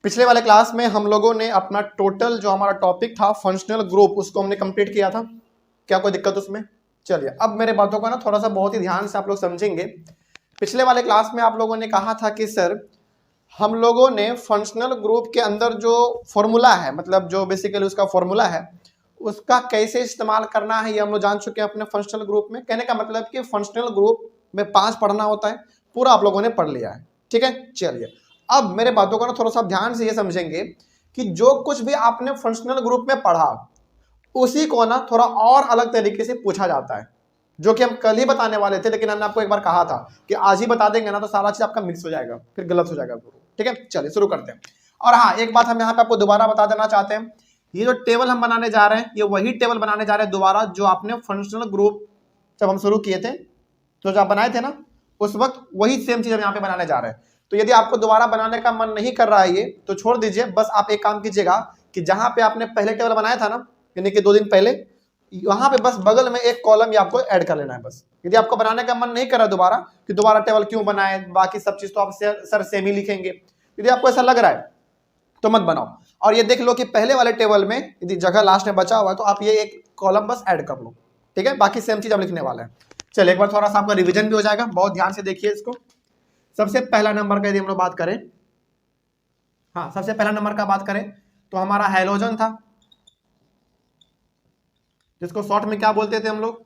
पिछले वाले क्लास में हम लोगों ने अपना टोटल जो हमारा टॉपिक था फंक्शनल ग्रुप उसको हमने कंप्लीट किया था। क्या कोई दिक्कत उसमें? चलिए अब मेरे बातों को ना थोड़ा सा बहुत ही ध्यान से आप लोग समझेंगे। पिछले वाले क्लास में आप लोगों ने कहा था कि सर हम लोगों ने फंक्शनल ग्रुप के अंदर जो फॉर्मूला है, मतलब जो बेसिकली उसका फॉर्मूला है उसका कैसे इस्तेमाल करना है ये हम लोग जान चुके हैं अपने फंक्शनल ग्रुप में। कहने का मतलब कि फंक्शनल ग्रुप में 5 पढ़ना होता है, पूरा आप लोगों ने पढ़ लिया है। ठीक है, चलिए अब मेरे बातों को ना थोड़ा सा ध्यान से ये समझेंगे कि जो कुछ भी आपने फंक्शनल ग्रुप में पढ़ा उसी को ना थोड़ा और अलग तरीके से पूछा जाता है, जो कि हम कल ही बताने वाले थे, लेकिन हमने आपको एक बार कहा था कि आज ही बता देंगे ना तो सारा चीज आपका मिक्स हो जाएगा, फिर गलत हो जाएगा। ठीक है, चलिए शुरू करते हैं। और हाँ, एक बात हम यहाँ पे आपको दोबारा बता देना चाहते हैं, ये जो टेबल हम बनाने जा रहे हैं ये वही टेबल बनाने जा रहे हैं दोबारा जो आपने फंक्शनल ग्रुप जब हम शुरू किए थे तो जब बनाए थे ना उस वक्त वही सेम चीज हम यहाँ पे बनाने जा रहे हैं। तो यदि आपको दोबारा बनाने का मन नहीं कर रहा है ये तो छोड़ दीजिए, बस आप एक काम कीजिएगा कि जहां पे आपने पहले टेबल बनाया था ना यानी कि 2 दिन पहले, वहां पे बस बगल में एक कॉलम आपको ऐड कर लेना है बस। यदि आपको बनाने का मन नहीं कर रहा दोबारा कि दोबारा टेबल क्यों बनाए, बाकी सब चीज तो आप सर सेम ही लिखेंगे, यदि आपको ऐसा लग रहा है तो मत बनाओ। और ये देख लो कि पहले वाले टेबल में यदि जगह लास्ट में बचा हुआ है तो आप ये एक कॉलम बस ऐड कर लो। ठीक है, बाकी सेम चीज हम लिखने वाले हैं। चलिए एक बार थोड़ा सा आपका रिवीजन भी हो जाएगा, बहुत ध्यान से देखिए इसको। सबसे पहला नंबर का यदि हम लोग बात करें, हाँ सबसे पहला नंबर का बात करें तो हमारा हैलोजन था, जिसको शॉर्ट में क्या बोलते थे हम लोग?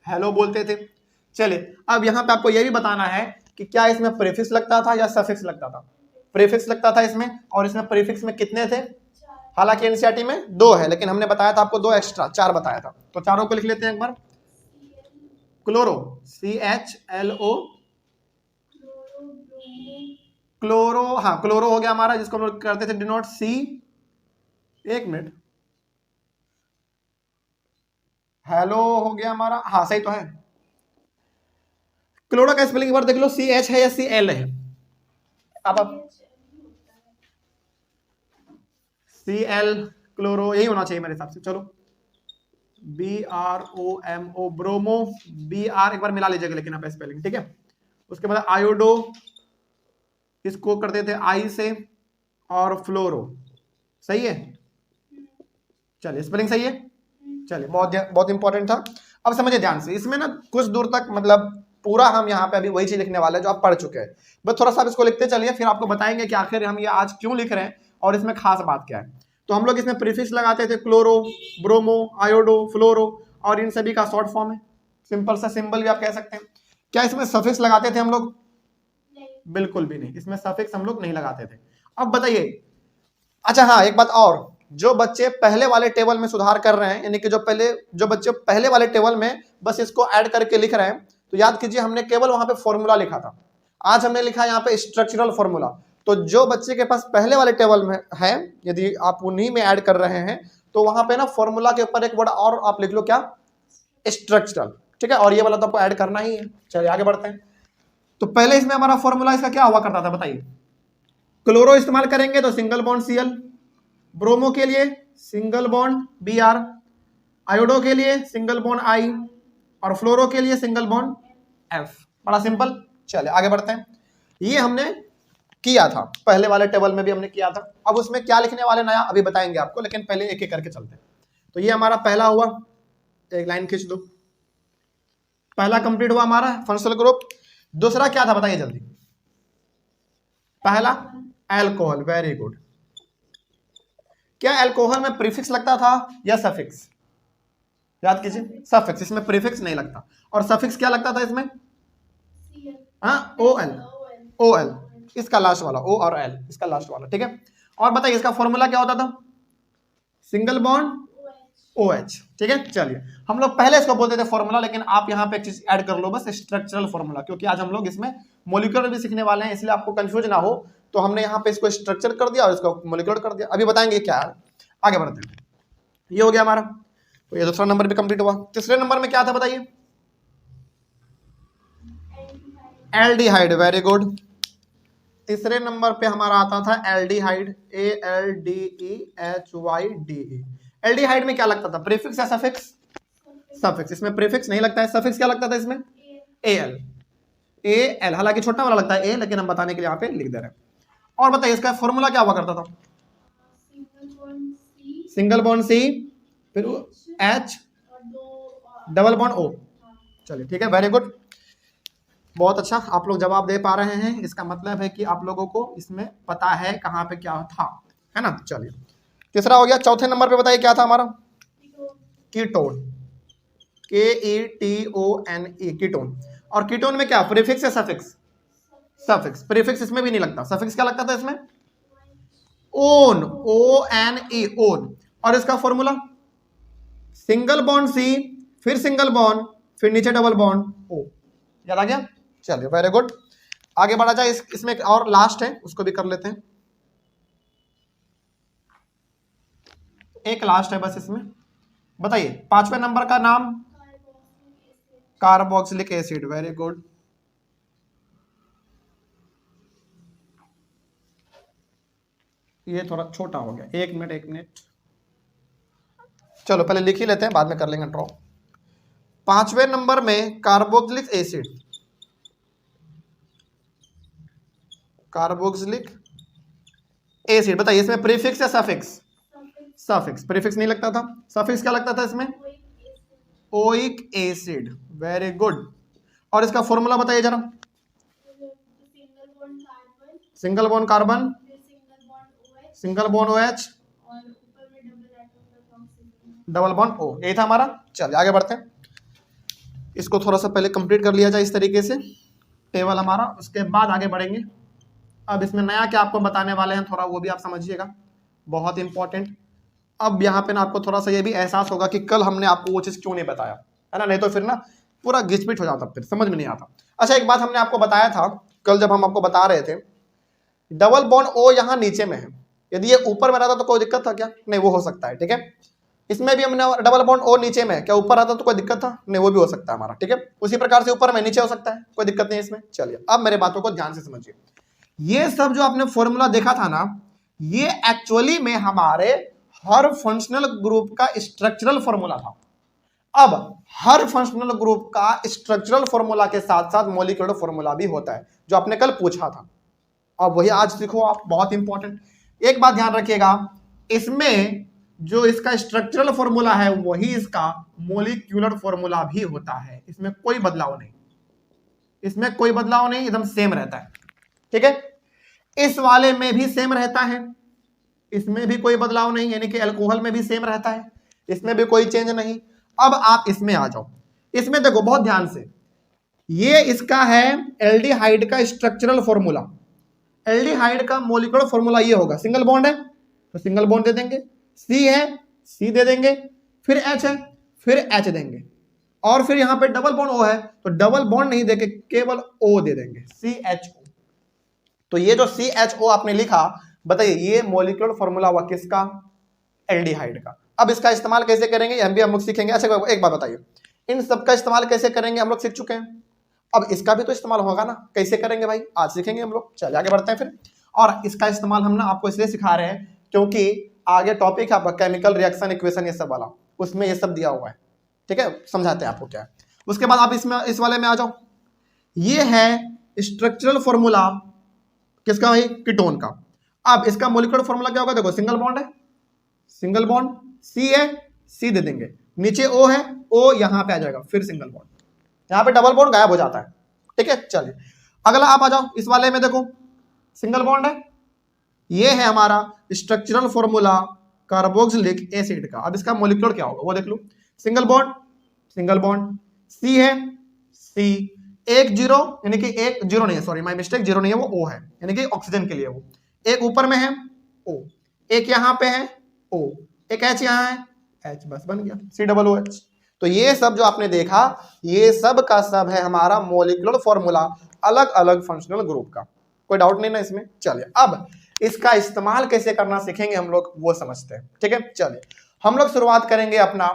हेलो बोलते थे। चलिए अब यहाँ पे आपको यह भी बताना है कि क्या इसमें प्रीफिक्स लगता था या सफिक्स लगता था? प्रीफिक्स लगता था इसमें, और इसमें प्रीफिक्स में कितने थे? हालांकि एनसीईआरटी में 2 है, लेकिन हमने बताया था आपको 2 एक्स्ट्रा 4 बताया था, तो चारों को लिख लेते हैं एक बार। क्लोरो CHLO, क्लोरो, हाँ क्लोरो हो गया हमारा, जिसको हम लोग करते थे डिनोट C। एक मिनट, हेलो हो गया हमारा, हाँ सही तो है। क्लोरो का स्पेलिंग एक बार देख लो, CH है या CL है? अब CL क्लोरो यही होना चाहिए मेरे हिसाब से। चलो BROMO ब्रोमो, BR एक बार मिला लीजिएगा लेकिन आप स्पेलिंग, ठीक है। उसके बाद आयोडो, इसको करते थे I से, और फ्लोरो, सही है। चलिए स्पेलिंग सही है, चलिए बहुत बहुत इंपॉर्टेंट था। अब समझिए ध्यान से, इसमें ना कुछ दूर तक मतलब पूरा हम यहाँ पे अभी वही चीज लिखने वाले हैं जो आप पढ़ चुके हैं, बस थोड़ा सा इसको लिखते चलिए, फिर आपको बताएंगे कि आखिर हम ये आज क्यों लिख रहे हैं और इसमें खास बात क्या है। तो हम लोग इसमें प्रीफिक्स लगाते थे, क्लोरो, ब्रोमो, आयोडो, फ्लोरो, और इन सभी का शॉर्ट फॉर्म है, सिंपल सा सिंबल भी आप कह सकते हैं। क्या इसमें सफिक्स लगाते थे हम लोग? बिल्कुल भी नहीं, इसमें सफिक्स हम लोग नहीं लगाते थे। अब बताइए, अच्छा हाँ एक बात और, जो बच्चे पहले वाले टेबल में सुधार कर रहे हैं, यानी कि जो बच्चे पहले वाले टेबल में बस इसको ऐड करके लिख रहे हैं, तो याद कीजिए हमने केवल वहां पे फॉर्मूला लिखा था, आज हमने लिखा है यहाँ पे स्ट्रक्चरल फॉर्मूला। तो जो बच्चे के पास पहले वाले टेबल में है, यदि आप उन्हीं में ऐड कर रहे हैं तो वहां पे ना फॉर्मूला के ऊपर एक वर्ड और आप लिख लो, क्या? स्ट्रक्चरल। ठीक है, और ये वाला तो आपको ऐड करना ही है। चलिए आगे बढ़ते हैं। तो पहले इसमें हमारा फॉर्मूला इसका क्या हुआ करता था बताइए? क्लोरो इस्तेमाल करेंगे तो सिंगल बॉन्ड Cl, ब्रोमो के लिए सिंगल बॉन्ड Br, आयोडो के लिए सिंगल बॉन्ड I, और फ्लोरो के लिए सिंगल बॉन्ड F। बड़ा सिंपल। चलिए आगे बढ़ते हैं। ये हमने किया था, पहले वाले टेबल में भी हमने किया था। अब उसमें क्या लिखने वाले नया अभी बताएंगे आपको, लेकिन पहले एक एक करके चलते हैं। तो ये हमारा पहला हुआ, एक लाइन खींच दो, पहला कंप्लीट हुआ हमारा फंक्शनल ग्रुप। दूसरा क्या था बताइए जल्दी? पहला अल्कोहल, वेरी गुड। क्या अल्कोहल में प्रीफिक्स लगता था या सफिक्स? याद कीजिए, सफिक्स, इसमें प्रीफिक्स नहीं लगता। और सफिक्स क्या लगता था इसमें? हाँ OL, इसका लास्ट वाला, O और L, इसका लास्ट वाला। ठीक है, और बताइए इसका फॉर्मूला क्या होता था? Single bond OH। ठीक है, चलिए हम लोग पहले इसको बोलते थे फॉर्मूला, लेकिन आप यहाँ पे एक चीज ऐड कर लो बस, स्ट्रक्चरल फॉर्मूला, क्योंकि आज हम लोग इसमें मोलिकुलर भी सीखने वाले हैं, इसलिए आपको कंफ्यूज ना हो, तो हमने यहाँ पे इसको स्ट्रक्चर कर दिया और इसको मोलिकुलर कर दिया। अभी बताएंगे क्या है, आगे बढ़ते हैं। ये हो गया हमारा, तो ये दूसरा नंबर भी कंप्लीट हुआ। तीसरे नंबर में क्या था बताइए? Aldehyde, very good. तीसरे नंबर पे हमारा आता था एल्डिहाइड, ALDEHYDE। एल्डिहाइड में क्या लगता था, प्रीफिक्स या सफिक्स? सफिक्स। इसमें प्रीफिक्स नहीं लगता है, सफिक्स क्या लगता था इसमें? AL, हालांकि छोटा वाला लगता है A, लेकिन हम बताने के लिए यहाँ पे लिख दे रहे हैं। और बताइए इसका फॉर्मूला क्या हुआ करता था? सिंगल बॉन्ड सी, फिर H, डबल बॉन्ड O। चलिए ठीक है, वेरी गुड, बहुत अच्छा, आप लोग जवाब दे पा रहे हैं, इसका मतलब है कि आप लोगों को इसमें पता है कहाँ पे क्या था, है ना। चलिए तीसरा हो गया। चौथे नंबर पे बताइए क्या था हमारा? Ketone, KETONE, ketone. और कीटोन में क्या प्रीफिक्स या सफिक्स? सफिक्स। प्रीफिक्स इसमें भी नहीं लगता, सफिक्स क्या लगता था इसमें? Own, ONE, own. और इसका फॉर्मूला सिंगल बॉन्ड सी, फिर सिंगल बॉन्ड, फिर नीचे डबल बॉन्ड O। याद आ गया? चलिए वेरी गुड, आगे बढ़ा जाए। इसमें और लास्ट है, उसको भी कर लेते हैं, एक लास्ट है बस इसमें। बताइए पांचवें नंबर का नाम? Carboxylic acid, very good. ये थोड़ा छोटा हो गया, एक मिनट, चलो पहले लिख ही लेते हैं, बाद में कर लेंगे ड्रॉ। पांचवें नंबर में कार्बोक्सिलिक एसिड, कार्बोक्सिलिक एसिड। बताइए इसमें प्रीफिक्स या सफिक्स? सफिक्स। प्रीफिक्स नहीं लगता था, सफिक्स क्या लगता था इसमें? Oic acid, very good. और इसका फॉर्मूला बताइए जरा। Single bond carbon, single bond OH, double bond O, यही था हमारा। चलिए आगे बढ़ते हैं, इसको थोड़ा सा पहले कंप्लीट कर लिया जाए इस तरीके से टेबल हमारा, उसके बाद आगे बढ़ेंगे। अब इसमें नया क्या आपको बताने वाले हैं थोड़ा वो भी आप समझिएगा, बहुत इंपॉर्टेंट। अब यहाँ पे ना आपको थोड़ा सा ये भी एहसास होगा कि कल हमने आपको वो चीज़ क्यों नहीं बताया, है ना, नहीं तो फिर ना पूरा घिचपिट हो जाता, फिर समझ में नहीं आता। अच्छा एक बात हमने आपको बताया था कल जब हम आपको बता रहे थे, डबल बॉन्ड O यहाँ नीचे में है, यदि ये ऊपर में रहता तो कोई दिक्कत था क्या? नहीं, वो हो सकता है, ठीक है। इसमें भी हमने डबल बॉन्ड O नीचे में, क्या ऊपर आता तो कोई दिक्कत था? नहीं, वो भी हो सकता है हमारा, ठीक है। उसी प्रकार से ऊपर में नीचे हो सकता है, कोई दिक्कत नहीं इसमें। चलिए अब मेरे बातों को ध्यान से समझिए, ये सब जो आपने फॉर्मूला देखा था ना, ये एक्चुअली में हमारे हर फंक्शनल ग्रुप का स्ट्रक्चरल फॉर्मूला था। अब हर फंक्शनल ग्रुप का स्ट्रक्चरल फॉर्मूला के साथ साथ मॉलिक्यूलर फॉर्मूला भी होता है, जो आपने कल पूछा था। अब वही आज सीखो आप, बहुत इंपॉर्टेंट। एक बात ध्यान रखिएगा, इसमें जो इसका स्ट्रक्चरल फॉर्मूला है वही इसका मॉलिक्यूलर फॉर्मूला भी होता है, इसमें कोई बदलाव नहीं, इसमें कोई बदलाव नहीं, एकदम सेम रहता है, ठीक है। इस वाले में भी सेम रहता है, इसमें भी कोई बदलाव नहीं, यानी कि अल्कोहल में भी सेम रहता है, इसमें भी कोई चेंज नहीं। अब आप इसमें आ जाओ, इसमें देखो बहुत ध्यान से, ये इसका है एल्डिहाइड का स्ट्रक्चरल फॉर्मूला। एल्डिहाइड का मॉलिक्यूलर फॉर्मूला ये होगा, सिंगल बॉन्ड है तो सिंगल बॉन्ड दे देंगे, C है C दे देंगे, फिर H है फिर H देंगे, और फिर यहां पे डबल बॉन्ड O है तो डबल बॉन्ड नहीं देके केवल O दे देंगे, CHO। तो ये जो CHO आपने लिखा, बताइए ये मॉलिक्यूलर फॉर्मूला हुआ किसका? एल्डिहाइड का। अब इसका इस्तेमाल कैसे करेंगे हम लोग सीखेंगे। अच्छा एक बात बताइए, इन सब का इस्तेमाल कैसे करेंगे हम लोग सीख चुके हैं, अब इसका भी तो इस्तेमाल होगा ना, कैसे करेंगे भाई, आज सीखेंगे हम लोग। चलिए आगे बढ़ते हैं फिर। और इसका इस्तेमाल हम ना आपको इसलिए सिखा रहे हैं क्योंकि आगे टॉपिक है आपका केमिकल रिएक्शन इक्वेशन, ये सब वाला, उसमें ये सब दिया हुआ है, ठीक है, समझाते हैं आपको क्या है। उसके बाद आप इसमें इस वाले में आ जाओ, ये है स्ट्रक्चरल फॉर्मूला किसका भाई? कीटोन का। अब इसका मॉलिक्यूलर फॉर्मूला क्या होगा? देखो सिंगल बॉन्ड है, सिंगल बॉन्ड, C है C दे देंगे, नीचे O है O यहां पे आ जाएगा, फिर सिंगल बॉन्ड, यहां पे डबल बॉन्ड गायब हो जाता है, ठीक है। चलिए अगला आप आ जाओ, इस वाले में देखो सिंगल बॉन्ड है, ये है हमारा स्ट्रक्चरल फॉर्मूला कार्बोक्सिलिक एसिड का। अब इसका मॉलिक्यूलर क्या होगा वो देख लो, single bond single bond, C है C, एक जीरो, यानी कि एक जीरो नहीं है, सॉरी माय मिस्टेक, जीरो नहीं है वो O है, यानी कि ऑक्सीजन के लिए वो, एक ऊपर में है O, एक यहां पे है O, एक H यहां है H, बस बन गया COOH। तो ये सब जो आपने देखा, ये सब का सब है हमारा मॉलिक्यूलर फॉर्मूला अलग अलग फंक्शनल ग्रुप का, कोई डाउट नहीं ना इसमें। चलिए अब इसका इस्तेमाल कैसे करना सीखेंगे हम लोग, वो समझते हैं, ठीक है। चलिए हम लोग शुरुआत करेंगे अपना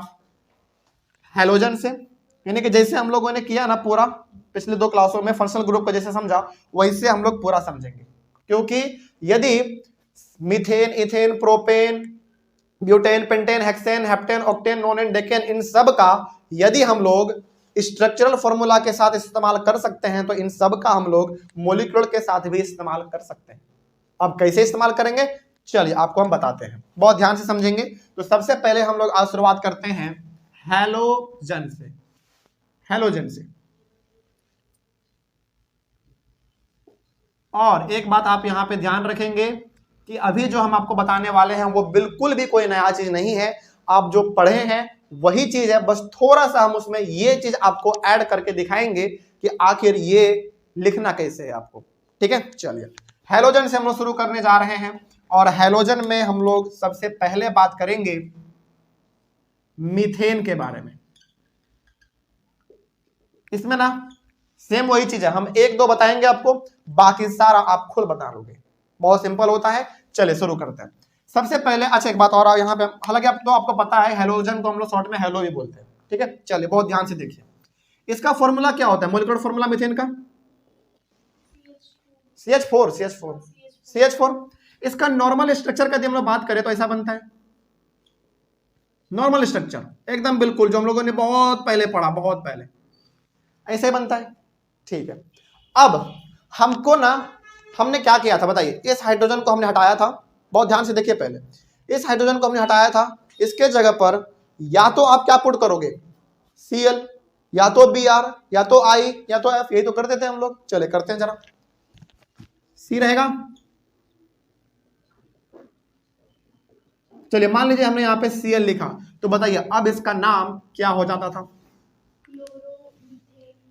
हैलोजन से, यानी कि जैसे हम लोगों ने किया ना पूरा पिछले 2 क्लासों में फंक्शनल ग्रुप को जैसे समझा, वैसे हम लोग पूरा समझेंगे। क्योंकि यदि methane, ethane, propane, butane, pentane, hexane, heptane, octane, nonane, decane, इन सब का यदि हम लोग स्ट्रक्चरल फॉर्मूला के साथ इस्तेमाल कर सकते हैं, तो इन सब का हम लोग मॉलिक्यूलर के साथ भी इस्तेमाल कर सकते हैं। अब कैसे इस्तेमाल करेंगे चलिए आपको हम बताते हैं, बहुत ध्यान से समझेंगे। तो सबसे पहले हम लोग आज शुरुआत करते हैं हैलोजन से। हैलोजन से, और एक बात आप यहां पे ध्यान रखेंगे कि अभी जो हम आपको बताने वाले हैं वो बिल्कुल भी कोई नया चीज नहीं है, आप जो पढ़े हैं वही चीज है, बस थोड़ा सा हम उसमें ये चीज आपको ऐड करके दिखाएंगे कि आखिर ये लिखना कैसे है आपको। ठीक है, चलिए हैलोजन से हम लोग शुरू करने जा रहे हैं, और हैलोजन में हम लोग सबसे पहले बात करेंगे मीथेन के बारे में। इसमें ना सेम वही चीज है, हम एक दो बताएंगे आपको, बाकी सारा आप खुद बता लोगे, बहुत सिंपल होता है। चलिए शुरू करते हैं। सबसे पहले अच्छा एक बात और यहाँ पे, हालांकि आप तो आपको पता है हैलोजन को हम लोग शॉर्ट में हैलो भी बोलते हैं। ठीक है, चलिए बहुत ध्यान से देखिए, इसका फॉर्मूला क्या होता है, मॉलिक्यूलर फॉर्मूला मीथेन का CH4। इसका नॉर्मल स्ट्रक्चर का यदि हम लोग बात करें तो ऐसा बनता है, नॉर्मल स्ट्रक्चर एकदम बिल्कुल जो हम लोगों ने बहुत पहले पढ़ा, बहुत पहले ऐसे बनता है। ठीक है, अब हमको ना, हमने क्या किया था बताइए, इस हाइड्रोजन को हमने हटाया था, बहुत ध्यान से देखिए, पहले इस हाइड्रोजन को हमने हटाया था, इसके जगह पर या तो आप क्या पुट करोगे Cl, या तो Br, या तो I, या तो F, यही तो कर देते हैं हम लोग। चले करते हैं जरा, C रहेगा। चलिए मान लीजिए हमने यहाँ पे Cl लिखा, तो बताइए अब इसका नाम क्या हो जाता था,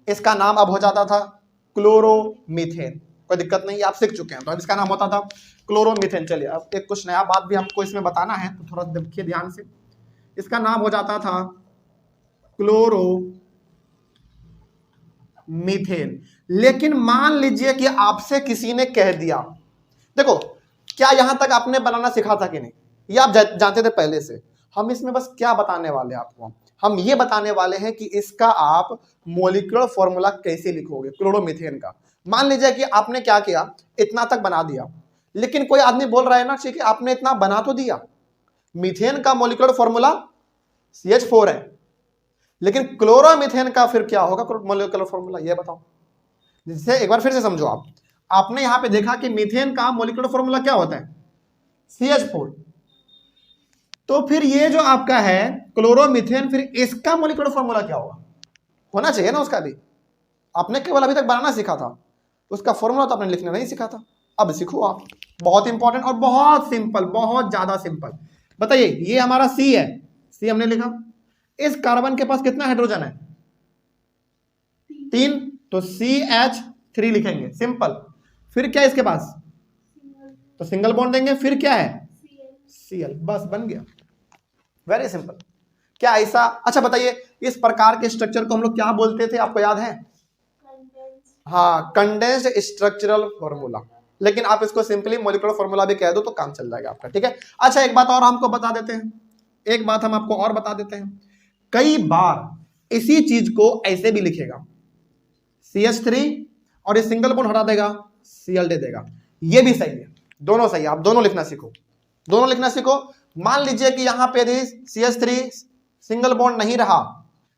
इसका नाम अब हो जाता था क्लोरोमीथेन। कोई दिक्कत नहीं, आप सीख चुके हैं, तो अब इसका नाम होता था क्लोरोमीथेन। चलिए अब एक कुछ नया बात भी हमको इसमें बताना है, तो थोड़ा देखिए ध्यान से, इसका नाम हो जाता था क्लोरोमीथेन। लेकिन मान लीजिए कि आपसे किसी ने कह दिया, देखो क्या यहां तक आपने बनाना सिखा था कि नहीं, ये आप जानते थे पहले से। हम इसमें बस क्या बताने वाले हैं आपको, हम ये बताने वाले हैं कि इसका आप मॉलिक्यूलर फॉर्मूला कैसे लिखोगे क्लोरोमीथेन का। मान लीजिए कि आपने क्या किया, इतना तक बना दिया, लेकिन कोई आदमी बोल रहा है ना, ठीक है आपने इतना बना तो दिया, मीथेन का मॉलिक्यूलर फॉर्मूला CH4 है, लेकिन क्लोरोमीथेन का फिर क्या होगा मॉलिक्यूलर फॉर्मूला, ये बताओ। जिससे एक बार फिर से समझो, आपने यहां पे देखा कि मीथेन का मॉलिक्यूलर फॉर्मूला क्या होता है CH4, तो फिर ये जो आपका है क्लोरोमीथेन, फिर इसका मॉलिक्यूलर फॉर्मूला क्या होगा, होना चाहिए ना उसका भी। आपने केवल अभी तक बनाना सीखा था, उसका फॉर्मूला तो आपने लिखना नहीं सीखा था, अब सीखो आप। बहुत इंपॉर्टेंट और बहुत सिंपल, बहुत ज्यादा सिंपल। बताइए ये हमारा C है, C हमने लिखा, इस कार्बन के पास कितना हाइड्रोजन है 3, तो CH3 लिखेंगे, सिंपल। फिर क्या इसके पास, तो सिंगल बॉन्ड देंगे, फिर क्या है Cl, बस बन गया, वेरी सिंपल। क्या ऐसा, अच्छा बताइए इस प्रकार के स्ट्रक्चर को हम लोग क्या बोलते थे, आपको याद है, हाँ कंडेंस्ड स्ट्रक्चरल फॉर्मूला, लेकिन आप इसको सिंपली मॉलिक्यूलर फॉर्मूला भी कह दो तो काम चल जाएगा आपका। ठीक है, अच्छा एक बात और हमको बता देते हैं, एक बात हम आपको और बता देते हैं, कई बार इसी चीज को ऐसे भी लिखेगा CH3 और ये सिंगल बॉन्ड हटा देगा Cl दे देगा, ये भी सही है, दोनों सही है, आप दोनों लिखना सीखो, दोनों लिखना सीखो। मान लीजिए कि यहां पे यदि CH3 सिंगल बॉन्ड नहीं रहा,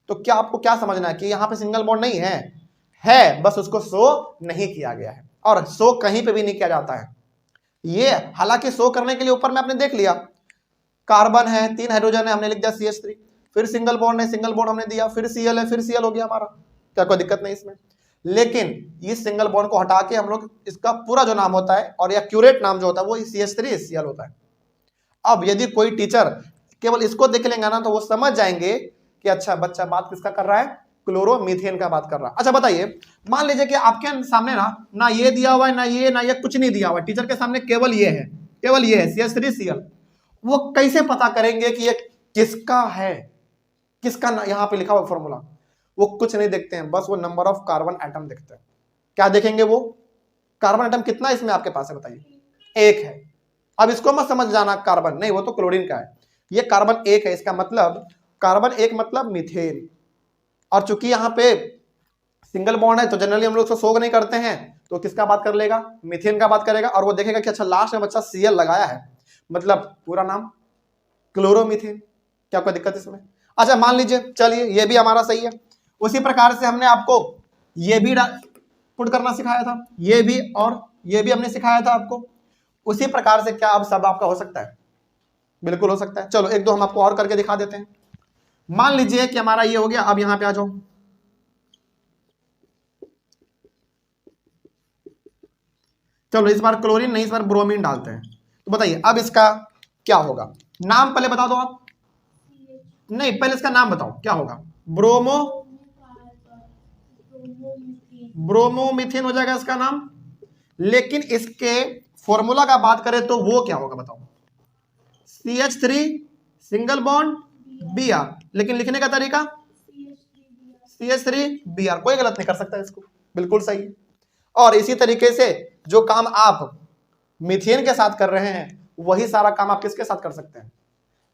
तो क्या आपको क्या समझना है कि यहां पे सिंगल बॉन्ड नहीं है, बस उसको शो नहीं किया गया है, और शो कहीं पे भी नहीं किया जाता है ये। हालांकि शो करने के लिए ऊपर में आपने देख लिया, कार्बन है, 3 हाइड्रोजन है, हमने लिख दिया CH3, फिर सिंगल बॉन्ड है, सिंगल बॉन्ड हमने दिया, फिर Cl है, फिर Cl हो गया हमारा, क्या कोई दिक्कत नहीं इसमें। लेकिन इस सिंगल बॉन्ड को हटा के हम लोग इसका पूरा जो नाम होता है और एक्यूरेट नाम जो होता है वो CH3 Cl होता है। अब यदि कोई टीचर केवल इसको देख लेंगे ना, तो वो समझ जाएंगे कि अच्छा बच्चा बात किसका कर रहा है, क्लोरोमीथेन का बात कर रहा है। अच्छा बताइए, मान लीजिए कि आपके सामने ना ये दिया हुआ है, ना ये कुछ नहीं दिया हुआ है, टीचर के सामने केवल ये है, केवल ये है CH3 Cl, वो कैसे पता करेंगे कि ये किसका है, किसका यहां पे लिखा हुआ फॉर्मूला, वो कुछ नहीं देखते हैं, बस वो नंबर ऑफ कार्बन एटम देखते हैं। क्या देखेंगे वो, कार्बन एटम कितना इसमें आपके पास है बताइए, 1 है। अब इसको मत समझ जाना कार्बन नहीं, वो तो क्लोरीन का है, ये कार्बन 1 है, इसका मतलब कार्बन 1 मतलब मीथेन। और चूंकि यहाँ पे सिंगल बॉन्ड है तो जनरली हम लोग उसको शो नहीं करते हैं, तो किसका बात कर लेगा, मीथेन का बात करेगा, और वो देखेगा कि अच्छा लास्ट में बच्चा Cl लगाया है, मतलब पूरा नाम क्लोरोमीथेन। क्या कोई दिक्कत इसमें। अच्छा मान लीजिए, चलिए ये भी हमारा सही है। उसी प्रकार से हमने आपको ये भी पुट करना सिखाया था, ये भी और ये भी हमने सिखाया था आपको। उसी प्रकार से क्या अब सब आपका हो सकता है? बिल्कुल हो सकता है। चलो एक दो हम आपको और करके दिखा देते हैं। मान लीजिए कि हमारा ये हो गया, अब यहां पे आ जाओ। चलो इस बार क्लोरीन नहीं, इस बार ब्रोमीन डालते हैं। तो बताइए अब इसका क्या होगा? नाम पहले बता दो आप। नहीं, पहले इसका नाम बताओ क्या होगा? ब्रोमो ब्रोमोमिथेन हो जाएगा इसका नाम। लेकिन इसके फॉर्मूला का बात करें तो वो क्या होगा बताओ? CH3 single bond Br। लेकिन लिखने का तरीका CH3Br। कोई गलत नहीं कर सकता इसको, बिल्कुल सही। और इसी तरीके से जो काम आप मीथेन के साथ कर रहे हैं वही सारा काम आप किसके साथ कर सकते हैं?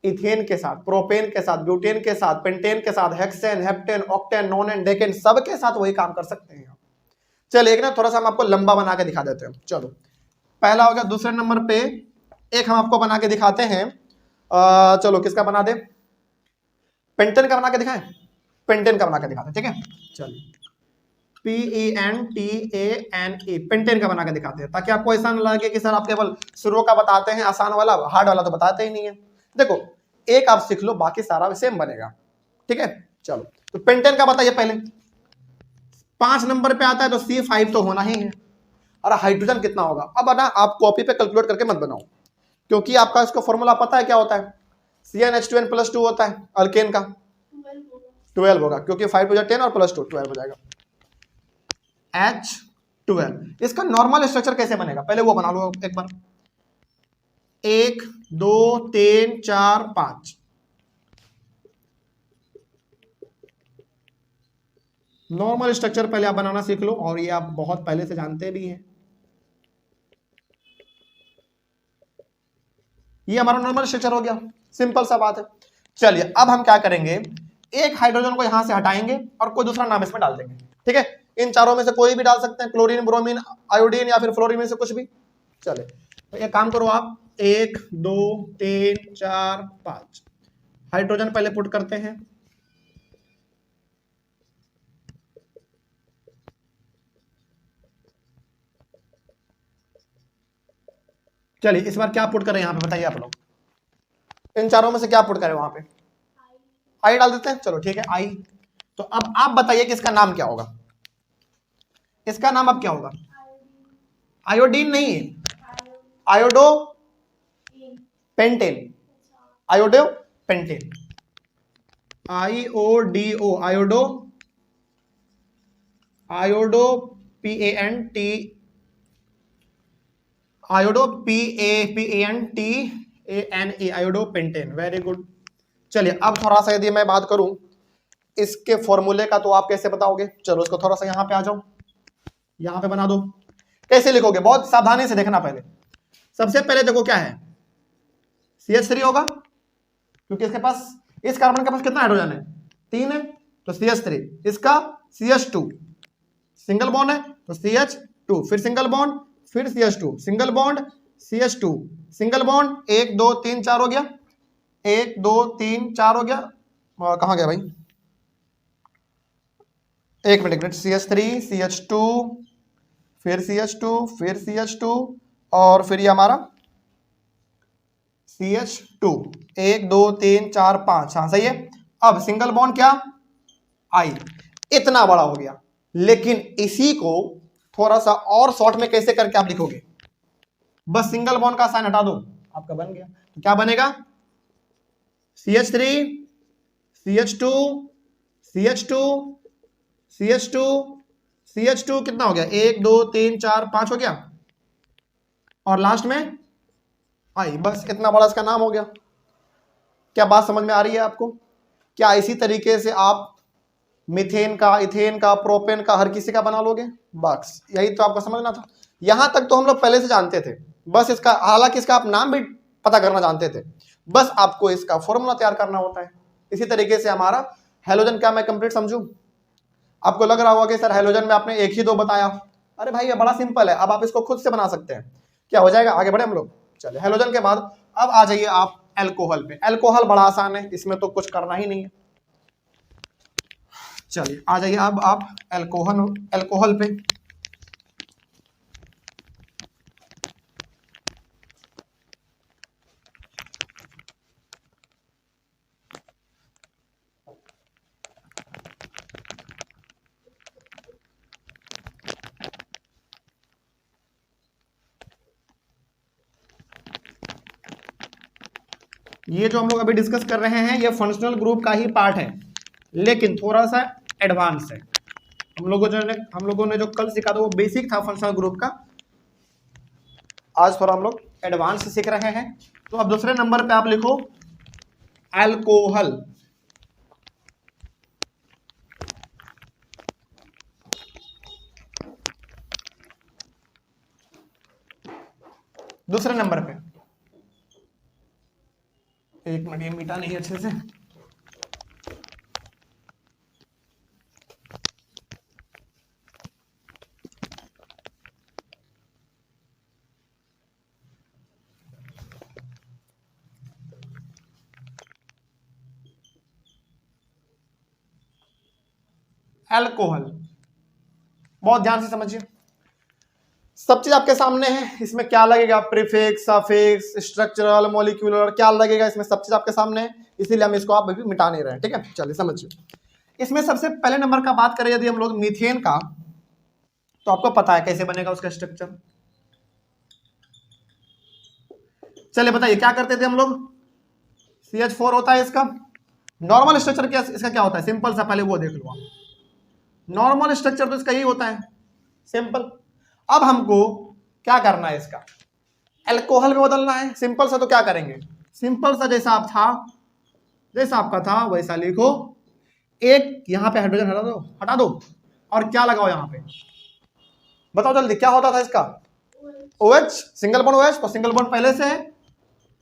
इथेन के साथ, प्रोपेन के साथ, ब्यूटेन के साथ, पेंटेन के साथ, hexane, heptane, octane, nonane, decane, सब के साथ वही काम कर सकते हैं। चलिए एक ना थोड़ा सा हम आपको लंबा बना के दिखा देते हैं। चलो पहला हो गया। दूसरे नंबर पे एक हम आपको बना के दिखाते हैं। चलो किसका बना दे? पेंटेन का बना के दिखाएं? पेंटेन का बना के दिखाते हैं, ठीक है। चलिए PENTANE पेंटेन का बना के दिखाते हैं, ताकि आपको ऐसा ना लगे कि सर आप केवल शुरू का बताते हैं, आसान वाला, हार्ड वाला तो बताते ही नहीं है। देखो एक आप सीख लो, बाकी सारा सेम बनेगा, ठीक है। चलो तो पेंटेन का बताइए पहले। 5 नंबर पे आता है तो C5 तो होना ही है। और हाइड्रोजन कितना होगा? अब ना आप कॉपी पे कैलकुलेट करके मत बनाओ, क्योंकि आपका इसका फॉर्मूला पता है क्या होता है? CnH2n+2 होता है अल्केन का। 12 होगा, क्योंकि 5 2 10 और +2 12 हो जाएगा। H12। इसका नॉर्मल स्ट्रक्चर कैसे बनेगा पहले वो बना लो एक बार। 1 2 3 4 5। नॉर्मल स्ट्रक्चर पहले आप बनाना सीख लो, और ये आप बहुत पहले से जानते भी हैं। ये हमारा नॉर्मल स्ट्रक्चर हो गया, सिंपल सा बात है। चलिए अब हम क्या करेंगे, एक हाइड्रोजन को यहां से हटाएंगे और कोई दूसरा नाम इसमें डाल देंगे, ठीक है। इन चारों में से कोई भी डाल सकते हैं, क्लोरीन, ब्रोमीन, आयोडीन या फिर फ्लोरीन में से कुछ भी। चले तो एक काम करो आप, 1 2 3 4 5 हाइड्रोजन पहले पुट करते हैं। चलिए इस बार क्या पुट करें यहाँ पे बताइए आप लोग? इन चारों में से क्या पुट करें? वहां पे आई डाल देते हैं, चलो ठीक है आई। तो अब आप बताइए कि इसका नाम क्या होगा? इसका नाम अब क्या होगा? आयोडीन नहीं, iodo pentane. Iodo pentane, IODO, iodo, iodo PANT, iodo PANTANE, iodo pentane. Very good. चलिए अब थोड़ा सा यदि मैं बात करूं इसके फॉर्मूले का, तो आप कैसे बताओगे? चलो इसको थोड़ा सा यहां पे आ जाओ, यहां पे बना दो। कैसे लिखोगे? बहुत सावधानी से देखना। पहले सबसे पहले देखो क्या है, CH3 होगा, क्योंकि इसके पास, इस कार्बन के पास कितना हाइड्रोजन है? 3 है, तो CH3। इसका CH2 सिंगल बॉन्ड है, तो CH2, फिर सिंगल बॉन्ड, फिर CH2 single bond, CH2 single bond, 1 2 3 4 हो गया, 1 2 3 4 हो गया। कहां गया भाई? एक मिनट CH3 CH2 फिर CH2 फिर CH2 और फिर ये हमारा CH2। 1 2 3 4 5, हाँ सही है। अब सिंगल बॉन्ड क्या? I। इतना बड़ा हो गया। लेकिन इसी को थोड़ा सा और शॉर्ट में कैसे करके आप लिखोगे? बस सिंगल बॉन्ड का साइन हटा दो, आपका बन गया। तो क्या बनेगा? CH3 CH2 CH2 CH2 CH2 कितना हो गया? 1 2 3 4 5 हो गया, और लास्ट में आई। बस इतना बड़ा इसका नाम हो गया। क्या बात समझ में आ रही है आपको? क्या इसी तरीके से आप मीथेन का, इथेन का, प्रोपेन का, हर किसी का बना लोगे? बस यही तो आपको समझना था। यहां तक तो हम लोग पहले से जानते थे, बस इसका, हालांकि इसका आप नाम भी पता करना जानते थे, बस आपको इसका फॉर्मूला तैयार करना होता है। इसी तरीके से हमारा हेलोजन, क्या मैं कंप्लीट समझूं? आपको लग रहा होगा कि सर हेलोजन में आपने 1 ही 2 बताया। अरे भाई ये बड़ा सिंपल है, अब आप इसको खुद से बना सकते हैं। क्या हो जाएगा? आगे बढ़े हम लोग। चलिए हेलोजन के बाद अब आ जाइए आप एल्कोहल पे। एल्कोहल बड़ा आसान है, इसमें तो कुछ करना ही नहीं है। चलिए आ जाइए अब आप एल्कोहल पे। ये जो हम लोग अभी डिस्कस कर रहे हैं ये फंक्शनल ग्रुप का ही पार्ट है, लेकिन थोड़ा सा एडवांस है। हम लोगों ने जो कल सीखा था वो बेसिक था फंक्शनल ग्रुप का, आज थोड़ा हम लोग एडवांस सीख रहे हैं। तो अब दूसरे नंबर पे आप लिखो अल्कोहल। दूसरे नंबर पे, एक मिनट ये मिटा नहीं अच्छे से। अल्कोहल, बहुत ध्यान से समझिए, सब चीज आपके सामने है। इसमें क्या लगेगा, प्रीफिक्स, सफिक्स, स्ट्रक्चरल, मॉलिक्यूलर, क्या लगेगा इसमें, सब चीज आपके सामने है, इसीलिए हम इसको आप अभी मिटा नहीं रहे हैं। ठीक है, चलिए समझिए। इसमें सबसे पहले नंबर का बात करें यदि हम लोग मीथेन का, तो आपको पता है कैसे बनेगा उसका स्ट्रक्चर। चलिए बताइए क्या करते थे हम लोग। CH4 होता है इसका नॉर्मल स्ट्रक्चर। क्या इसका क्या होता है, सिंपल सा, पहले वो देख लो आप। नॉर्मल स्ट्रक्चर तो इसका यही होता है, सिंपल। अब हमको क्या करना है, इसका अल्कोहल में बदलना है। सिंपल सा, तो क्या करेंगे, सिंपल सा जैसा आप था, जैसा आपका था वैसा लिखो। एक यहां पे हाइड्रोजन हटा दो और क्या लगाओ यहां पे, बताओ जल्दी क्या होता था इसका, OH, सिंगल बॉन्ड OH, तो सिंगल बॉन्ड पहले से है,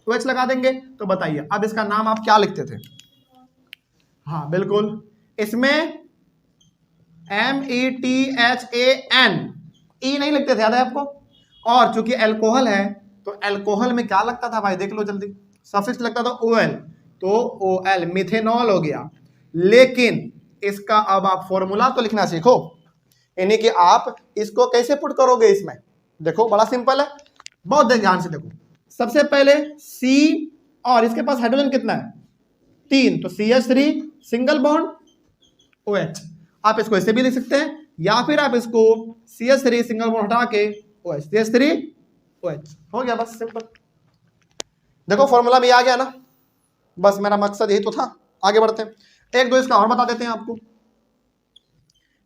OH लगा देंगे। तो बताइए अब इसका नाम आप क्या लिखते थे। हाँ बिल्कुल, इसमें METHAN, ई नहीं लिखते थे, याद है आपको। और चूंकि अल्कोहल है तो अल्कोहल में क्या लगता था भाई, देख लो जल्दी, सफिक्स लगता था OL, तो OL मिथेनॉल हो गया। लेकिन इसका अब आप फॉर्मूला तो लिखना सीखो, यानी कि आप इसको कैसे पुट करोगे इसमें। देखो बड़ा सिंपल है, बहुत ध्यान से देखो। सबसे पहले C, और इसके पास हाइड्रोजन कितना है, 3, तो CH3 सिंगल बॉन्ड OH। आप इसको ऐसे भी लिख सकते हैं, या फिर आप इसको CH3 सिंगल बॉन्ड हटा के OH, CH3 OH हो गया, बस सिंपल। देखो फॉर्मूला भी आ गया ना, बस मेरा मकसद यही तो था। आगे बढ़ते हैं, एक दो इसका और बता देते हैं आपको।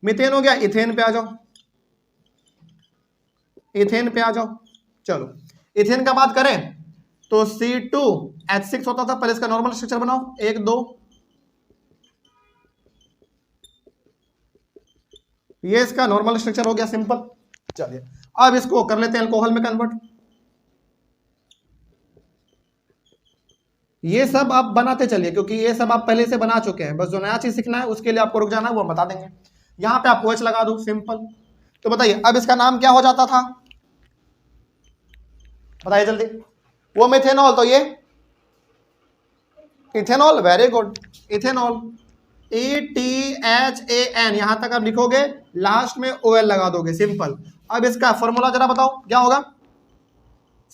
मीथेन हो गया, इथेन पे आ जाओ, इथेन पे आ जाओ। चलो इथेन का बात करें तो C2H6 होता था, पहले इसका नॉर्मल स्ट्रक्चर बनाओ, 1 2, ये इसका नॉर्मल स्ट्रक्चर हो गया, सिंपल। चलिए अब इसको कर लेते हैं अल्कोहल में कन्वर्ट। ये सब आप बनाते चलिए, क्योंकि ये सब आप पहले से बना चुके हैं, बस जो नया चीज सीखना है उसके लिए आपको रुक जाना है, वो हम बता देंगे। यहां पे आप OH लगा दो, सिंपल। तो बताइए अब इसका नाम क्या हो जाता था, बताइए जल्दी। वो मिथेनॉल, तो ये ethanol, very good, ethanol, ETHAN, यहां तक आप लिखोगे, लास्ट में OL लगा दोगे, सिंपल। अब इसका फॉर्मूला जरा बताओ क्या होगा,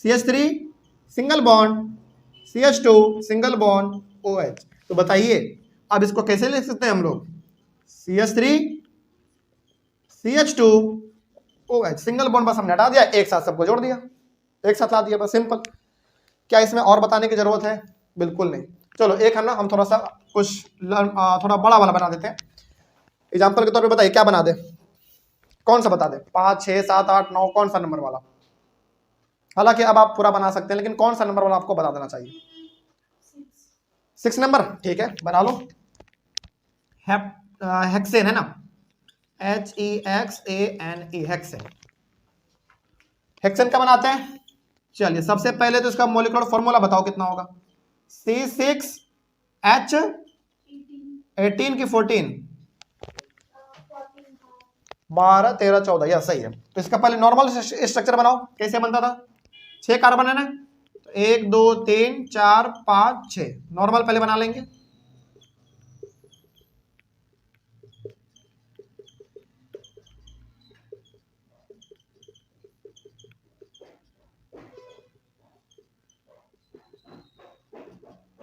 CH3 single bond CH2 single bond OH। तो बताइए अब इसको कैसे लिख सकते हैं हम लोग, CH3 CH2 OH, single bond बस हमने हटा दिया, एक साथ सबको जोड़ दिया, एक साथ ला दिया, बस सिंपल। क्या इसमें और बताने की जरूरत है, बिल्कुल नहीं। चलो एक है ना, हम थोड़ा सा कुछ थोड़ा बड़ा वाला बना देते हैं। एग्जाम्पल के तौर पे बताइए क्या बना दे, कौन सा बता दे, 5 6 7 8 9, कौन सा नंबर वाला। हालांकि अब आप पूरा बना सकते हैं, लेकिन कौन सा नंबर वाला आपको बता देना चाहिए, 6 नंबर, ठीक है बना लो। हेक्सेन है ना, HEXANE, हेक्सेन। हेक्सेन का बनाते हैं, चलिए सबसे पहले तो इसका मॉलिक्यूलर फॉर्मूला बताओ कितना होगा, C6H18 की 14, 12 13 14, यह सही है। तो इसका पहले नॉर्मल स्ट्रक्चर बनाओ, कैसे बनता था, 6 कार्बन है ना, 1 2 3 4 5 6, नॉर्मल पहले बना लेंगे।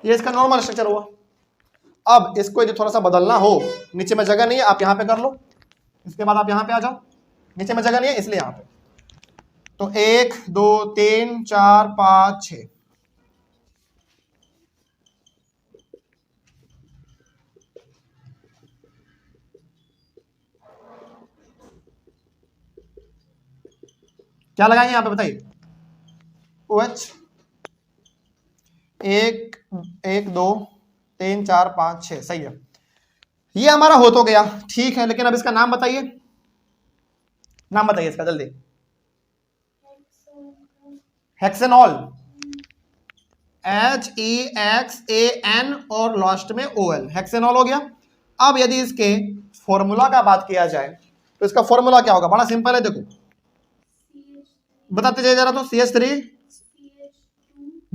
ये इसका नॉर्मल स्ट्रक्चर हुआ। अब इसको यदि थोड़ा सा बदलना हो, नीचे में जगह नहीं है, आप यहां पे कर लो, इसके बाद आप यहां पे आ जाओ, नीचे में जगह नहीं है इसलिए यहां पे। तो 1 2 3 4 5 6, क्या लगाएंगे यहाँ पे बताइए? OH 1 1 2 3 4 5 6, सही है। ये हमारा हो तो गया, ठीक है, लेकिन अब इसका नाम बताइए, नाम बताइए इसका जल्दी। हेक्सेनॉल, HEXAN और लास्ट में OL, हेक्सेनॉल हो गया। अब यदि इसके फॉर्मूला का बात किया जाए तो इसका फॉर्मूला क्या होगा? बड़ा सिंपल है, देखो बताते जाइए जरा। तो CH3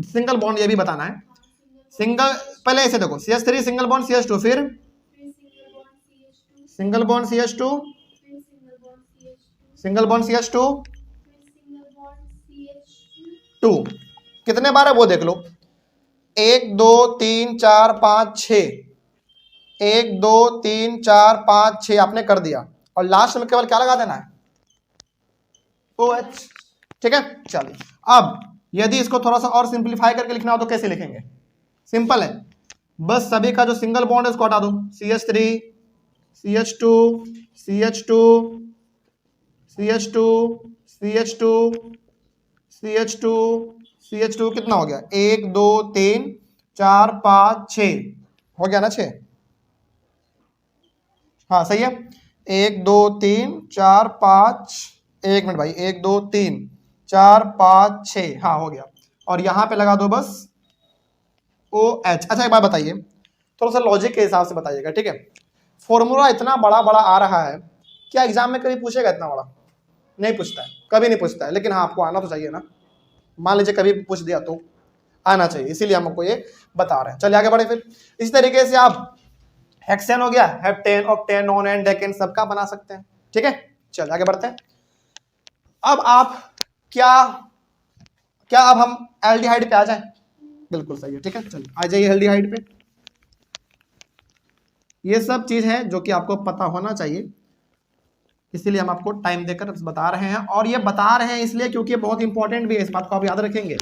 सिंगल बॉन्ड, ये भी बताना है। सिंगल, पहले ऐसे देखो, CH3 सिंगल बॉन्ड CH2, फिर single bond CH2, single bond CH2 2, कितने बार है वो देख लो, 1 2 3 4 5 6, 1 2 3 4 5 6 आपने कर दिया, और लास्ट में केवल क्या लगा देना है? OH, ठीक है। चलिए, अब यदि इसको थोड़ा सा और सिंपलीफाई करके लिखना हो तो कैसे लिखेंगे? सिंपल है, बस सभी का जो सिंगल बॉन्ड है उसको हटा दो, CH3 CH2 CH2 CH2 CH2 CH2 CH2, कितना हो गया? 1 2 3 4 5 6, हो गया ना 6? हाँ सही है। 1 2 3 4 5, 1 मिनट भाई, 1 2 3 4 5 6, हाँ हो गया। और यहां पे लगा दो बस OH। अच्छा एक बात बताइए, थोड़ा सा लॉजिक के हिसाब से बताइएगा, ठीक है? फॉर्मूला इतना बड़ा बड़ा आ रहा है, क्या एग्जाम में कभी पूछेगा इतना बड़ा? नहीं पूछता है, कभी नहीं पूछता है, लेकिन हाँ आपको आना तो चाहिए ना। मान लीजिए कभी पूछ दिया तो आना चाहिए, इसीलिए हम आपको ये बता रहे हैं। चलिए आगे बढ़े। फिर इस तरीके से आप हेक्सेन हो गया, हेप्टेन, ऑक्टेन, नोनेन, डेकेन सबका बना सकते हैं, ठीक है। चलिए आगे बढ़ते हैं। अब आप क्या अब हम एल्डिहाइड पे आ जाएं? बिल्कुल सही है, ठीक है। चलिए आ जाइए एल्डिहाइड पे। ये सब चीज है जो कि आपको पता होना चाहिए, इसीलिए हम आपको टाइम देकर बता रहे हैं। और ये बता रहे हैं इसलिए क्योंकि बहुत इंपॉर्टेंट भी है, इस बात को आप याद रखेंगे।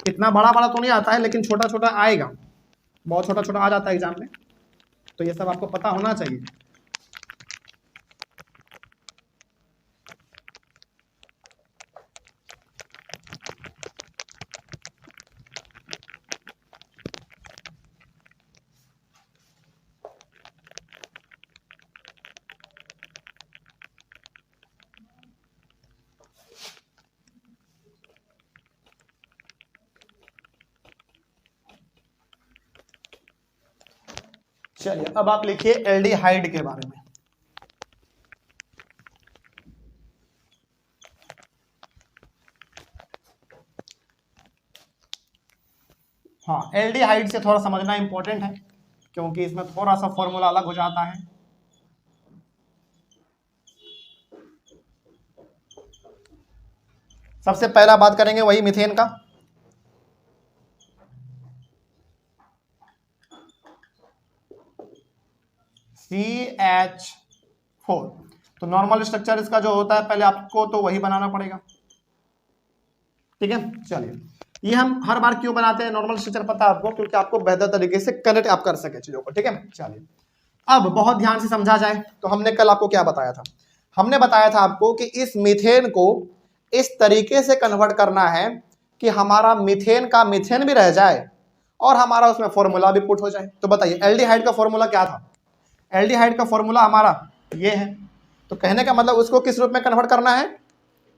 इतना बड़ा बड़ा तो नहीं आता है, लेकिन छोटा छोटा आएगा, बहुत छोटा छोटा आ जाता है एग्जाम में, तो ये सब आपको पता होना चाहिए। चलिए अब आप लिखिए एल्डिहाइड के बारे में। हाँ, एल्डिहाइड से थोड़ा समझना इंपॉर्टेंट है, क्योंकि इसमें थोड़ा सा फॉर्मूला अलग हो जाता है। सबसे पहला बात करेंगे वही मीथेन का। CH4, तो नॉर्मल स्ट्रक्चर इसका जो होता है पहले आपको तो वही बनाना पड़ेगा, ठीक है। चलिए, ये हम हर बार क्यों बनाते हैं नॉर्मल स्ट्रक्चर पता है आपको, क्योंकि आपको बेहतर तरीके से कनेक्ट आप कर सके चीजों को, ठीक है। चलिए अब बहुत ध्यान से समझा जाए तो हमने कल आपको क्या बताया था? हमने बताया था आपको कि इस मीथेन को इस तरीके से कन्वर्ट करना है कि हमारा मीथेन का मीथेन भी रह जाए और हमारा उसमें फॉर्मूला भी पुट हो जाए। तो बताइए एल्डिहाइड का फॉर्मूला क्या था? एल्डिहाइड का फॉर्मूला हमारा ये है। तो कहने का मतलब उसको किस रूप में कन्वर्ट करना है?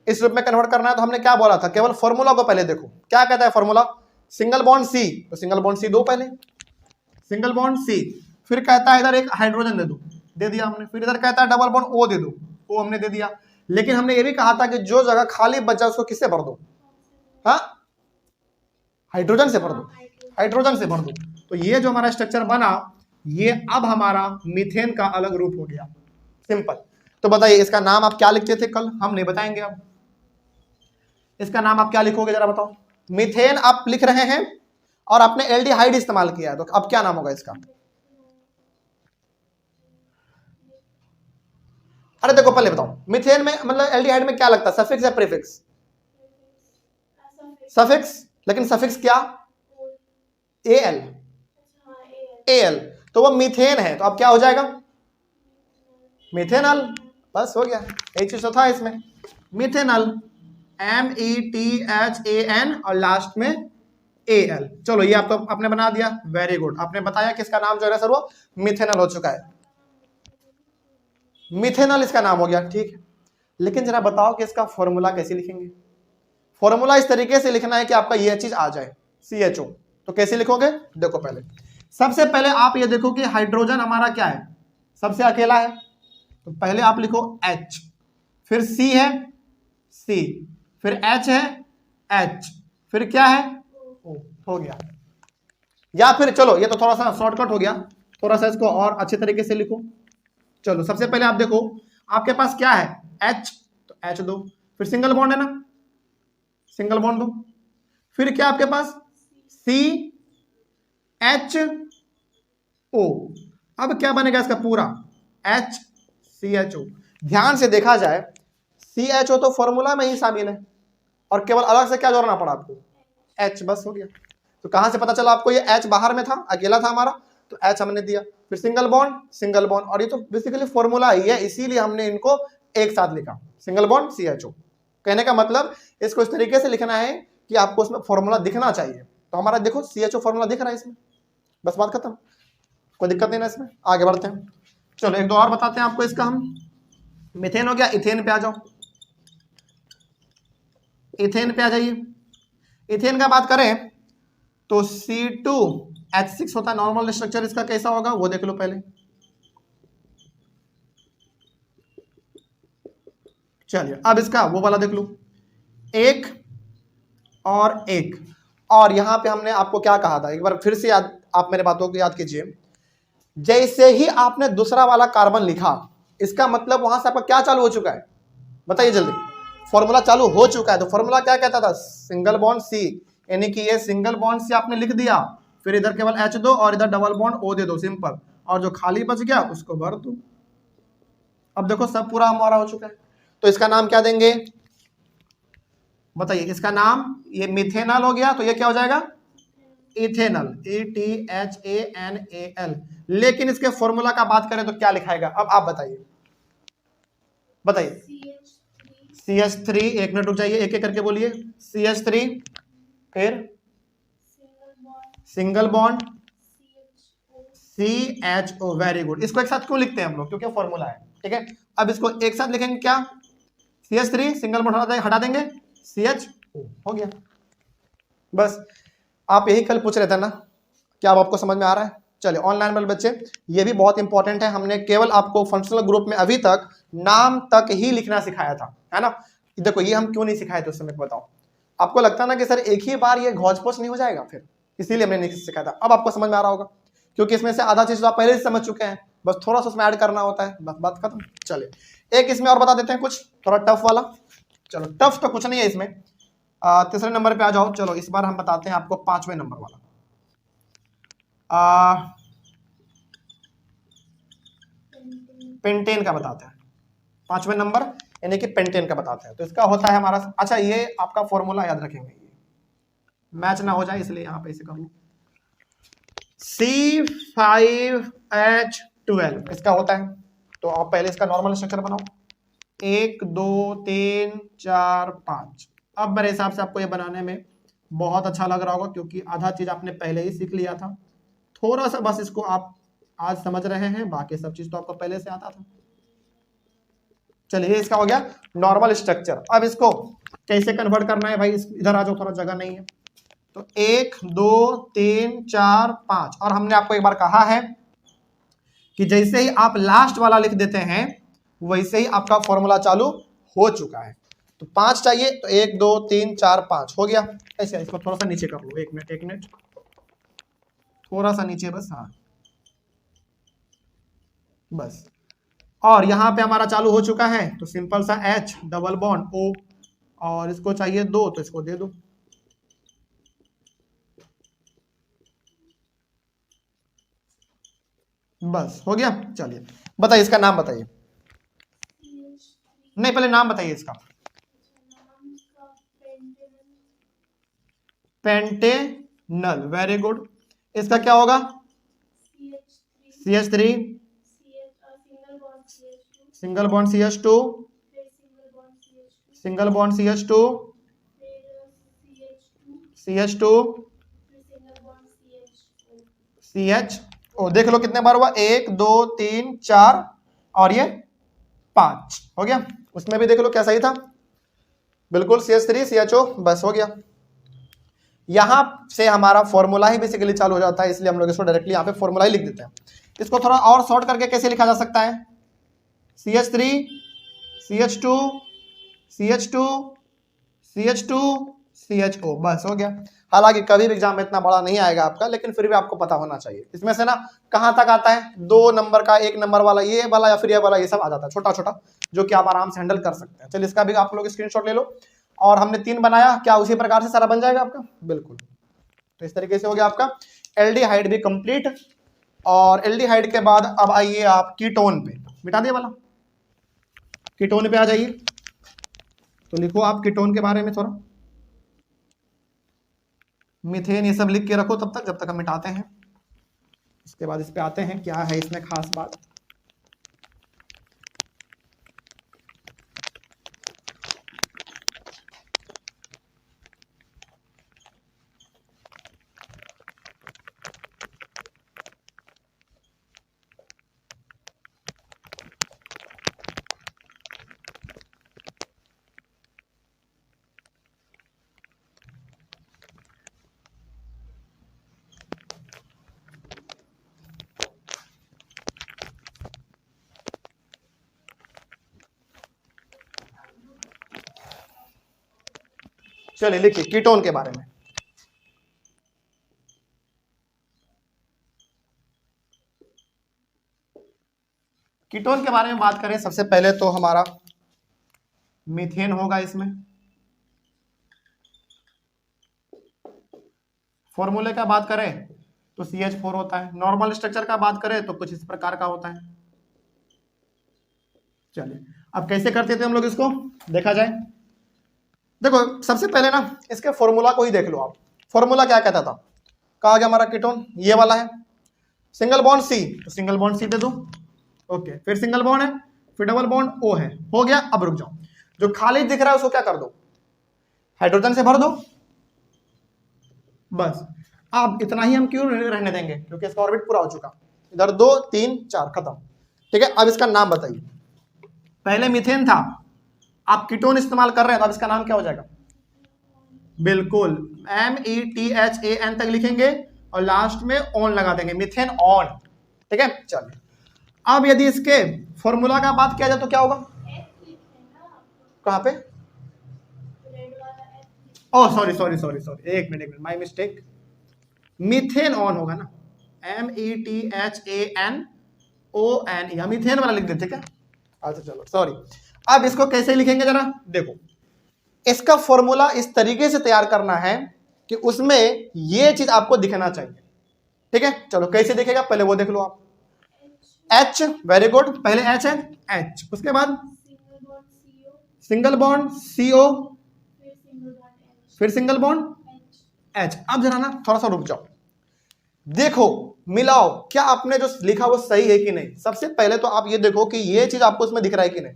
इस रूप में कन्वर्ट करना है। तो हमने क्या बोला था? केवल फॉर्मूला को पहले देखो, क्या कहता है फॉर्मूला? सिंगल बॉन्ड C, तो सिंगल बॉन्ड C दो पहले, सिंगल बॉन्ड C, फिर कहता है इधर एक हाइड्रोजन दे दो, दे दिया हमने। फिर इधर कहता है डबल बॉन्ड O दे दो, O हमने दे दिया। लेकिन हमने ये भी कहा था कि जो जगह खाली बचा उसको किससे भर दो? हाँ, हाइड्रोजन से भर दो, हाइड्रोजन से भर दो। तो ये जो हमारा स्ट्रक्चर बना, ये अब हमारा मीथेन का अलग रूप हो गया, सिंपल। तो बताइए इसका नाम आप क्या लिखते थे कल? हम नहीं बताएंगे। अब इसका नाम आप क्या लिखोगे जरा बताओ? मीथेन आप लिख रहे हैं और आपने एल्डिहाइड इस्तेमाल किया है, तो अब क्या नाम होगा इसका? अरे देखो पहले बताओ, मीथेन में मतलब एल्डिहाइड में क्या लगता है, सफिक्स या प्रीफिक्स? सफिक्स, लेकिन सफिक्स क्या? एल, एल, तो वो मीथेन है, तो अब क्या हो जाएगा? मिथेनॉल, बस हो गया। यही चीज तो था इसमें, मिथेनॉल। METHAN और लास्ट में AL। चलो ये आपको आपने बना दिया, वेरी गुड। आपने बताया कि इसका नाम जो है सर वो मिथेनॉल हो चुका है, मिथेनॉल इसका नाम हो गया, ठीक है। लेकिन जरा बताओ कि इसका फॉर्मूला कैसे लिखेंगे। फॉर्मूला इस तरीके से लिखना है कि आपका ये चीज आ जाए CHO। तो कैसे लिखोगे, देखो पहले सबसे पहले आप ये देखो कि हाइड्रोजन हमारा क्या है, सबसे अकेला है, तो पहले आप लिखो H, फिर C है C, फिर H है H, फिर क्या है O, हो गया। या फिर चलो ये तो थोड़ा सा शॉर्टकट हो गया, थोड़ा सा इसको और अच्छे तरीके से लिखो। चलो सबसे पहले आप देखो आपके पास क्या है H, तो H दो, फिर सिंगल बॉन्ड है ना, सिंगल बॉन्ड दो, फिर क्या आपके पास CHO। अब क्या बनेगा इसका पूरा HCHO। ध्यान से देखा जाए CHO तो फॉर्मूला में ही शामिल है और केवल अलग से क्या जोड़ना पड़ा आपको H, बस हो गया। तो कहां से पता चला आपको ये H बाहर में था, अकेला था हमारा, तो H हमने दिया, फिर सिंगल बॉन्ड, और ये तो बेसिकली फॉर्मूला ही है, इसीलिए हमने इनको एक साथ लिखा, सिंगल बॉन्ड CHO। कहने का मतलब इसको इस तरीके से लिखना है कि आपको उसमें फॉर्मूला दिखना चाहिए। तो हमारा देखो CHO फॉर्मूला दिख रहा है इसमें, बस बात खत्म, कोई दिक्कत नहीं ना इसमें। आगे बढ़ते हैं, चलो एक दो और बताते हैं आपको इसका हम। मीथेन हो गया, इथेन पे आ जाओ, इथेन पे आ जाइए। इथेन का बात करें तो C2H6 होता है नॉर्मल स्ट्रक्चर, इसका कैसा होगा वो देख लो पहले। चलिए अब इसका वो वाला देख लो, एक और एक, और यहां पे हमने आपको क्या कहा था, एक बार फिर से याद, आप मेरे बातों को याद कीजिए। जैसे ही आपने दूसरा वाला कार्बन लिखा, इसका मतलब वहां से आपका क्या चालू हो चुका है, बताइए जल्दी, फॉर्मूला चालू हो चुका है। तो फॉर्मूला क्या कहता था, सिंगल बॉन्ड C, यानी कि ये सिंगल बॉन्ड C आपने लिख दिया, फिर इधर केवल H दो और इधर डबल बॉन्ड O दे दो, सिंपल, और जो खाली बच गया उसको भर दो। अब देखो सब पूरा हमारा हो चुका है। तो इसका नाम क्या देंगे, बताइए, इसका नाम ये मिथेनॉल हो गया, तो ये क्या हो जाएगा इथेनॉल, ETHANAL। लेकिन इसके फॉर्मूला का बात करें तो क्या लिखाएगा, अब आप बताइए, CH3, एक मिनट रुक जाइए, एक एक करके बोलिए। CH3, फिर single bond CHO, very good. इसको एक साथ क्यों लिखते हैं हम लोग, क्योंकि फॉर्मूला है, ठीक है। अब इसको एक साथ लिखेंगे क्या, CH3 सिंगल बॉन्ड हटा देंगे CHO, हो गया। बस आप यही कल पूछ रहे थे ना, क्या अब आपको समझ में आ रहा है। चलिए ऑनलाइन वाले बच्चे, ये भी बहुत इंपॉर्टेंट है, हमने केवल आपको फंक्शनल ग्रुप में अभी तक नाम तक ही लिखना सिखाया था, है ना। देखो ये हम क्यों नहीं सिखाए थे उस समय, बताओ। आपको लगता ना कि सर एक ही बार ये घोच पोच नहीं हो जाएगा, फिर इसीलिए हमने नहीं सिखाया था। अब आपको समझ में आ रहा होगा, क्योंकि इसमें से आधा चीज तो आप पहले से समझ चुके हैं, बस थोड़ा सा उसमें ऐड करना होता है, बस बात खत्म। चलिए एक इसमें और बता देते हैं कुछ थोड़ा टफ वाला। चलो टफ तो कुछ नहीं है इसमें, तीसरे नंबर पे आ जाओ। चलो इस बार हम बताते हैं आपको 5वें नंबर वाला, पेंटेन का बताते हैं, 5वें नंबर यानी कि पेंटेन का बताते हैं। तो इसका होता है हमारा, अच्छा ये आपका फॉर्मूला याद रखेंगे, ये मैच ना हो जाए इसलिए यहाँ पे इसे कर लो, C5H12 इसका होता है। तो आप पहले इसका नॉर्मल स्ट्रक्चर बनाओ, 1 2 3 4 5। अब मेरे हिसाब से आपको ये बनाने में बहुत अच्छा लग रहा होगा, क्योंकि आधा चीज आपने पहले ही सीख लिया था, थोड़ा सा बस इसको आप आज समझ रहे हैं, बाकी सब चीज तो आपको पहले से आता था। चलिए इसका हो गया नॉर्मल स्ट्रक्चर। अब इसको कैसे कन्वर्ट करना है भाई, इधर आ जाओ, थोड़ा जगह नहीं है। तो 1 2 3 4 5, और हमने आपको एक बार कहा है कि जैसे ही आप लास्ट वाला लिख देते हैं वैसे ही आपका फॉर्मूला चालू हो चुका है। तो 5 चाहिए, तो 1 2 3 4 5 हो गया। ऐसे इसको थोड़ा सा नीचे कर लो, एक मिनट थोड़ा सा नीचे, बस, हाँ बस। और यहां पे हमारा चालू हो चुका है, तो सिंपल सा H डबल बॉन्ड O, और इसको चाहिए 2 तो इसको दे दो, बस हो गया। चलिए बताइए इसका नाम बताइए, नहीं पहले नाम बताइए इसका, पेंटेनल, वेरी गुड। इसका क्या होगा, CH3 single bond CH2 single bond CH2 CH2 CHO। देख लो कितने बार हुआ, 1 2 3 4 और ये 5 हो गया। उसमें भी देख लो क्या सही था, बिल्कुल CH3 CHO, बस हो गया। यहां से हमारा फॉर्मूला ही बेसिकली चालू हो जाता है, इसलिए हम लोग इसको डायरेक्टली यहाँ पे फॉर्मूला ही लिख देते हैं। इसको थोड़ा और शॉर्ट करके कैसे लिखा जा सकता है, CH3 CH2 CH2 CH2 CHO, बस हो गया। हालांकि कभी भी एग्जाम में इतना बड़ा नहीं आएगा आपका, लेकिन फिर भी आपको पता होना चाहिए। इसमें से ना कहां तक आता है, 2 नंबर का, 1 नंबर वाला, ये वाला या फिर ये वाला, ये सब आ जाता है छोटा छोटा, जो कि आप आराम से हैंडल कर सकते हैं। चलिए इसका भी आप लोग स्क्रीनशॉट ले लो। और हमने 3 बनाया, क्या उसी प्रकार से सारा बन जाएगा आपका, बिल्कुल। तो इस तरीके से हो गया आपका एल्डिहाइड भी कंप्लीट। और एल्डिहाइड के बाद अब आइए आप कीटोन पे, मिटा दिया वाला, कीटोन पे आ जाइए। तो लिखो आप कीटोन के बारे में थोड़ा, मीथेन ये सब लिख के रखो तब तक, जब तक हम मिटाते हैं। इसके बाद इस पे आते हैं, क्या है इसमें खास बात। चलिए लिखिए कीटोन के बारे में। कीटोन के बारे में बात करें, सबसे पहले तो हमारा मीथेन होगा इसमें। फॉर्मूले का बात करें तो CH4 होता है। नॉर्मल स्ट्रक्चर का बात करें तो कुछ इस प्रकार का होता है। चलिए अब कैसे करते थे हम लोग इसको, देखा जाए। देखो सबसे पहले ना इसके फॉर्मूला को ही देख लो आप। फॉर्मूला क्या कहता था, कहा गया हमारा कीटोन ये वाला है, सिंगल बॉन्ड C, तो सिंगल बॉन्ड C दे दो, ओके। फिर सिंगल बॉन्ड है, फिर डबल बॉन्ड O है, हो गया। अब रुक जाओ, जो खाली दिख रहा है उसको क्या कर दो, हाइड्रोजन से भर दो, बस। अब इतना ही हम क्यों रहने देंगे, क्योंकि इसका ऑर्बिट पूरा हो चुका। इधर 2 3 4 खत्म, ठीक है। अब इसका नाम बताइए, पहले मीथेन था, आप कीटोन इस्तेमाल कर रहे हैं तो अब इसका नाम क्या हो जाएगा, बिल्कुल METHAN तक लिखेंगे और लास्ट में ऑन लगा देंगे, मीथेन ऑन, ठीक है। चलिए अब यदि इसके फॉर्मूला का बात किया जाए तो क्या होगा, कहां पे, oh sorry sorry sorry sorry, एक minute my mistake, methanone होगा ना, METHANONE, मीथेन वाला लिख देते क्या, अच्छा चलो सॉरी। अब इसको कैसे लिखेंगे जरा देखो, इसका फॉर्मूला इस तरीके से तैयार करना है कि उसमें ये चीज आपको दिखना चाहिए, ठीक है। चलो कैसे दिखेगा पहले वो देख लो आप। H, वेरी गुड, पहले H है, H, उसके बाद सिंगल बॉन्ड CO, फिर सिंगल बॉन्ड H। अब जरा ना थोड़ा सा रुक जाओ, देखो मिलाओ, क्या आपने जो लिखा वो सही है कि नहीं। सबसे पहले तो आप ये देखो कि ये चीज आपको उसमें दिख रहा है कि नहीं,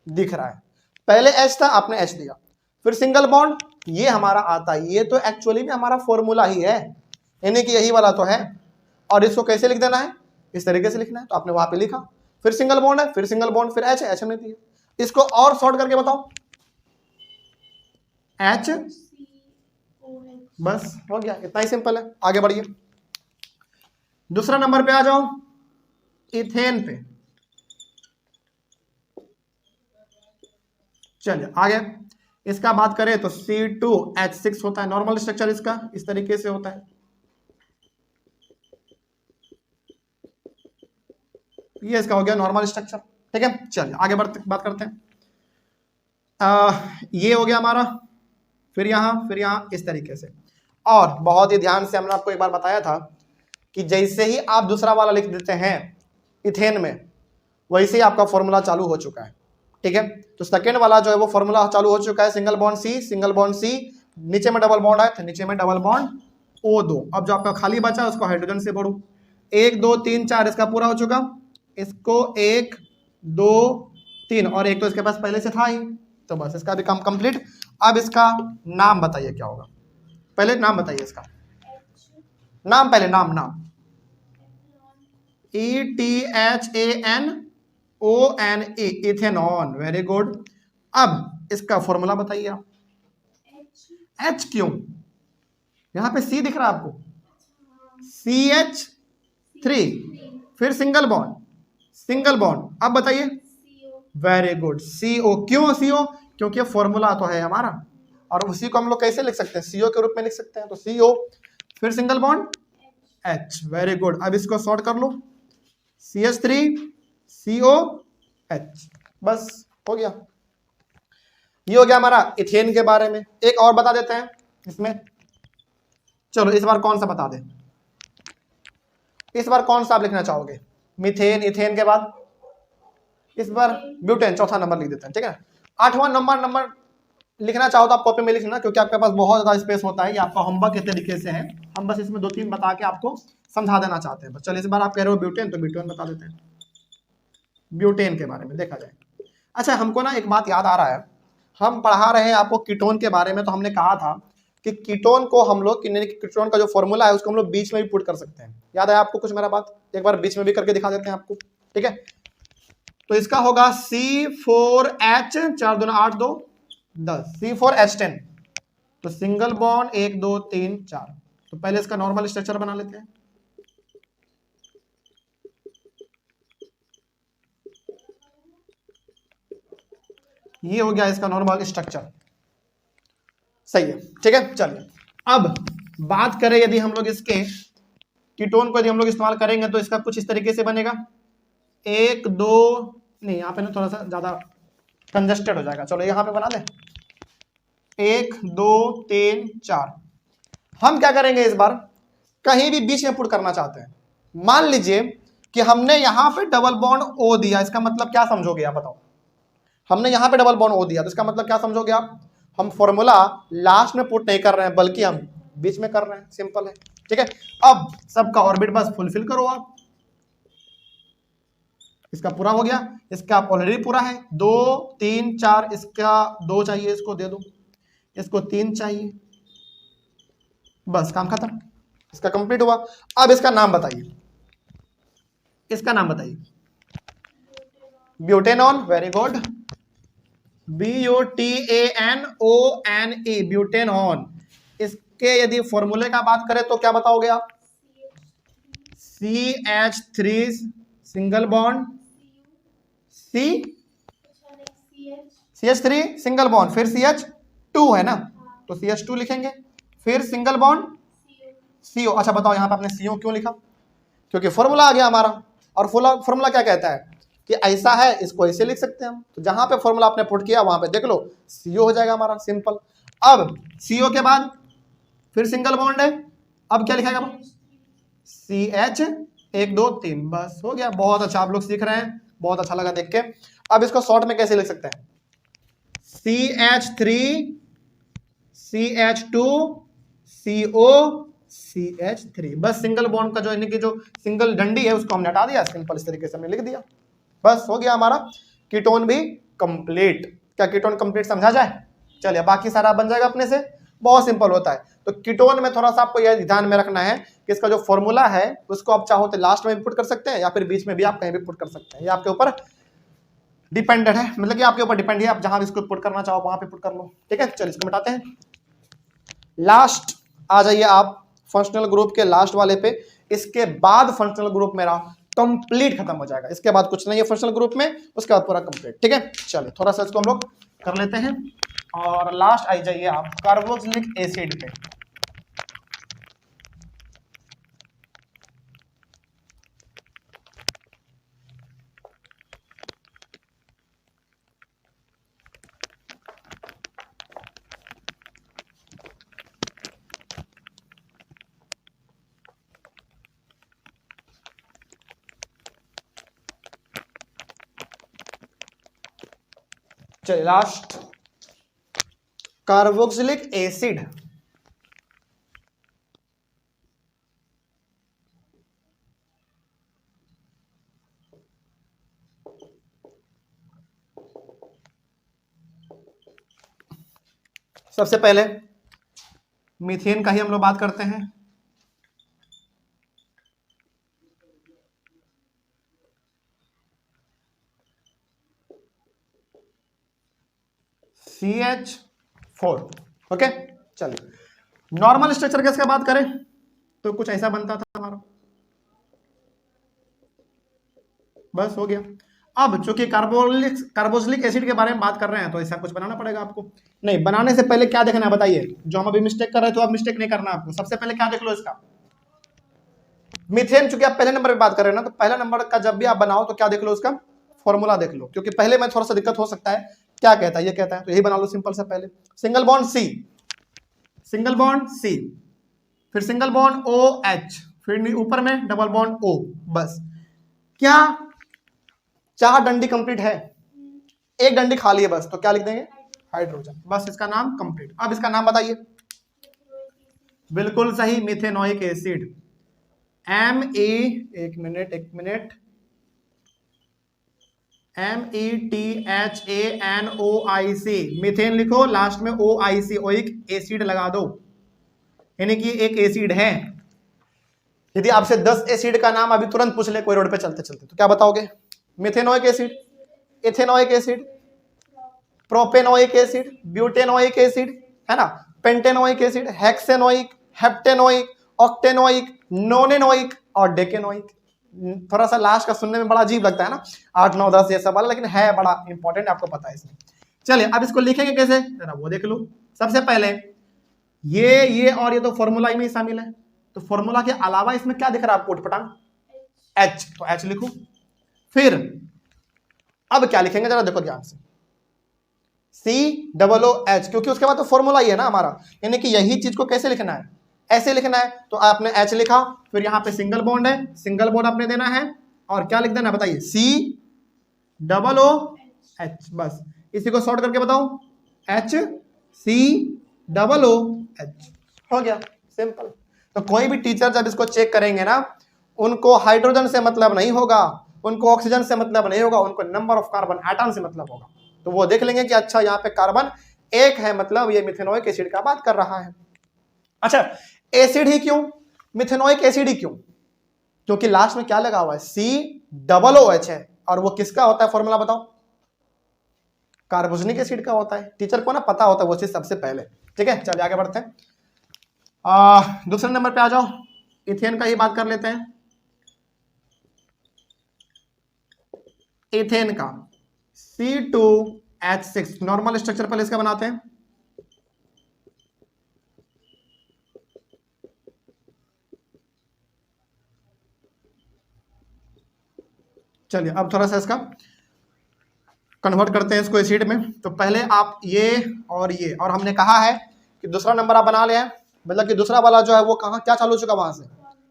दिख रहा है। पहले H था, आपने H दिया, फिर सिंगल बॉन्ड, ये हमारा आता है, ये तो एक्चुअली में हमारा फॉर्मूला ही है, यानी कि यही वाला तो है। और इसको कैसे लिख देना है, इस तरीके से लिखना है, तो आपने वहां पे लिखा। फिर सिंगल बॉन्ड है, फिर सिंगल बॉन्ड, फिर H है, H हमने दिया। इसको और शॉर्ट करके बताओ, H, बस हो गया, इतना ही सिंपल है। आगे बढ़िए, दूसरा नंबर पे आ जाओ, इथेन पे। चलिए आगे इसका बात करें तो C2H6 होता है, नॉर्मल स्ट्रक्चर इसका इस तरीके से होता है। ये इसका हो गया नॉर्मल स्ट्रक्चर, ठीक है। चलिए आगे बात करते हैं। ये हो गया हमारा, फिर यहाँ इस तरीके से। और बहुत ही ध्यान से हमने आपको एक बार बताया था कि जैसे ही आप दूसरा वाला लिख देते हैं इथेन में, वैसे ही आपका फॉर्मूला चालू हो चुका है, ठीक है। तो सेकेंड वाला जो है वो फॉर्मूला चालू हो चुका है, single bond C, single bond C, नीचे में डबल बॉन्ड है तो नीचे में डबल बॉन्ड O2। अब जो आपका खाली बचा है उसको हाइड्रोजन से भरो, 1 2 3 4 इसका पूरा हो चुका। इसको 1 2 3 और एक तो इसके पास पहले से था ही, तो बस इसका भी काम कंप्लीट। अब इसका नाम बताइए क्या होगा, पहले नाम बताइए इसका, नाम पहले, नाम नाम। ETHANONE, ethanone, very good. अब इसका फॉर्मूला बताइए आप। H क्यों? यहां पे C दिख रहा है आपको, CH3, फिर सिंगल बॉन्ड, सिंगल बॉन्ड। अब बताइए। Very good, CO। क्यों CO? क्योंकि फॉर्मूला तो है हमारा, और उसी को हम लोग कैसे लिख सकते हैं? CO के रूप में लिख सकते हैं। तो CO, फिर single bond H, very good. अब इसको शॉर्ट कर लो, CH3 COH, बस हो गया। ये हो गया हमारा इथेन के बारे में। एक और बता देते हैं इसमें, चलो इस बार कौन सा बता दें, इस बार कौन सा आप लिखना चाहोगे? मीथेन, इथेन के बाद इस बार ब्यूटेन, चौथा नंबर लिख देते हैं, ठीक है। आठवां नंबर लिखना चाहो तो आप कॉपी में लिखना, क्योंकि आपके पास बहुत ज्यादा स्पेस होता है। ये आपका होमवर्क के तरीके से है, हम बस इसमें 2-3 बता के आपको समझा देना चाहते हैं। बस चलिए, इस बार आप कह रहे हो ब्यूटेन, तो ब्यूटेन बता देते हैं, ब्यूटेन के बारे में देखा जाए। अच्छा, हमको ना एक बात याद आ रहा है, हम पढ़ा रहे हैं आपको कीटोन के बारे में, तो हमने कहा था कि कीटोन को हम लोग, कीटोन का जो फॉर्मूला है उसको हम लोग बीच में भी पुट कर सकते हैं। याद है आपको कुछ मेरा बात? एक बार बीच में भी करके दिखा देते हैं आपको, ठीक है। तो इसका होगा C4H, 4 दूना 8, 2 10, C4H10। तो सिंगल बॉन्ड 1 2 3 4। तो पहले इसका नॉर्मल स्ट्रक्चर बना लेते हैं। ये हो गया इसका नॉर्मल स्ट्रक्चर, सही है, ठीक है। चलिए, अब बात करें यदि हम लोग इसके कीटोन को यदि हम लोग इस्तेमाल करेंगे तो इसका कुछ इस तरीके से बनेगा। 1 2, नहीं यहाँ पे ना थोड़ा सा ज्यादा कंजस्टेड हो जाएगा, चलो यहाँ पे बना ले, 1 2 3 4। हम क्या करेंगे इस बार, कहीं भी बीच में पुट करना चाहते हैं। मान लीजिए कि हमने यहां पे डबल बॉन्ड O दिया, इसका मतलब क्या समझोगे आप बताओ? हमने यहां पे डबल बॉन्ड O दिया तो इसका मतलब क्या समझोगे आप? हम फॉर्मूला लास्ट में पुट नहीं कर रहे हैं, बल्कि हम बीच में कर रहे हैं, सिंपल है, ठीक है। अब सबका ऑर्बिट बस फुलफिल करो आप। इसका पूरा हो गया, इसका ऑलरेडी पूरा है, 2 3 4, इसका 2 चाहिए, इसको दे दो, इसको 3 चाहिए, बस काम खत्म, इसका कंप्लीट हुआ। अब इसका नाम बताइए, इसका नाम बताइए। Butanone, very good, BUTANONE, butanone. इसके यदि फॉर्मूले का बात करें तो क्या बताओगे आप? CH3 single bond, CH3 single bond, फिर CH2 है ना, तो CH2 लिखेंगे, फिर सिंगल बॉन्ड CO। अच्छा बताओ यहाँ पे आपने CO क्यों लिखा? क्योंकि फॉर्मूला आ गया हमारा, और फॉर्मूला क्या कहता है कि ऐसा है, इसको ऐसे लिख सकते हैं हम। तो जहां पे फॉर्मूला आपने पुट किया वहां पे देख लो, CO हो जाएगा हमारा, सिंपल। अब CO के बाद फिर सिंगल बॉन्ड है, अब क्या लिखाएगा? CH 1 2 3, बस हो गया। बहुत अच्छा, आप लोग सीख रहे हैं, बहुत अच्छा लगा देख के। अब इसको शॉर्ट में कैसे लिख सकते हैं? CH3 CH2 CO CH3, बस सिंगल बॉन्ड का जो यानी कि जो सिंगल डंडी है उसको हमने हटा दिया, सिंपल इस तरीके से हमने लिख दिया, बस हो गया हमारा कीटोन भी कंप्लीट। क्या कीटोन कंप्लीट समझा जाए? चलिए, बाकी सारा बन जाएगा अपने से, बहुत सिंपल होता है। तो कीटोन में थोड़ा सा आपको यह ध्यान में रखना है कि इसका जो फॉर्मूला है उसको आप चाहो तो लास्ट में भी पुट कर सकते हैं, या फिर बीच में भी आप कहीं भी पुट कर सकते हैं, ये आपके ऊपर डिपेंडेंट है, मतलब कि आपके ऊपर डिपेंड है, आप जहां भी इसको पुट करना चाहो वहां पे पुट कर लो, ठीक है। चलिए इसको मिटाते हैं। लास्ट आ जाइए आप फंक्शनल ग्रुप के लास्ट वाले पे, इसके बाद फंक्शनल ग्रुप मेरा कंप्लीट खत्म हो जाएगा, इसके बाद कुछ नहीं है फंक्शनल ग्रुप में, उसके बाद पूरा कंप्लीट, ठीक है। चलिए थोड़ा सा इसको हम लोग कर लेते हैं, और लास्ट आ जाइए आप कार्बोक्सिलिक एसिड पे। चलिए लास्ट कार्बोक्सिलिक एसिड। सबसे पहले मीथेन का ही हम लोग बात करते हैं। CH4। ओके, चलिए नॉर्मल स्ट्रक्चर गैस का बात करें तो कुछ ऐसा बनता था हमारा, बस हो गया। अब चूंकि कार्बोक्सिलिक एसिड के बारे में बात कर रहे हैं तो ऐसा कुछ बनाना पड़ेगा आपको। नहीं, बनाने से पहले क्या देखना है बताइए, जो हम अभी मिस्टेक कर रहे हैं तो आप मिस्टेक नहीं करना आपको। सबसे पहले क्या देख लो इसका, मीथेन, चूंकि आप पहले नंबर पे बात कर रहे हैं ना, तो पहला नंबर का जब भी आप बनाओ तो क्या देख लो, उसका फॉर्मूला देख लो, क्योंकि पहले में थोड़ा सा दिक्कत हो सकता है। क्या कहता है, ये कहता है, तो यही बना लो सिंपल सा। पहले single bond C, single bond C, फिर सिंगल बॉन्ड OH, फिर ऊपर में डबल बॉन्ड O। बस, क्या 4 डंडी कंप्लीट है, एक डंडी खाली है बस, तो क्या लिख देंगे, हाइड्रोजन। बस इसका नाम कंप्लीट। अब इसका नाम बताइए। बिल्कुल सही, मिथेनोइक एसिड। एक मिनट, METHANOIC, मीथेन लिखो, लास्ट में OIC, ओइक एसिड लगा दो, यानी कि एक एसिड है। यदि आपसे 10 एसिड का नाम अभी तुरंत पूछ ले कोई रोड पे चलते चलते, तो क्या बताओगे? Methanoic acid, ethanoic acid, propanoic acid, butanoic acid, है ना, पेंटेनोइक एसिड, हेक्सेनोइक, हेप्टेनोइक, ऑक्टेनोइक, नोनेनोइक और डेकेनोइक। थोड़ा सा लास्ट का सुनने में बड़ा अजीब लगता है ना, 8 9 10 ये सब वाला, लेकिन है बड़ा इंपॉर्टेंट, आपको पता है इसमें। चलिए अब इसको लिखेंगे कैसे, जरा वो देख लो। सबसे पहले ये और ये तो फॉर्मूला में ही शामिल है, तो फॉर्मूला के अलावा इसमें क्या दिख रहा है आपको उठपटांग, H, तो H लिखो। फिर अब क्या लिखेंगे जरा देखो ध्यान से, COOH, क्योंकि उसके बाद तो फॉर्मूला ही है ना हमारा, यानी कि यही चीज को कैसे लिखना है, ऐसे लिखना है। तो आपने H लिखा, फिर यहाँ पे सिंगल बॉन्ड है, सिंगल बॉन्ड आपने देना है, और क्या लिख देना बताइए, COOH। बस इसी को शॉर्ट करके बताओ, HCOOH, हो गया, सिंपल। तो कोई भी टीचर जब इसको चेक करेंगे ना, उनको हाइड्रोजन से मतलब नहीं होगा, उनको ऑक्सीजन से मतलब नहीं होगा, उनको नंबर ऑफ कार्बन एटम से मतलब होगा। तो वो देख लेंगे कि अच्छा यहाँ पे कार्बन एक है, मतलब ये मिथेनोइक एसिड का बात कर रहा है। अच्छा, एसिड ही क्यों, मिथेनोइक एसिड ही क्यों, क्योंकि लास्ट में क्या लगा हुआ है, COOH है, और वो किसका होता है फॉर्मूला बताओ, कार्बोक्सिलिक एसिड का होता है। टीचर को ना पता होता है वो चीज सबसे पहले। ठीक है, चलिए आगे बढ़ते हैं। दूसरे नंबर पे आ जाओ, इथेन का ही बात कर लेते हैं। इथेन का C2H6, नॉर्मल स्ट्रक्चर पहले इसका बनाते हैं। चलिए अब थोड़ा सा इसका कन्वर्ट करते हैं इसको एसिड में। तो पहले आप ये और हमने कहा है कि दूसरा नंबर आप बना ले, मतलब कि दूसरा वाला जो है वो कहाँ क्या चालू हो चुका, वहां से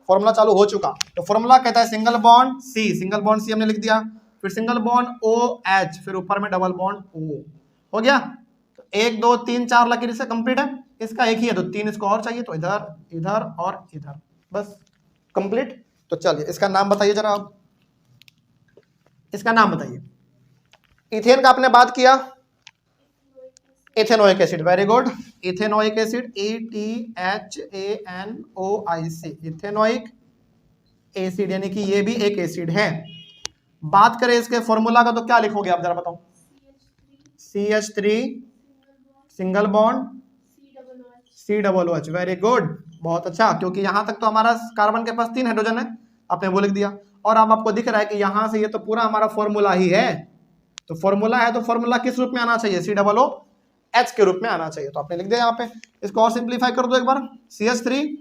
फॉर्मूला चालू हो चुका। तो फॉर्मूला कहता है single bond C, single bond C हमने लिख दिया, फिर सिंगल बॉन्ड OH, फिर ऊपर में डबल बॉन्ड O। हो गया, तो 1 2 3 4 लकीर से कंप्लीट है। इसका एक ही है तो 3 इसको और चाहिए, तो इधर इधर और इधर, बस कंप्लीट। तो चलिए इसका नाम बताइए जरा आप, इसका नाम बताइए। इथेन का आपने बात किया, ethanoic acid, very good, ethanoic acid, ETHANOIC, ethanoic acid, यानी कि ये भी एक एसिड है। बात करें इसके फॉर्मूला का तो क्या लिखोगे आप जरा बताओ, CH3, single bond COOH, very good, बहुत अच्छा, क्योंकि यहां तक तो हमारा कार्बन के पास 3 हाइड्रोजन है, आपने वो लिख दिया। और अब आपको दिख रहा है कि यहां से ये तो पूरा हमारा फॉर्मूला ही है, तो फॉर्मूला है तो फॉर्मूला किस रूप में आना चाहिए, COOH के रूप में आना चाहिए, तो आपने लिख दिया यहाँ पे। इसको और सिंप्लीफाई कर दो एक बार, CH3,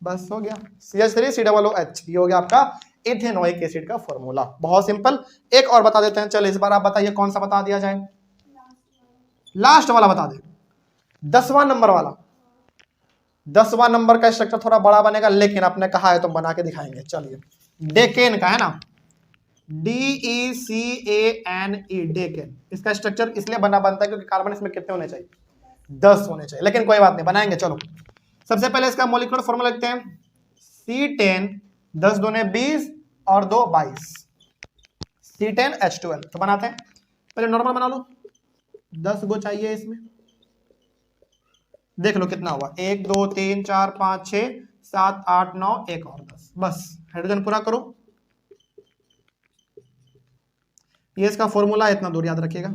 बस हो गया, CH3 COOH, ये हो गया आपका इथेनोइक एसिड का फॉर्मूला। बहुत सिंपल। एक और बता देते हैं, चलो इस बार आप बताइए कौन सा बता दिया जाए, लास्ट वाला बता दे, 10वां नंबर वाला। 10वां नंबर का स्ट्रक्चर थोड़ा बड़ा बनेगा, लेकिन आपने कहा है तो बना के दिखाएंगे। चलिए, डेकेन का है ना, DECANE, डेकेन, इसका स्ट्रक्चर इसलिए बनता है क्योंकि कार्बन इसमें कितने होने चाहिए, 10 होने चाहिए, लेकिन कोई बात नहीं, बनाएंगे। चलो सबसे पहले इसका मॉलिक्यूलर फॉर्मूला लिखते हैं, C10, 10 दूने 20 और 2 22, C10H12। तो बनाते हैं, पहले नॉर्मल बना लो, 10 गो चाहिए इसमें, देख लो कितना हुआ, 1 2 3 4 5 6 7 8 9, एक और 10, बस हाइड्रोजन पूरा करो। ये इसका फॉर्मूला इतना दूर याद रखिएगा।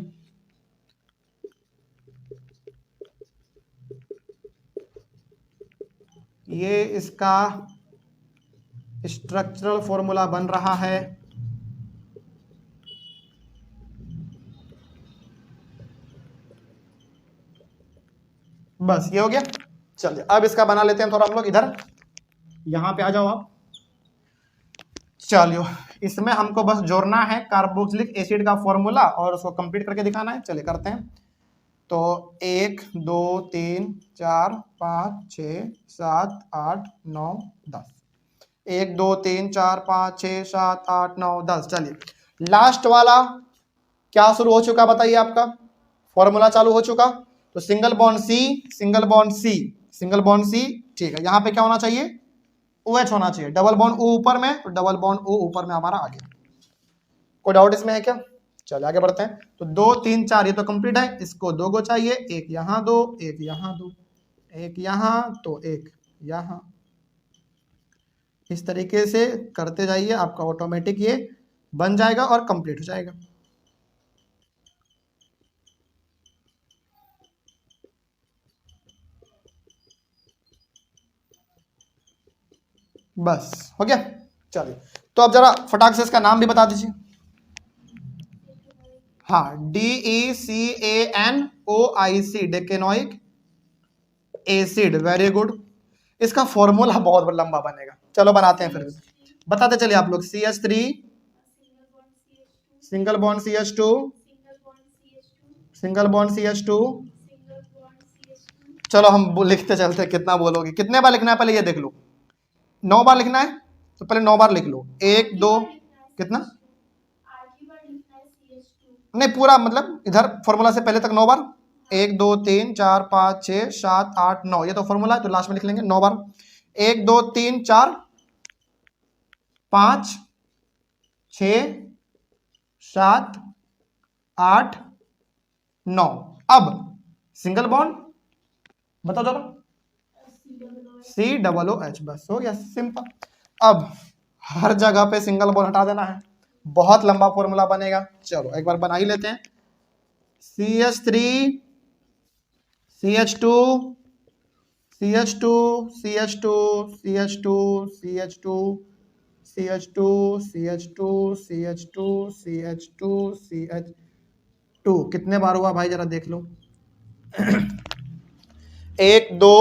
ये इसका स्ट्रक्चरल फॉर्मूला बन रहा है। बस ये हो गया। चलिए अब इसका बना लेते हैं थोड़ा हम लोग, इधर यहां पे आ जाओ आप। चलिए इसमें हमको बस जोड़ना है कार्बोक्सिलिक एसिड का फॉर्मूला और उसको कंप्लीट करके दिखाना है। चलिए करते हैं। तो 1 2 3 4 5 6 7 8 9 10, 1 2 3 4 5 6 7 8 9 10। चलिए लास्ट वाला क्या शुरू हो चुका बताइए, आपका फॉर्मूला चालू हो चुका। तो single bond C, single bond C, single bond C, ठीक है। यहां पे क्या होना चाहिए, OH होना चाहिए। डबल बॉन्ड O ऊपर में, तो डबल बॉन्ड O ऊपर में हमारा आगे। कोई डाउट इसमें है क्या? चलिए आगे बढ़ते हैं। तो 2 3 4 ये तो कंप्लीट है, इसको 2 गो चाहिए, एक यहां दो, एक यहां दो, एक यहां तो एक यहां। इस तरीके से करते जाइए, आपका ऑटोमेटिक ये बन जाएगा और कंप्लीट हो जाएगा। बस हो गया। चलिए तो अब जरा फटाक से इसका नाम भी बता दीजिए। हाँ, DECANOIC, डेकेनोइक एसिड, वेरी गुड। इसका फॉर्मूला बहुत लंबा बनेगा, चलो बनाते हैं फिर बताते चलिए आप लोग। CH3, single bond CH2, single bond CH2। चलो हम लिखते चलते, कितना बोलोगे, कितने बार लिखना है पहले ये देख लो। 9 बार लिखना है, तो पहले 9 बार लिख लो। 1 2 कितना, नहीं पूरा मतलब इधर फॉर्मूला से पहले तक 9 बार। 1 2 3 4 5 6 7 8 9, ये तो फॉर्मूला है, तो लास्ट में लिख लेंगे 9 बार। 1 2 3 4 5 6 7 8 9। अब सिंगल बॉन्ड बताओ जरा, COOH, बस हो गया, सिंपल। अब हर जगह पे सिंगल बॉन्ड हटा देना है, बहुत लंबा फॉर्मूला बनेगा। चलो एक बार बना ही लेते हैं। CH3 CH2 CH2 CH2 CH2 CH2 CH2 CH2 CH2 CH2 CH2, कितने बार हुआ भाई जरा देख लो। 1 2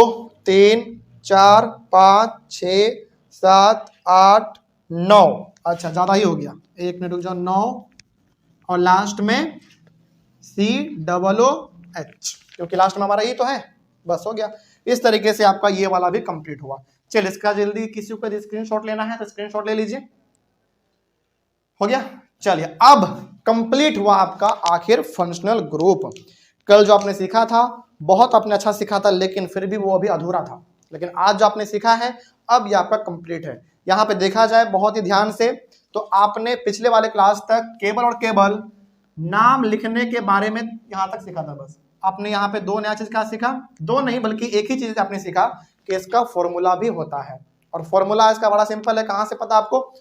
3 4 5 6 7 8 9, अच्छा ज्यादा ही हो गया, 1 मिनट रुक जाओ, 9 और लास्ट में COOH, क्योंकि लास्ट में हमारा ये तो है। बस हो गया। इस तरीके से आपका ये वाला भी कंप्लीट हुआ। चलिए इसका जल्दी किसी को स्क्रीनशॉट लेना है तो स्क्रीनशॉट ले लीजिए। हो गया। चलिए अब कंप्लीट हुआ आपका आखिर फंक्शनल ग्रुप। कल जो आपने सीखा था बहुत आपने अच्छा सीखा था, लेकिन फिर भी वो अभी अधूरा था। लेकिन आज जो आपने सीखा है अब ये आपका कंप्लीट है। यहाँ पे देखा जाए बहुत ही ध्यान से, तो आपने पिछले वाले क्लास तक केवल और केवल नाम लिखने के बारे में यहां तक सीखा था। बस आपने यहाँ पे 2 नया चीज क्या सीखा, 2 नहीं बल्कि एक ही चीज आपने सीखा कि इसका फॉर्मूला भी होता है। और फॉर्मूला इसका बड़ा सिंपल है, कहां से पता आपको,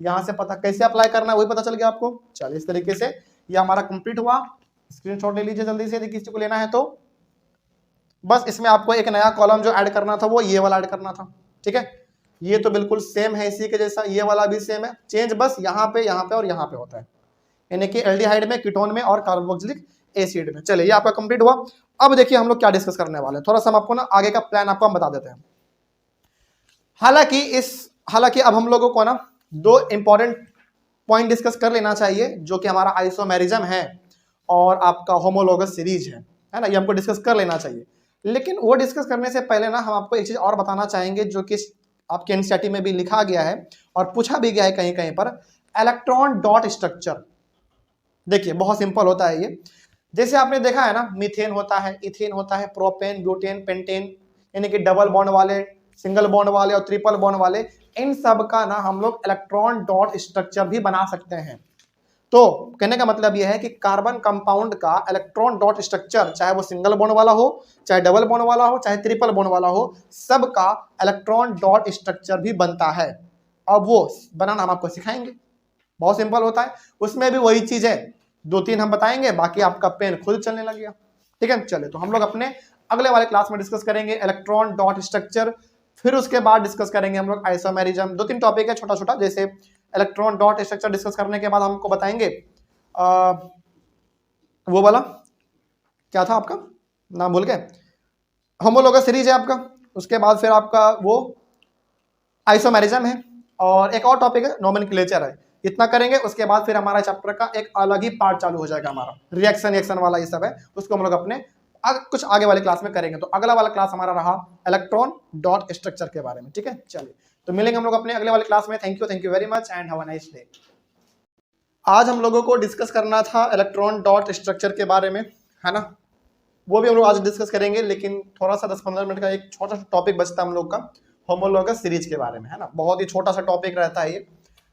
यहां से पता, कैसे अप्लाई करना है वही पता चल गया आपको। चलिए इस तरीके से ये हमारा कंप्लीट हुआ। स्क्रीनशॉट ले लीजिए जल्दी से यदि किसी को लेना है तो। बस इसमें आपको एक नया कॉलम जो ऐड करना था वो ये वाला ऐड करना था, ठीक है। ये तो बिल्कुल सेम है इसी के जैसा, ये वाला भी सेम है, चेंज बस यहाँ पे और यहाँ पे होता है, यानी कि एल्डिहाइड में, कीटोन में और कार्बोक्सिलिक एसिड में। चलिए ये आपका कंप्लीट हुआ। अब देखिए हम लोग क्या डिस्कस करने वाले हैं, थोड़ा सा हम आपको ना आगे का प्लान आपको हम बता देते हैं। हालांकि अब हम लोगों को ना 2 इंपॉर्टेंट पॉइंट डिस्कस कर लेना चाहिए, जो कि हमारा आइसोमेरिज्म है और आपका होमोलोगस सीरीज है ना, ये हमको डिस्कस कर लेना चाहिए। लेकिन वो डिस्कस करने से पहले ना हम आपको एक चीज और बताना चाहेंगे, जो कि आपके एनसीईआरटी में भी लिखा गया है और पूछा भी गया है कहीं कहीं पर, इलेक्ट्रॉन डॉट स्ट्रक्चर। देखिए बहुत सिंपल होता है ये। जैसे आपने देखा है ना, मीथेन होता है, इथेन होता है, प्रोपेन, ब्यूटेन, पेंटेन, यानी कि डबल बॉन्ड वाले, सिंगल बॉन्ड वाले और ट्रिपल बॉन्ड वाले, इन सब का ना हम लोग इलेक्ट्रॉन डॉट स्ट्रक्चर भी बना सकते हैं। तो कहने का मतलब यह है कि कार्बन कंपाउंड का इलेक्ट्रॉन डॉट स्ट्रक्चर, चाहे वो सिंगल बॉन्ड वाला हो, चाहे डबल बॉन्ड वाला हो, चाहे ट्रिपल बॉन्ड वाला हो, सबका इलेक्ट्रॉन डॉट स्ट्रक्चर भी बनता है। अब वो बनाना हम आपको सिखाएंगे, बहुत सिंपल होता है। उसमें भी वही चीज है, 2-3 हम बताएंगे, बाकी आपका पेन खुद चलने लगेगा। ठीक है, चले तो हम लोग अपने अगले वाले क्लास में डिस्कस करेंगे इलेक्ट्रॉन डॉट स्ट्रक्चर। फिर उसके बाद डिस्कस करेंगे हम लोग आइसोमेरिज्म। 2-3 टॉपिक है छोटा छोटा, जैसे इलेक्ट्रॉन डॉट स्ट्रक्चर डिस्कस करने के बाद हमको बताएंगे वो वाला क्या था आपका नाम भूल गए, होमोलोगस सीरीज है आपका। उसके बाद फिर आपका वो आइसोमेरिज्म है, और एक और टॉपिक है नोमेनक्लेचर है। इतना करेंगे, उसके बाद फिर हमारा चैप्टर का एक अलग ही पार्ट चालू हो जाएगा, हमारा रिएक्शन वाला ये सब है, उसको हम लोग अपने कुछ आगे वाले क्लास में करेंगे। तो अगला वाला क्लास हमारा रहा इलेक्ट्रॉन डॉट स्ट्रक्चर के बारे में। ठीक है, चलिए तो मिलेंगे हम लोग अपने अगले वाले क्लास में। Thank you very much and have a nice day. आज हम लोगों को डिस्कस करना था इलेक्ट्रॉन डॉट स्ट्रक्चर के बारे में, है ना। वो भी हम लोग आज डिस्कस करेंगे, लेकिन थोड़ा सा 10-15 मिनट का एक छोटा सा टॉपिक बचता है हम लोग का होमोलोगस सीरीज के बारे में, है ना। बहुत ही छोटा सा टॉपिक रहता है ये,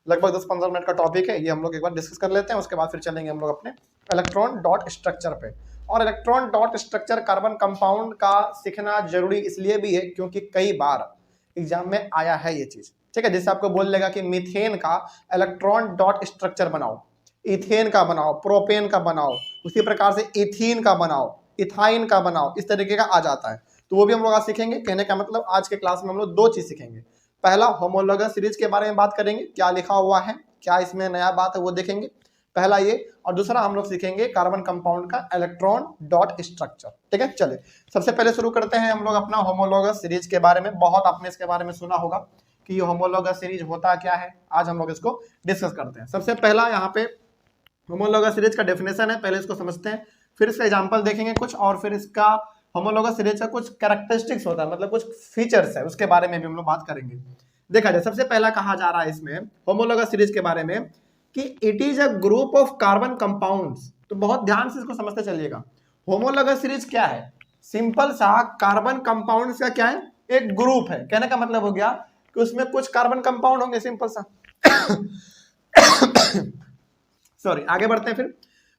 लगभग 10-15 मिनट का टॉपिक है ये। हम लोग एक बार डिस्कस कर लेते हैं, उसके बाद फिर चलेंगे हम लोग अपने इलेक्ट्रॉन डॉट स्ट्रक्चर पे। और electron dot structure carbon compound का सीखना जरूरी इसलिए भी है क्योंकि कई बार एग्जाम में आया है ये चीज। ठीक है, जैसे आपको बोल लेगा कि मीथेन का इलेक्ट्रॉन डॉट स्ट्रक्चर बनाओ, इथेन का बनाओ, प्रोपेन का बनाओ, उसी प्रकार से इथीन का बनाओ, इथाइन का बनाओ, इस तरीके का आ जाता है। तो वो भी हम लोग आज सीखेंगे। कहने का मतलब आज के क्लास में हम लोग 2 चीज सीखेंगे। पहला होमोलोगस सीरीज के बारे में बात करेंगे, क्या लिखा हुआ है, क्या इसमें नया बात है वो देखेंगे, पहला ये। और दूसरा हम लोग सीखेंगे कार्बन कंपाउंड का इलेक्ट्रॉन डॉट स्ट्रक्चर। ठीक है, चले सबसे पहले शुरू करते हैं हम लोग अपना होमोलोगस सीरीज के बारे में। बहुत आपने इसके बारे में सुना होगा कि ये होमोलोगस सीरीज होता क्या है, आज हम लोग इसको डिस्कस करते हैं। सबसे पहला यहाँ पे होमोलोगस सीरीज का डेफिनेशन है, पहले इसको समझते हैं, फिर इसका एग्जांपल देखेंगे कुछ, और फिर इसका होमोलोगस सीरीज का कुछ कैरेक्टरिस्टिक्स होता है, मतलब कुछ फीचर्स है, उसके बारे में भी हम लोग बात करेंगे। देखा जाए, सबसे पहला कहा जा रहा है इसमें होमोलोगस सीरीज के बारे में कि it is a group of carbon compounds. तो बहुत ध्यान से इसको समझते चलिएगा। होमोलोगस सीरीज क्या है, सिंपल सा कार्बन कंपाउंड्स का क्या है, एक ग्रुप है। कहने का मतलब हो गया कि उसमें कुछ कार्बन कंपाउंड होंगे, सिंपल सा। सॉरी, आगे बढ़ते हैं फिर।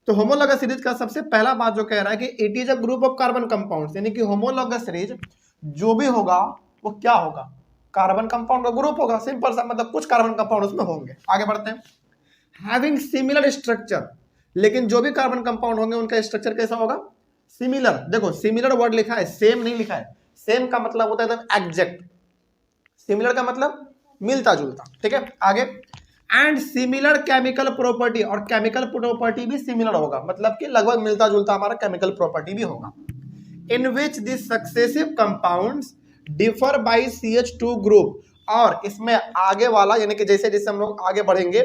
तो होमोलोगस सीरीज का सबसे पहला बात जो कह रहा है कि it is a group of carbon compounds, यानी कि होमोलोगस सीरीज जो भी होगा वो क्या होगा, कार्बन कंपाउंड का ग्रुप होगा, सिंपल सा, मतलब कुछ कार्बन कंपाउंड उसमें होंगे। आगे बढ़ते हैं। हैविंग सिमिलर स्ट्रक्चर, लेकिन जो भी कार्बन कंपाउंड होंगे उनका स्ट्रक्चर कैसा होगा, सिमिलर। देखो सिमिलर वर्ड लिखा है, सेम नहीं लिखा है। सेम का मतलब होता है एकदम एग्जैक्ट, सिमिलर का मतलब मिलता जुलता। ठीक है, आगे। एंड सिमिलर केमिकल प्रॉपर्टी, और केमिकल प्रॉपर्टी भी सिमिलर होगा, मतलब कि लगभग मिलता जुलता हमारा केमिकल प्रॉपर्टी भी होगा। In which this successive compounds differ by CH2 group, और इसमें आगे वाला यानी कि जैसे जैसे हम लोग आगे बढ़ेंगे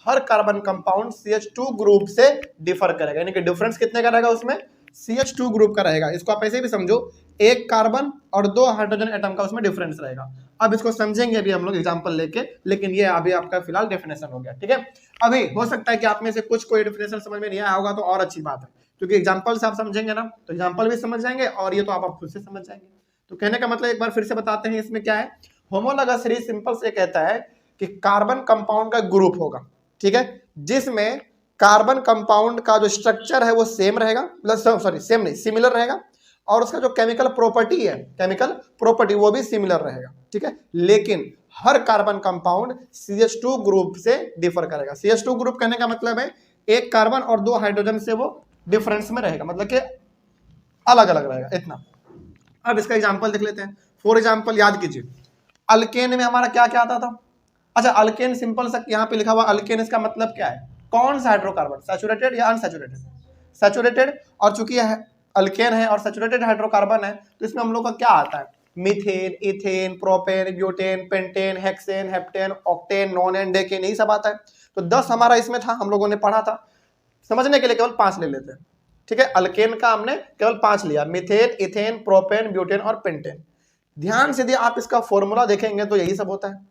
हर कार्बन कंपाउंड CH2 ग्रुप से डिफर करेगा, यानी कि डिफरेंस कितने का रहेगा उसमें, CH2 ग्रुप का रहेगा। इसको आप ऐसे भी समझो, एक कार्बन और 2 हाइड्रोजन एटम का उसमें डिफरेंस रहेगा। अब इसको समझेंगे अभी हम लोग एग्जांपल लेके, लेकिन ये अभी आपका फिलहाल डेफिनेशन हो गया। ठीक है, अभी हो सकता है कि आप में से कुछ कोई डेफिनेशन समझ में नहीं आया होगा, तो और अच्छी बात है, क्योंकि एग्जांपल से आप समझेंगे ना, तो एग्जांपल भी समझ जाएंगे और ये तो आप खुद से समझ जाएंगे। तो कहने का मतलब एक बार फिर से बताते हैं, इसमें क्या है, होमोलोगस सीरीज सिंपल से कहता है कि कार्बन कंपाउंड का ग्रुप होगा, ठीक है, जिसमें कार्बन कंपाउंड का जो स्ट्रक्चर है वो सेम रहेगा, सॉरी सेम नहीं, सिमिलर रहेगा, और उसका जो केमिकल प्रॉपर्टी है, केमिकल प्रॉपर्टी वो भी सिमिलर रहेगा। ठीक है, लेकिन हर कार्बन कंपाउंड CH2 ग्रुप से डिफर करेगा। CH2 ग्रुप कहने का मतलब है एक कार्बन और 2 हाइड्रोजन से वो डिफरेंस में रहेगा, मतलब कि अलग अलग रहेगा, इतना। अब इसका एग्जांपल देख लेते हैं। फॉर एग्जांपल याद कीजिए, अल्केन में हमारा क्या क्या आता था। अच्छा, अल्केन सिंपल सा यहाँ पे लिखा हुआ अल्केन, इसका मतलब क्या है, कौन सा हाइड्रोकार्बन, सैचुरेटेड या अनसैचुरेटेड, सैचुरेटेड। और चूंकि अल्केन है और सैचुरेटेड हाइड्रोकार्बन है, तो इसमें हम लोग का क्या आता है, methane, ethane, propane, butane, pentane, hexane, heptane, octane, nonane, decane, यही सब आता है। तो 10 हमारा इसमें था, हम लोगों ने पढ़ा था। समझने के लिए केवल 5 ले लेते हैं। ठीक है, अल्केन का हमने केवल 5 लिया, मीथेन, इथेन, प्रोपेन, ब्यूटेन और पेंटेन। ध्यान से यदि आप इसका फॉर्मूला देखेंगे तो यही सब होता है।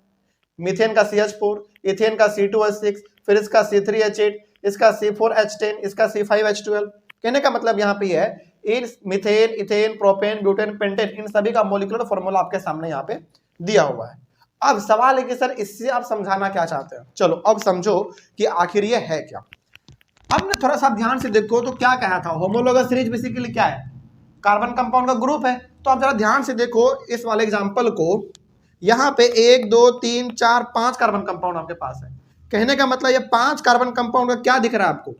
मीथेन का CH4, इथेन का C2H6, फिर इसका C3H8, इसका C4H10, इसका C5H12। कहने का मतलब यहाँ पे है methane, ethane, propane, butane, pentane, इन सभी का मॉलिक्यूलर फॉर्मूला आपके सामने यहाँ पे दिया हुआ है। अब सवाल है कि सर इससे आप समझाना क्या चाहते हैं। चलो अब समझो कि आखिर ये है क्या। अब ना थोड़ा सा ध्यान से देखो तो क्या कहा था, होमोलोगस सीरीज बेसिकली क्या है, कार्बन कंपाउंड का ग्रुप है। तो आप जरा ध्यान से देखो इस वाले एग्जांपल को, यहाँ पे 1 2 3 4 5 कार्बन कंपाउंड आपके पास है। कहने का मतलब ये 5 कार्बन कंपाउंड का क्या दिख रहा है आपको,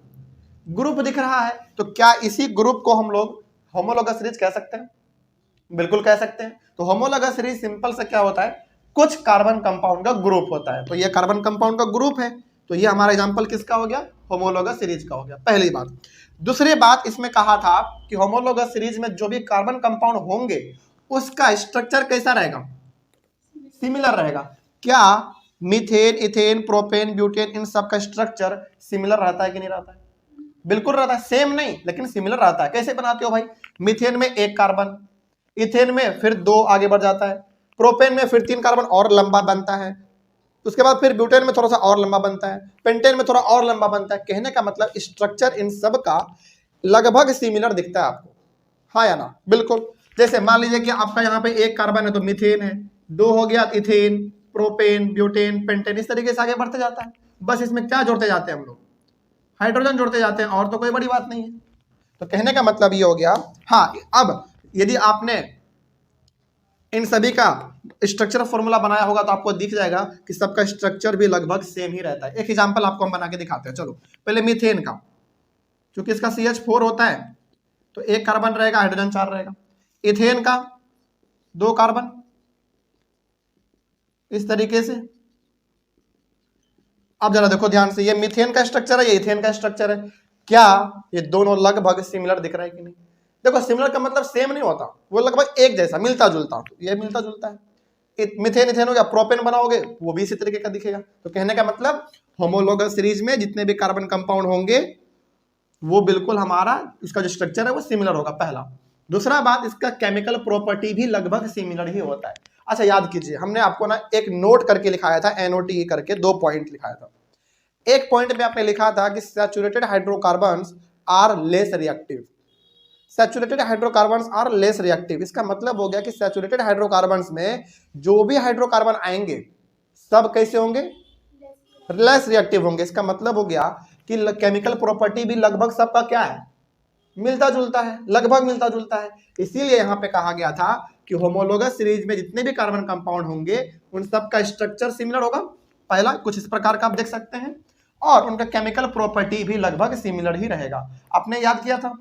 ग्रुप दिख रहा है। तो क्या इसी ग्रुप को हम लोग होमोलोगस सीरीज कह सकते हैं? बिल्कुल कह सकते हैं। तो होमोलोगस सीरीज सिंपल से क्या होता है, कुछ कार्बन कंपाउंड का ग्रुप होता है। तो ये कार्बन कंपाउंड का ग्रुप है, तो ये हमारा एग्जांपल किसका हो गया, होमोलोगस सीरीज का हो गया, पहली बात। दूसरी बात इसमें कहा था कि होमोलोगस सीरीज में जो भी कार्बन कंपाउंड होंगे उसका स्ट्रक्चर कैसा रहेगा, सिमिलर रहेगा। क्या मीथेन, इथेन, प्रोपेन, ब्यूटेन इन सब का स्ट्रक्चर सिमिलर रहता है कि नहीं रहता है? बिल्कुल रहता है, सेम नहीं लेकिन सिमिलर रहता है। कैसे बनाते हो भाई, मीथेन में 1 कार्बन, इथेन में फिर 2 आगे बढ़ जाता है, प्रोपेन में फिर 3 कार्बन और लंबा बनता है, उसके बाद फिर ब्यूटेन में थोड़ा सा और लंबा बनता है, पेंटेन में थोड़ा और लंबा बनता है। कहने का मतलब स्ट्रक्चर इन सब का लगभग सिमिलर दिखता है आपको, हाँ या ना? बिल्कुल। जैसे मान लीजिए कि आपका यहाँ पे 1 कार्बन है तो मीथेन है, 2 हो गया इथेन, प्रोपेन, ब्यूटेन, पेंटेन, इस तरीके से आगे बढ़ते जाता है। बस इसमें क्या जोड़ते जाते हैं हम लोग, हाइड्रोजन जोड़ते जाते हैं, और तो कोई बड़ी बात नहीं है। तो कहने का मतलब ये हो गया। हाँ, अब यदि आपने इन सभी का स्ट्रक्चर फॉर्मूला बनाया होगा तो आपको दिख जाएगा कि सबका स्ट्रक्चर भी लगभग सेम ही रहता है। एक एग्जांपल आपको हम बना के दिखाते हैं। चलो पहले मीथेन का, क्योंकि इसका CH4 होता है तो 1 कार्बन रहेगा, हाइड्रोजन 4 रहेगा। इथेन का 2 कार्बन, इस तरीके से। अब जरा देखो ध्यान से, ये मीथेन का स्ट्रक्चर है, ये इथेन का स्ट्रक्चर है। क्या ये दोनों लगभग सिमिलर दिख रहा है कि नहीं? देखो सिमिलर का मतलब सेम नहीं होता, वो लगभग एक जैसा, मिलता जुलता। ये मिलता जुलता है, मीथेन इथेन हो गया, प्रोपेन बनाओगे वो भी इसी तरीके का दिखेगा। तो कहने का मतलब होमोलोगस सीरीज में जितने भी कार्बन कंपाउंड होंगे वो बिल्कुल हमारा इसका जो स्ट्रक्चर है वो सिमिलर होगा, पहला। दूसरा बात, इसका केमिकल प्रॉपर्टी भी लगभग सिमिलर ही होता है। अच्छा याद कीजिए, हमने आपको ना एक नोट करके लिखाया था, NOT करके 2 पॉइंट लिखाया था। एक पॉइंट में आपने लिखा था कि saturated hydrocarbons are less reactive. Saturated hydrocarbons are less reactive, इसका मतलब हो गया कि सैचुरेटेड हाइड्रोकार्बन्स में जो भी हाइड्रोकार्बन आएंगे सब कैसे होंगे, लेस रिएक्टिव होंगे। इसका मतलब हो गया कि केमिकल प्रॉपर्टी भी लगभग सबका क्या है, मिलता जुलता है, लगभग मिलता जुलता है। इसीलिए यहां पे कहा गया था कि होमोलोगस सीरीज में जितने भी कार्बन कंपाउंड होंगे उन सब का स्ट्रक्चर सिमिलर होगा, पहला कुछ इस प्रकार का आप देख सकते हैं, और उनका केमिकल प्रॉपर्टी भी लगभग सिमिलर ही रहेगा। आपने याद किया था,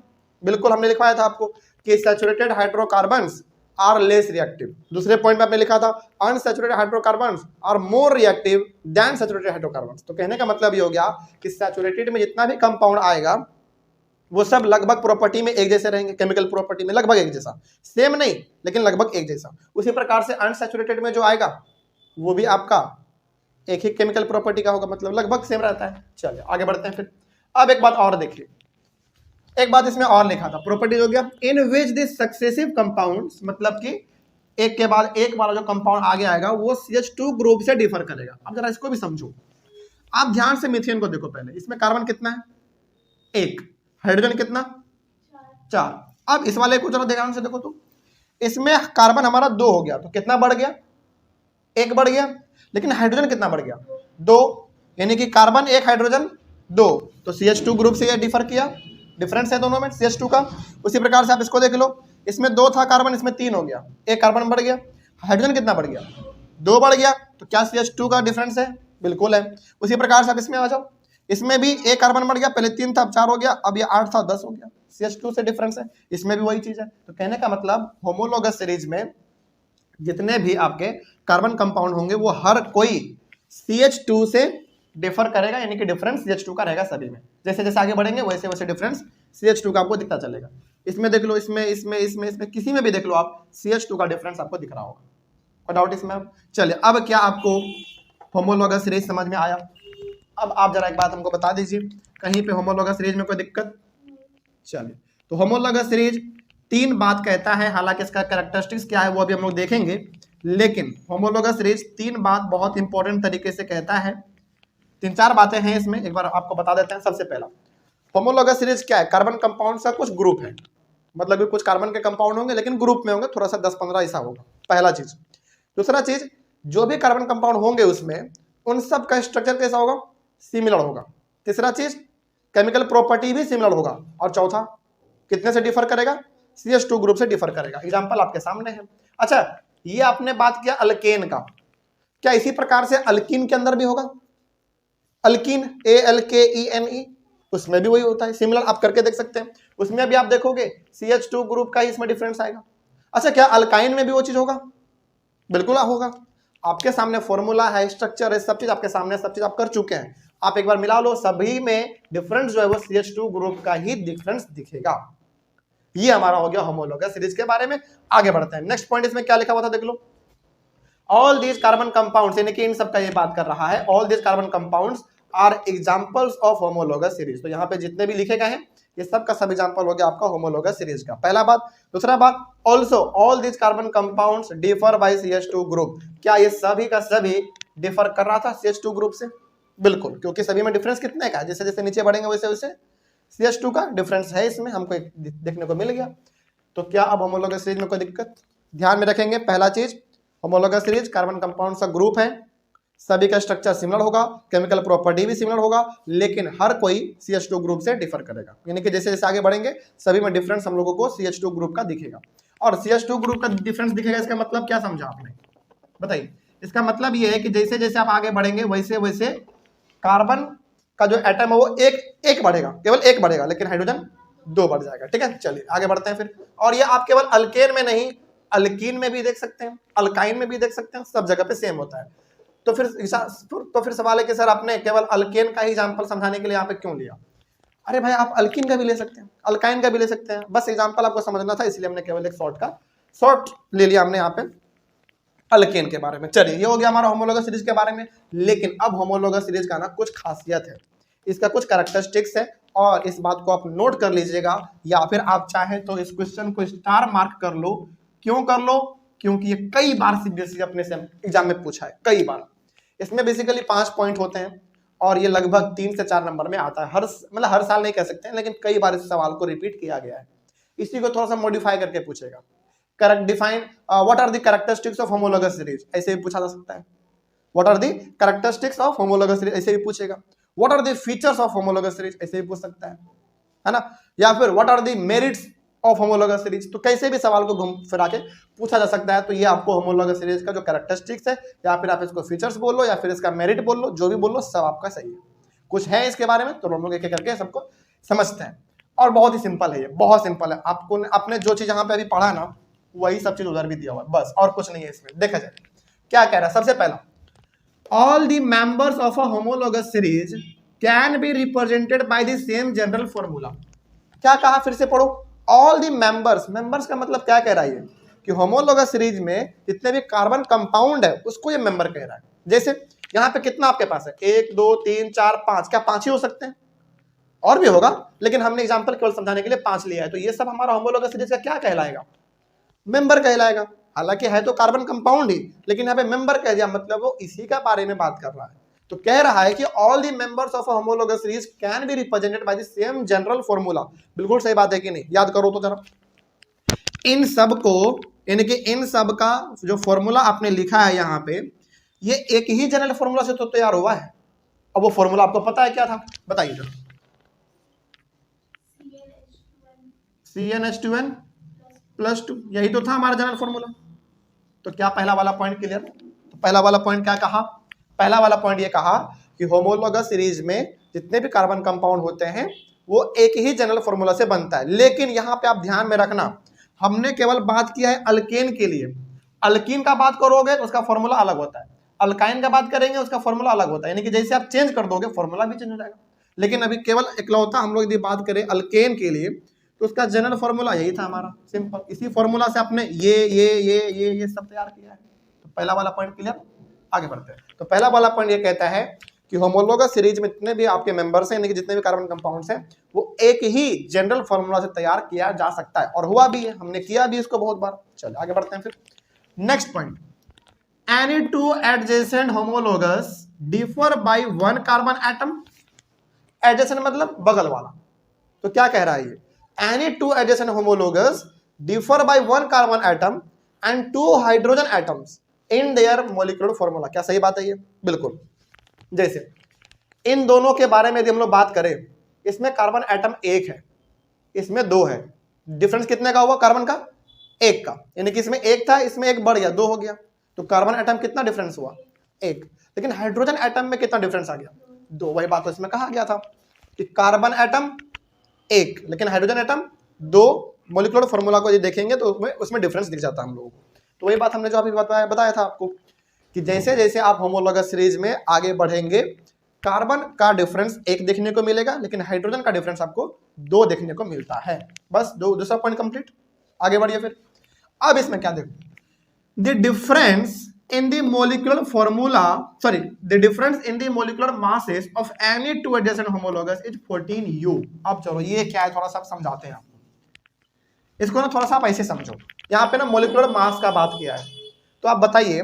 बिल्कुल हमने लिखवाया था आपको कि saturated hydrocarbons are less reactive. दूसरे पॉइंट में आपने लिखा था unsaturated hydrocarbons are more reactive than saturated hydrocarbons. तो कहने का मतलब ये हो गया कि सैचुरेटेड में जितना भी कंपाउंड आएगा वो सब लगभग प्रॉपर्टी में एक जैसे रहेंगे, केमिकल प्रॉपर्टी में लगभग एक जैसा, सेम नहीं लेकिन लगभग एक जैसा। उसी प्रकार से अनसैचुरेटेड में जो आएगा वो भी आपका एक ही केमिकल प्रॉपर्टी का होगा, मतलब लगभग सेम रहता है। चलिए आगे बढ़ते हैं फिर। अब एक बात और देखिए, एक बात इसमें और लिखा था, प्रॉपर्टी हो गया इन विच दिस सक्सेसिव कंपाउंड्स, मतलब कि एक के बाद एक वाला जो कंपाउंड आगे आएगा वो CH2 ग्रुप से डिफर करेगा। अब जरा इसको भी समझो, आप ध्यान से मीथेन को देखो। पहले इसमें कार्बन कितना है, 1, हाइड्रोजन कितना, 4। अब इस वाले को जरा ध्यान से देखो तो इसमें कार्बन हमारा 2 हो गया, तो कितना बढ़ गया, 1 बढ़ गया। लेकिन हाइड्रोजन कितना बढ़ गया, 2, यानी कि कार्बन 1 हाइड्रोजन 2, तो CH2 ग्रुप से ये डिफर किया, डिफरेंस है दोनों में CH2 का। उसी प्रकार से आप इसको देख लो, इसमें 2 था कार्बन, इसमें 3 हो गया, 1 कार्बन बढ़ गया। हाइड्रोजन कितना बढ़ गया, 2 बढ़ गया। तो क्या CH2 का डिफरेंस है, बिल्कुल है। उसी प्रकार से आप इसमें आ जाओ, इसमें भी 1 कार्बन बढ़ गया, पहले 3 था अब 4 हो गया, अब ये 8 था 10 हो गया, CH2 से डिफरेंस है। इसमें भी वही चीज है। तो कहने का मतलब होमोलोगस सीरीज में जितने भी आपके कार्बन कंपाउंड होंगे वो हर कोई CH2 से डिफर करेगा, यानी कि डिफरेंस CH2 का रहेगा सभी में। जैसे जैसे आगे बढ़ेंगे वैसे वैसे डिफरेंस CH2 का आपको दिखता चलेगा। इसमें देख लो, इसमें किसी में भी देख लो आप, CH2 का डिफरेंस आपको दिख रहा होगा, कोई डाउट इसमें? चलिए अब क्या आपको होमोलोगस सीरीज समझ में आया? अब आप जरा एक बात हमको बता दीजिए, कहीं पे होमोलोगस सीरीज में कोई दिक्कत? चलिए, तो होमोलोगस सीरीज 3 बात कहता है, हालांकि इसका कैरेक्टरिस्टिक्स क्या है वो अभी हम लोग देखेंगे, लेकिन होमोलोगस सीरीज 3 बात बहुत इंपॉर्टेंट तरीके से कहता है। 3-4 बातें हैं इसमें, एक बार आपको बता देते हैं। सबसे पहला, होमोलोगस सीरीज क्या है, कार्बन कंपाउंड का कुछ ग्रुप है, मतलब कुछ कार्बन के कंपाउंड होंगे लेकिन ग्रुप में होंगे, थोड़ा सा 10-15 ऐसा होगा, पहला चीज। दूसरा चीज, जो भी कार्बन कंपाउंड होंगे उसमें उन सब का स्ट्रक्चर कैसा होगा, सिमिलर होगा। तीसरा चीज, केमिकल प्रॉपर्टी भी सिमिलर होगा, और चौथा कितने से डिफर करेगा, CH2 ग्रुप से डिफर करेगा। एग्जांपल आपके सामने है। अच्छा, ये आपने बात किया अल्केन का, क्या इसी प्रकार से अल्कीन के अंदर भी होगा? अल्कीन ALKENE, उसमें भी वही होता है, सिमिलर आप करके देख सकते हैं। उसमें भी आप देखोगे CH2 ग्रुप का ही इसमें डिफरेंस आएगा। अच्छा, क्या अल्काइन में भी वो चीज होगा? बिल्कुल होगा। आपके सामने फॉर्मूला है, स्ट्रक्चर है, सब चीज आपके सामने, सब चीज आप कर चुके हैं। आप एक बार मिला लो, सभी में डिफरेंस जो है वो CH2 ग्रुप का ही डिफरेंस दिखेगा। ये हमारा हो गया होमोलॉगस सीरीज के बारे में। आगे बढ़ते हैं। नेक्स्ट पॉइंट इसमें क्या लिखा हुआ था देख लो। ऑल दीज कार्बन कंपाउंड्स, यानी कि इन सब का ये बात कर रहा है, all these carbon compounds are examples of homologous series. तो यहाँ पे जितने भी लिखे गए हैं ये सब का सब एग्जांपल हो गया आपका होमोलॉगस सीरीज का। पहला बात। दूसरा बात, also all these carbon compounds differ by CH2 group. क्या ये सभी का सभी डिफर कर रहा था CH2 ग्रुप से? बिल्कुल, क्योंकि सभी में डिफरेंस कितने का है, जैसे जैसे नीचे बढ़ेंगे वैसे वैसे CH2 का डिफरेंस है, इसमें हमको एक देखने को मिल गया। तो क्या अब होमोलॉगस सीरीज में कोई दिक्कत? ध्यान में रखेंगे, पहला चीज, होमोलॉगस सीरीज कार्बन कंपाउंड का ग्रुप है, सभी का स्ट्रक्चर सिमिलर होगा, केमिकल प्रॉपर्टी भी सिमिलर होगा, लेकिन हर कोई CH2 ग्रुप से डिफर करेगा। यानी कि जैसे जैसे आगे बढ़ेंगे सभी में डिफरेंस हम लोगों को CH2 ग्रुप का दिखेगा। और CH2 ग्रुप का डिफरेंस दिखेगा, इसका मतलब क्या समझा आपने? बताइए। इसका मतलब ये है कि जैसे जैसे आप आगे बढ़ेंगे वैसे वैसे कार्बन का जो एटम है वो एक बढ़ेगा, केवल एक बढ़ेगा, लेकिन हाइड्रोजन 2 बढ़ जाएगा। ठीक है, चलिए आगे बढ़ते हैं फिर। और ये आप केवल अल्केन में नहीं, अल्कीन में भी देख सकते हैं, अल्काइन में भी देख सकते हैं, सब जगह पे सेम होता है। तो फिर सवाल है कि सर आपने केवल अल्केन का ही एग्जांपल समझाने के लिए यहाँ पे क्यों लिया? अरे भाई, आप अल्कीन का भी ले सकते हैं, अल्काइन का भी ले सकते हैं, बस एग्जांपल आपको समझना था, इसलिए हमने केवल एक शॉर्ट ले लिया हमने यहाँ पे अल्केन के बारे में। चलिए, ये हो गया हमारा होमोलॉगस सीरीज के बारे में। लेकिन अब होमोलॉगस सीरीज का ना कुछ खासियत है, इसका कुछ कैरेक्टरिस्टिक्स है, और इस बात को आप नोट कर लीजिएगा, या फिर आप चाहें तो इस क्वेश्चन को स्टार मार्क कर लो। क्यों कर लो? क्योंकि ये कई बार सीबीएसई अपने एग्जाम में पूछा है, कई बार। इसमें बेसिकली 5 पॉइंट होते हैं, और ये लगभग 3 से 4 नंबर में आता है। हर साल नहीं कह सकते हैं, लेकिन कई बार इस सवाल को रिपीट किया गया है। इसी को थोड़ा सा मॉडिफाई करके पूछेगा। Correct define what are the characteristics of homologous series, ऐसे भी पूछा जा सकता है। What are the characteristics of homologous series, ऐसे भी पूछेगा। What are the features of homologous series, ऐसे भी पूछ सकता है ना। या फिर what are the merits of homologous series, तो कैसे भी सवाल को घूम फिरा के पूछा जा सकता है। तो ये आपको होमोलॉगस सीरीज का जो कैरेक्टरिस्टिक्स है, या फिर आप इसको फीचर्स बोल लो, या फिर इसका मेरिट बोल लो, जो भी बोल लो, सब आपका सही है। कुछ है इसके बारे में तो हम लोग एक एक करके सबको समझते हैं। और बहुत ही सिंपल है, ये बहुत सिंपल है। आपको आपने जो चीज यहाँ पे अभी पढ़ा ना, वही सब चीज उधर भी दिया हुआ है, बस और कुछ नहीं है इसमें। देखा जाए क्या कह रहा है। सबसे पहला, all the members of a homologous series can be represented by the same general formula. क्या कहा, फिर से पढ़ो। ऑल द मेंबर्स का मतलब क्या कह रहा है कि होमोलॉगस सीरीज में जितने भी कार्बन कंपाउंड है उसको ये मेंबर कह रहा है। जैसे यहाँ पे कितना आपके पास है, 1 2 3 4 5, क्या 5 ही हो सकते हैं? और भी होगा, लेकिन हमने एग्जांपल केवल समझाने के लिए 5 लिया है। तो ये सब हमारा होमोलॉगस सीरीज का क्या कहलाएगा? मेंबर कहलाएगा। हालांकि है तो कार्बन कंपाउंड ही, लेकिन यहाँ पे मेंबर कह दिया, मतलब वो इसी का बारे में बात कर रहा है। तो कह रहा है कि all the members of a homologous series can be represented by the same general formula. बिल्कुल सही बात है कि नहीं? याद करो तो जरा। इन सब को, यानी कि इन सब का जो फॉर्मूला आपने लिखा है यहाँ पे, ये एक ही जनरल फॉर्मूला से तो तैयार हुआ है। अब वो फॉर्मूला आपको पता है क्या था? बताइए जरा। CnH2n+2, यही तो था हमारा जनरल फॉर्मूला। तो क्या पहला वाला पॉइंट क्लियर? तो पहला वाला पॉइंट क्या कहा? पहला वाला पॉइंट ये कहा कि होमोलॉगस सीरीज में जितने भी कार्बन कंपाउंड होते हैं वो एक ही जनरल फॉर्मूला से बनता है। लेकिन यहाँ पे आप ध्यान में रखना, हमने केवल बात किया है अल्केन के लिए। अल्कीन का बात करोगे तो उसका फॉर्मूला अलग होता है, अल्काइन का बात करेंगे उसका फॉर्मूला अलग होता है। यानी कि जैसे आप चेंज कर दोगे फॉर्मूला भी चेंज हो जाएगा। लेकिन अभी केवल इकलौता हम लोग यदि बात करें अल्केन के लिए, तो उसका जनरल फॉर्मूला यही था हमारा, सिंपल। इसी फॉर्मूला से आपने ये सब तैयार किया है। तो पहला वाला पॉइंट क्लियर। आगे बढ़ते हैं। तो पहला वाला पॉइंट ये कहता है कि होमोलॉगस सीरीज में जितने भी आपके मेंबर्स हैं, यानी कि जितने भी कार्बन कंपाउंड्स हैं, वो एक ही जनरल फॉर्मूला से तैयार किया जा सकता है, और हुआ भी है, हमने किया भी इसको बहुत बार। चलो आगे बढ़ते हैं फिर। Next point, any two adjacent homologous differ by 1 carbon atom. Adjacent मतलब बगल वाला। तो क्या कह रहा है ये? Any two adjacent homologous differ by 1 carbon atom and 2 hydrogen atoms in their molecular formula. क्या सही बात है ये? बिल्कुल। जैसे इन दोनों के बारे में यदि हम लोग बात करें, इसमें कार्बन एटम एक है, इसमें दो है, डिफरेंस कितने का हुआ? कार्बन का एक का, यानी कि इसमें एक था, इसमें एक बढ़ गया, दो हो गया, तो कार्बन एटम कितना डिफरेंस हुआ? एक। लेकिन हाइड्रोजन एटम में कितना डिफरेंस आ गया? दो। वही बात तो इसमें कहा गया था कि कार्बन एटम एक लेकिन हाइड्रोजन एटम दो। मॉलिक्यूलर फॉर्मूला को ये देखेंगे तो उसमें डिफरेंस दिख जाता है हम लोगों को। तो वही बात हमने जो अभी बताया था आपको कि जैसे जैसे आप होमोलॉगस सीरीज में आगे बढ़ेंगे, कार्बन का डिफरेंस एक देखने को मिलेगा, लेकिन हाइड्रोजन का डिफरेंस आपको दो देखने को मिलता है। बस दूसरा पॉइंट कंप्लीट। आगे बढ़िए फिर। अब इसमें क्या देखो, the difference in the molecular formula, sorry, the difference in the molecular masses of any two adjacent homologous is 14U। अब चलो ये क्या है थोड़ा सा समझाते हैं आपको। इसको ना थोड़ा सा आप ऐसे समझो, यहाँ पे ना मोलिकुलर मास का बात किया है, तो आप बताइए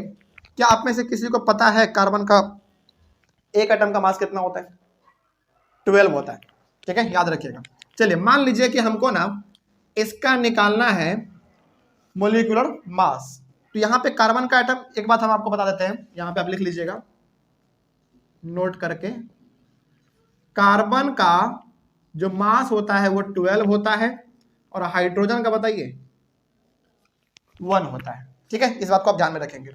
क्या आप में से किसी को पता है कार्बन का एक एटम का मास कितना होता है? 12 होता है, ठीक है, याद रखिएगा। चलिए मान लीजिए कि हमको ना इसका निकालना है मोलिकुलर मास, तो यहां पे कार्बन का एटम, एक बात हम आपको बता देते हैं, यहां पे आप लिख लीजिएगा नोट करके, कार्बन का जो मास होता है वो 12 होता है और हाइड्रोजन का बताइए 1 होता है, ठीक है, इस बात को आप ध्यान में रखेंगे।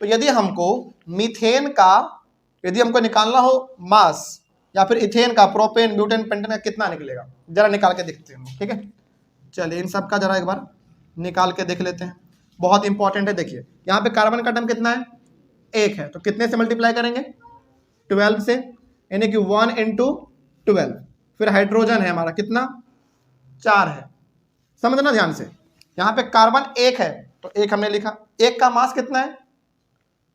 तो यदि हमको मीथेन का, यदि हमको निकालना हो मास, या फिर इथेन का, प्रोपेन, ब्यूटेन, पेंटेन का कितना निकलेगा, जरा निकाल के देखते हैं, ठीक है। चलिए इन सब का जरा एक बार निकाल के देख लेते हैं, बहुत इंपॉर्टेंट है। देखिए यहाँ पे कार्बन का एटम कितना है? एक है, तो कितने से मल्टीप्लाई करेंगे? 12 से, यानी कि 1 × 12। फिर हाइड्रोजन है हमारा कितना? 4 है। समझना ध्यान से, यहाँ पे कार्बन एक है तो एक हमने लिखा, एक का मास कितना है?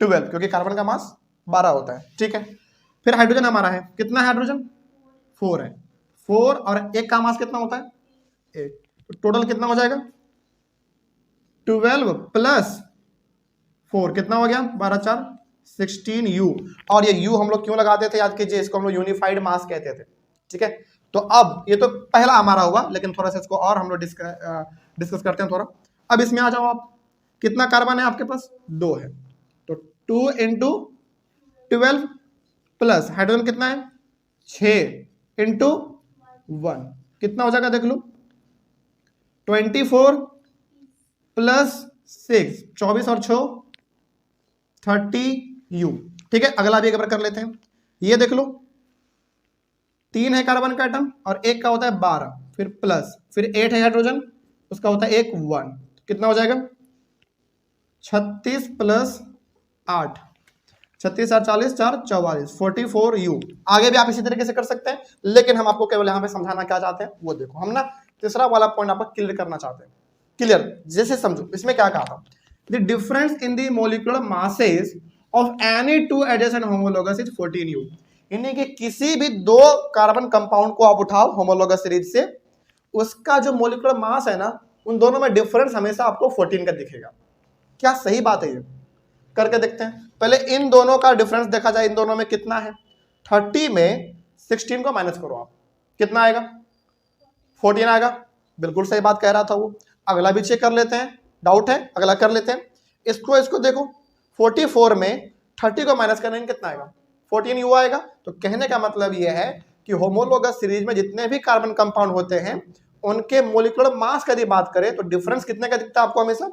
12, क्योंकि कार्बन का मास 12 होता है, ठीक है। फिर हाइड्रोजन हमारा है, कितना है हाइड्रोजन? 4 है, 4 और एक का मास कितना होता है? 1, तो टोटल कितना हो जाएगा? 12 + 4 कितना हो गया? 12 × 4 16U। और ये U हम लोग क्यों लगाते थे याद कीजिए, इसको हम लोग यूनिफाइड मास कहते थे, ठीक है। तो अब ये तो पहला हमारा हुआ, लेकिन थोड़ा सा इसको और हम लोग डिस्कस करते हैं थोड़ा। अब इसमें आ जाओ आप, कितना कार्बन है आपके पास? 2 है, तो 2 × 12 प्लस हाइड्रोजन कितना है? 6 × 1 कितना हो जाएगा देख लो, 24 + 6 24 और 6 30U, ठीक है। अगला भी एक बार कर लेते हैं, ये देख लो, 3 है कार्बन का एटम और एक का होता है 12, फिर प्लस, फिर 8 है हाइड्रोजन, उसका होता है 1 कितना हो जाएगा? 36 + 8 36 और 40 4 44 44U। आगे भी आप इसी तरीके से कर सकते हैं, लेकिन हम आपको केवल यहाँ पे समझाना क्या चाहते हैं वो देखो। हम ना तीसरा वाला पॉइंट आपको क्लियर करना चाहते हैं, क्लियर जैसे समझो। इसमें क्या कहा था? The difference in the molecular masses of any two adjacent homologous is 14U। यानी कि किसी भी दो कार्बन कंपाउंड को आप उठाओ होमोलॉगस सीरीज से, उसका जो मोलिकुलर मास है ना, उन दोनों में डिफरेंस हमेशा आपको 14 का दिखेगा। क्या सही बात है? ये करके देखते हैं। पहले इन दोनों का डिफरेंस देखा जाए, इन दोनों में कितना है? 30 में 16 को माइनस करो आप, कितना आएगा? 14 आएगा। बिल्कुल सही बात कह रहा था वो। अगला भी चेक कर लेते हैं, डाउट है, अगला कर लेते हैं। इसको देखो, 44 में 30 को माइनस करेंगे कितना आएगा? 14U आएगा। तो कहने का मतलब यह है कि होमोलॉगस सीरीज में जितने भी कार्बन कंपाउंड होते हैं उनके मोलिकुलर मास का यदि बात करें तो डिफरेंस कितने का दिखता है आपको? हमेशा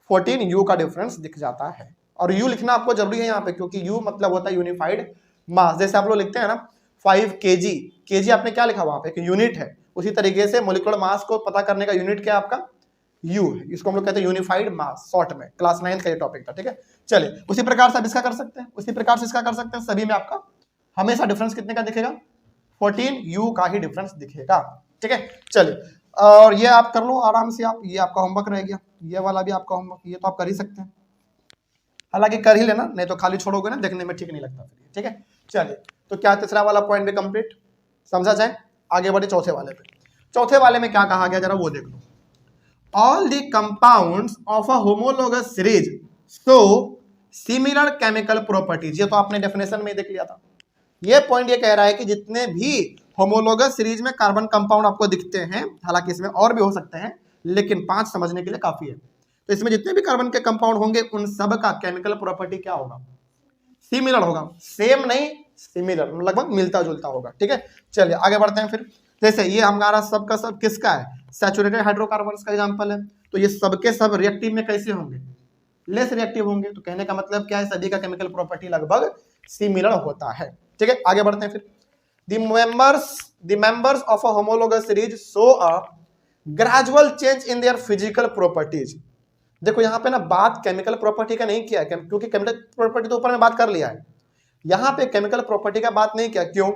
14U का डिफरेंस दिख जाता है। और U लिखना आपको जरूरी है यहाँ पे, क्योंकि U मतलब होता है यूनिफाइड मास। जैसे आप लोग लिखते हैं ना 5 kg, kg आपने क्या लिखा वहां पे? कि यूनिट है। उसी तरीके से मोलिकुलर मास को पता करने का यूनिट क्या है आपका? U है। इसको हम लोग कहते हैं यूनिफाइड मास, शॉर्ट में। क्लास 9 का ये टॉपिक था, ठीक है। चलिए उसी प्रकार से आप इसका कर सकते हैं, उसी प्रकार से इसका कर सकते हैं। सभी में आपका हमेशा डिफरेंस कितने का दिखेगा? 14U का ही डिफरेंस दिखेगा, ठीक है। चलिए, और ये आप कर लो आराम से आप, ये आपका होमवर्क रह गया, ये वाला भी आपका होमवर्क, ये तो आप कर ही सकते हैं। हालांकि कर ही लेना, नहीं तो खाली छोड़ोगे ना, देखने में ठीक नहीं लगता, ठीक है। चलिए, तो क्या तीसरा वाला पॉइंट भी कंप्लीट समझा जाए? आगे बढ़े चौथे वाले पे। चौथे वाले में क्या कहा गया जरा वो देख लो। All the compounds of a homologous series show similar chemical properties. ये तो आपने डेफिनेशन में देख लिया था। ये पॉइंट ये कह रहा है कि जितने भी होमोलॉगस सीरीज में कार्बन कंपाउंड आपको दिखते हैं, हालांकि इसमें और भी हो सकते हैं, लेकिन 5 समझने के लिए काफी है। तो इसमें जितने भी कार्बन के कंपाउंड होंगे उन सब का केमिकल प्रॉपर्टी क्या होगा? सिमिलर होगा। सेम नहीं, सिमिलर, लगभग मिलता जुलता होगा, ठीक है। चलिए आगे बढ़ते हैं फिर। जैसे ये हमारा सब का सब किसका है, सैचुरेटेड हाइड्रोकार्बन्स का एग्जांपल है, तो ये सबके सब रिएक्टिव में कैसे होंगे, लेस रिएक्टिव होंगे। तो कहने का मतलब क्या है, सभी का केमिकल प्रॉपर्टी लगभग सिमिलर होता है। ठीक है, आगे बढ़ते हैं फिर। The members of a homologous series show a gradual change in their physical properties। देखो यहाँ पे ना बात केमिकल प्रॉपर्टी का नहीं किया है, क्योंकि केमिकल प्रॉपर्टी तो ऊपर में बात कर लिया है, यहाँ पे केमिकल प्रॉपर्टी का बात नहीं किया। क्यों?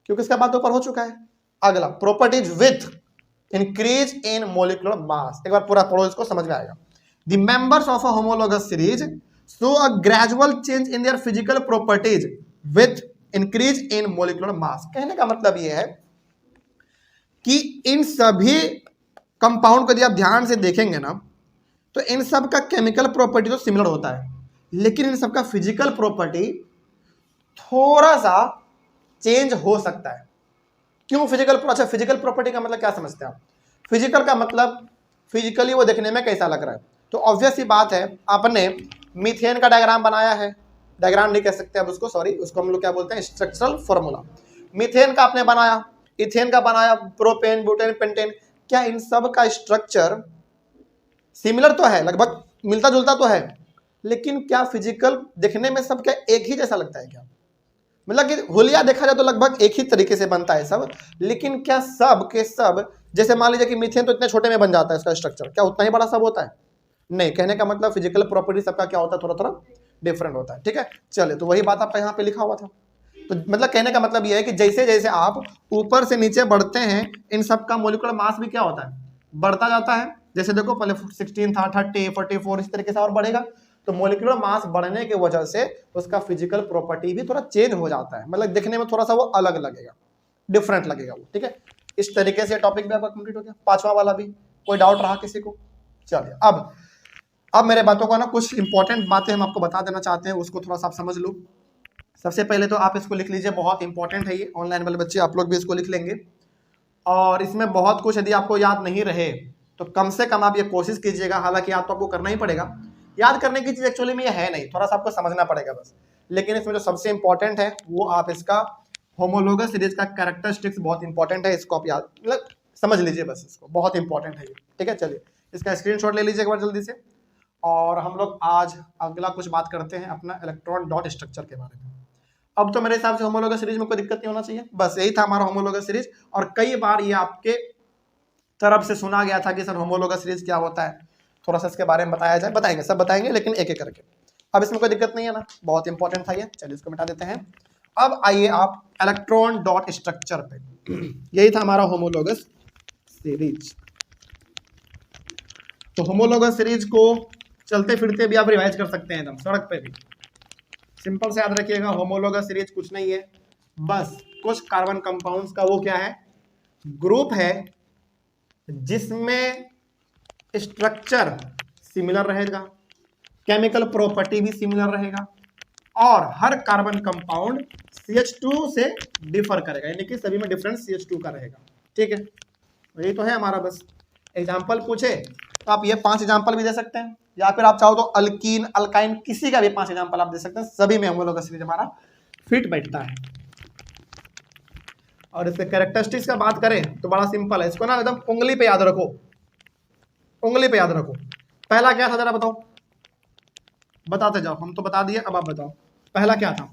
क्योंकि इसका बात ऊपर हो चुका है। अगला, properties with increase in molecular mass. एक बार पूरा पढ़ो, इसको समझ में आएगा। The members of a homologous series show a gradual change in their physical properties with increase in molecular mass। कहने का मतलब यह है कि इन सभी कंपाउंड को यदि आप ध्यान से देखेंगे ना, तो इन सब का केमिकल प्रॉपर्टी तो सिमिलर होता है, लेकिन इन सब का फिजिकल प्रॉपर्टी थोड़ा सा चेंज हो सकता है। क्यों फिजिकल? अच्छा, फिजिकल प्रॉपर्टी का मतलब क्या समझते हैं आप? फिजिकल का मतलब फिजिकली वो देखने में कैसा लग रहा है। तो ऑब्वियस ही बात है, आपने मीथेन का डायग्राम बनाया है, डायग्राम नहीं कह सकते अब उसको, सॉरी, उसको हम लोग क्या बोलते हैं, स्ट्रक्चरल फॉर्मूला। मीथेन का आपने बनाया, इथेन का बनाया, प्रोपेन, ब्यूटेन, पेंटेन, क्या इन सब का स्ट्रक्चर सिमिलर तो है, लगभग मिलता जुलता तो है, लेकिन क्या फिजिकल देखने में सब क्या एक ही जैसा लगता है क्या? मतलब कि हुलिया देखा जाए तो लगभग एक ही तरीके से बनता है सब, लेकिन क्या सब के सब, जैसे मान लीजिए कि मीथेन तो इतने छोटे में बन जाता है इसका स्ट्रक्चर, क्या उतना ही बड़ा सब होता है? नहीं। कहने का मतलब फिजिकल प्रॉपर्टी सबका क्या होता है, थोड़ा थोड़ा डिफरेंट होता है। ठीक है, चलिए, तो वही बात आपका यहाँ पे लिखा हुआ था। तो मतलब कहने का मतलब यह है कि जैसे जैसे आप ऊपर से नीचे बढ़ते हैं, इन सब का मोलिकुलर मास भी क्या होता है, बढ़ता जाता है। जैसे देखो पहले 16 था, 30, 44, इस तरीके से और बढ़ेगा। तो मोलिकुलर मास बढ़ने की वजह से उसका फिजिकल प्रॉपर्टी भी थोड़ा चेंज हो जाता है, मतलब दिखने में थोड़ा सा वो अलग लगेगा, डिफरेंट लगेगा वो। ठीक है, इस तरीके से टॉपिक भी आपका कंप्लीट हो गया, पांचवा वाला भी। कोई डाउट रहा किसी को? चलिए, अब मेरे बातों का ना कुछ इंपॉर्टेंट बातें हम आपको बता देना चाहते हैं, उसको थोड़ा सा आप समझ लो। सबसे पहले तो आप इसको लिख लीजिए, बहुत इंपॉर्टेंट है ये, ऑनलाइन वाले बच्चे आप लोग भी इसको लिख लेंगे। और इसमें बहुत कुछ यदि आपको याद नहीं रहे तो कम से कम आप ये कोशिश कीजिएगा, हालांकि याद तो आपको करना ही पड़ेगा, याद करने की चीज एक्चुअली में ये है नहीं, थोड़ा सा आपको समझना पड़ेगा बस। लेकिन इसमें जो सबसे इंपॉर्टेंट है वो आप इसका होमोलोगस सीरीज का कैरेक्टरिस्टिक्स बहुत इंपॉर्टेंट है, इसको आप याद मतलब समझ लीजिए बस, इसको बहुत इंपॉर्टेंट है ये। ठीक है, चलिए इसका स्क्रीनशॉट ले लीजिए एक बार जल्दी से। और हम लोग आज अगला कुछ बात करते हैं अपना इलेक्ट्रॉन डॉट स्ट्रक्चर के बारे में। अब तो मेरे हिसाब से होमोलोगस सीरीज में कोई दिक्कत नहीं होना चाहिए, बस यही था हमारा होमोलोगस सीरीज। और कई बार ये आपके तरफ से सुना गया था कि सर होमोलोगस सीरीज क्या होता है, थोड़ा सा इसके बारे में बताया जाए। बताएंगे, सब बताएंगे, लेकिन एक एक करके। अब इसमें कोई दिक्कत नहीं है ना, बहुत इंपॉर्टेंट था ये। चलिए इसको मिटा देते हैं। अब आइए आप इलेक्ट्रॉन डॉट स्ट्रक्चर पे, यही था हमारा होमोलोगस सीरीज। तो होमोलोगस सीरीज को चलते फिरते भी आप रिवाइज कर सकते हैं, एकदम सड़क पे भी। सिंपल से याद रखिएगा, होमोलोगस सीरीज कुछ नहीं है, बस कुछ कार्बन कंपाउंड्स का वो क्या है, ग्रुप है, जिसमें स्ट्रक्चर सिमिलर रहेगा, केमिकल प्रॉपर्टी भी सिमिलर रहेगा, और हर कार्बन कंपाउंड CH2 से डिफर करेगा, यानी कि सभी में डिफरेंस CH2 का रहेगा। ठीक है, यही तो है हमारा। बस एग्जाम्पल पूछे तो आप ये 5 एग्जाम्पल भी दे सकते हैं, या फिर आप चाहो तो अल्कीन, अल्काइन, किसी का भी 5 एग्जाम्पल आप दे सकते हैं, सभी में होमोलोगस सीरीज हमारा फिट बैठता है। और इसके कैरेक्टरिस्टिक्स का बात करें तो बड़ा सिंपल है, इसको ना एकदम उंगली पे याद रखो, उंगली पे याद रखो। पहला क्या था जरा बताओ, बताते जाओ, हम तो बता दिए, अब आप बताओ पहला क्या था।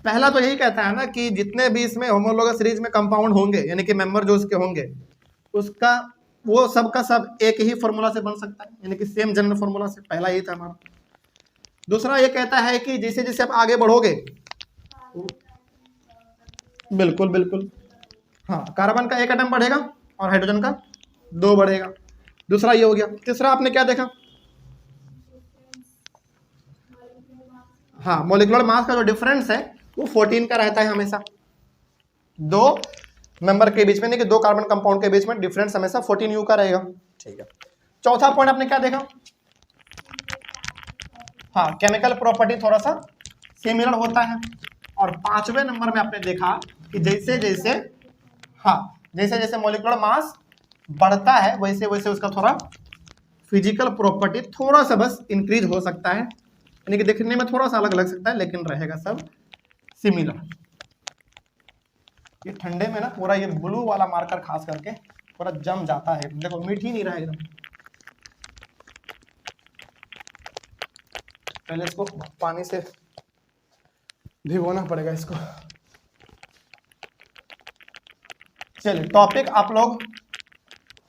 पहला तो यही कहता है ना कि जितने भी इसमें होमोलोगस सीरीज में कंपाउंड होंगे, यानी कि मेंबर जो उसके होंगे, उसका वो सब का सब एक ही फॉर्मूला से बन सकता है, यानी कि सेम जनरल फॉर्मूला से। पहला यही था हमारा। दूसरा ये कहता है कि जैसे जैसे आप आगे बढ़ोगे, बिल्कुल बिल्कुल, हाँ, कार्बन का 1 एटम बढ़ेगा और हाइड्रोजन का 2 बढ़ेगा। दूसरा ये हो गया। तीसरा आपने क्या देखा, हाँ, मोलिकुलर मास का जो डिफरेंस है वो 14 का रहता है हमेशा, 2 मेंबर के बीच में, नहीं कि 2 कार्बन कंपाउंड के बीच में डिफरेंस हमेशा 14 U का रहेगा। ठीक है, चौथा पॉइंट आपने क्या देखा, हाँ, केमिकल प्रॉपर्टी थोड़ा सा सिमिलर होता है। और 5वें नंबर में आपने देखा कि जैसे जैसे, हाँ, जैसे जैसे मोलिकुलर मास बढ़ता है वैसे वैसे उसका थोड़ा फिजिकल प्रॉपर्टी थोड़ा सा बस इंक्रीज हो सकता है, यानी कि देखने में थोड़ा सा अलग लग सकता है लेकिन रहेगा सब सिमिलर। ये ठंडे में ना पूरा ये ब्लू वाला मार्कर खास करके पूरा जम जाता है, देखो मीठ ही नहीं रहा एकदम। पहले इसको पानी से भिगोना पड़ेगा इसको। चलिए टॉपिक, आप लोग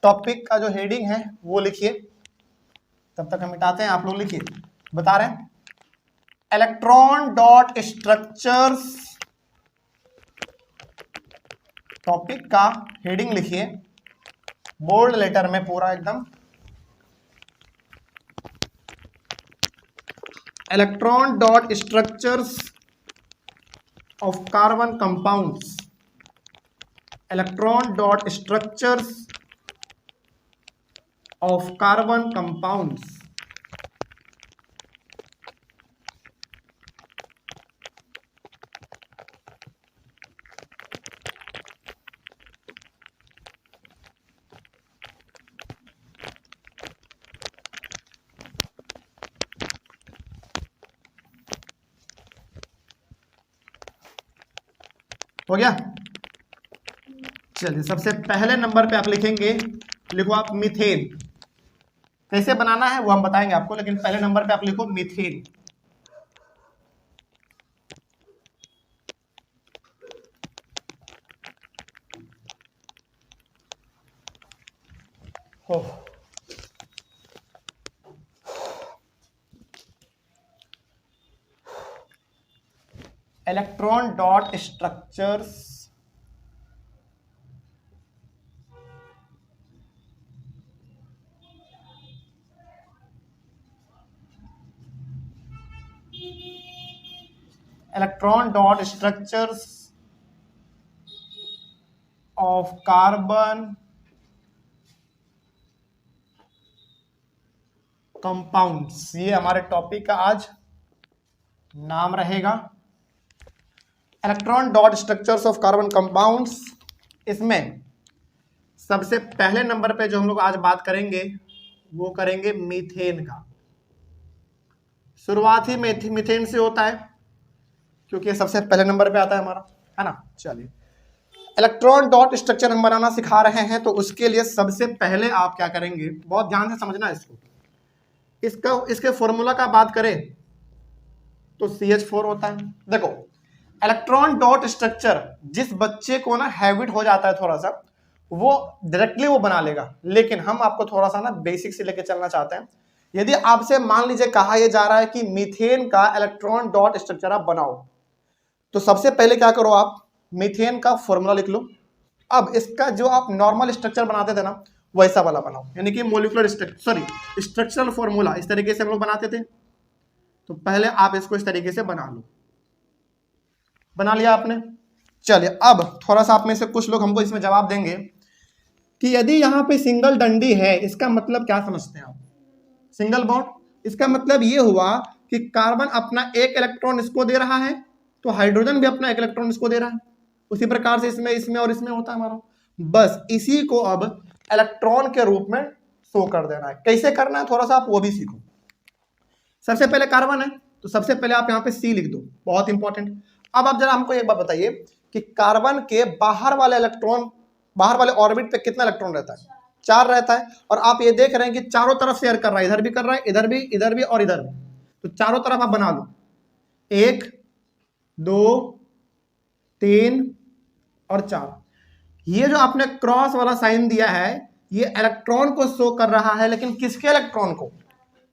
टॉपिक का जो हेडिंग है वो लिखिए, तब तक हम मिटाते हैं। आप लोग लिखिए, बता रहे हैं इलेक्ट्रॉन डॉट स्ट्रक्चर्स, टॉपिक का हेडिंग लिखिए बोल्ड लेटर में पूरा एकदम, electron dot structures of carbon compounds, electron dot structures of carbon compounds. हो गया। चलिए सबसे पहले नंबर पे आप लिखेंगे, लिखो आप मीथेन। कैसे बनाना है वो हम बताएंगे आपको, लेकिन पहले नंबर पे आप लिखो मीथेन। हो electron dot structures electron dot structures of carbon compounds, ये हमारे टॉपिक का आज नाम रहेगा, electron dot structures of carbon compounds. इसमें सबसे पहले नंबर पे जो हम लोग आज बात करेंगे वो करेंगे मीथेन का। शुरुआत ही मीथेन से होता है क्योंकि ये सबसे पहले नंबर पे आता है हमारा, है ना। चलिए इलेक्ट्रॉन डॉट स्ट्रक्चर हम बनाना सिखा रहे हैं, तो उसके लिए सबसे पहले आप क्या करेंगे, बहुत ध्यान से समझना इसको। इसके फॉर्मूला का बात करें तो CH4 होता है। देखो इलेक्ट्रॉन डॉट स्ट्रक्चर जिस बच्चे को ना हैबिट हो जाता है थोड़ा सा, वो डायरेक्टली वो बना लेगा, लेकिन हम आपको थोड़ा सा ना बेसिक से लेके चलना चाहते हैं। यदि आपसे मान लीजिए कहा यह जा रहा है कि मीथेन का इलेक्ट्रॉन डॉट स्ट्रक्चर आप बनाओ, तो सबसे पहले क्या करो, आप मीथेन का फॉर्मूला लिख लो। अब इसका जो आप नॉर्मल स्ट्रक्चर बनाते थे ना, वैसा वाला बनाओ, यानी कि मोलिकुलर स्ट्रक्चरल फॉर्मूला इस तरीके से हम लोग बनाते थे। तो पहले आप इसको इस तरीके से बना लो। बना लिया आपने। चलिए अब थोड़ा सा आप में से कुछ लोग हमको इसमें जवाब देंगे कि यदि यहाँ पे सिंगल डंडी है, इसका मतलब क्या समझते हैं आप? सिंगल बॉन्ड, इसका मतलब ये हुआ कि कार्बन अपना एक इलेक्ट्रॉन इसको दे रहा है, तो हाइड्रोजन भी अपना एक इलेक्ट्रॉन इसको दे रहा है। उसी प्रकार से इसमें और इसमें होता है हमारा। बस इसी को अब इलेक्ट्रॉन के रूप में शो कर देना है। कैसे करना है थोड़ा सा आप वो भी सीखो। सबसे पहले कार्बन है, तो सबसे पहले आप यहाँ पे C लिख दो, बहुत इंपॉर्टेंट। अब आप जरा हमको एक बात बताइए कि कार्बन के बाहर वाले इलेक्ट्रॉन, बाहर वाले ऑर्बिट पे कितना इलेक्ट्रॉन रहता है? 4 रहता है। और आप ये देख रहे हैं कि चारों तरफ शेयर कर रहा है, इधर भी कर रहा है, इधर भी और इधर भी। तो चारों तरफ आप बना लो, 1 2 3 और 4। ये जो आपने क्रॉस वाला साइन दिया है, ये इलेक्ट्रॉन को शो कर रहा है, लेकिन किसके इलेक्ट्रॉन को?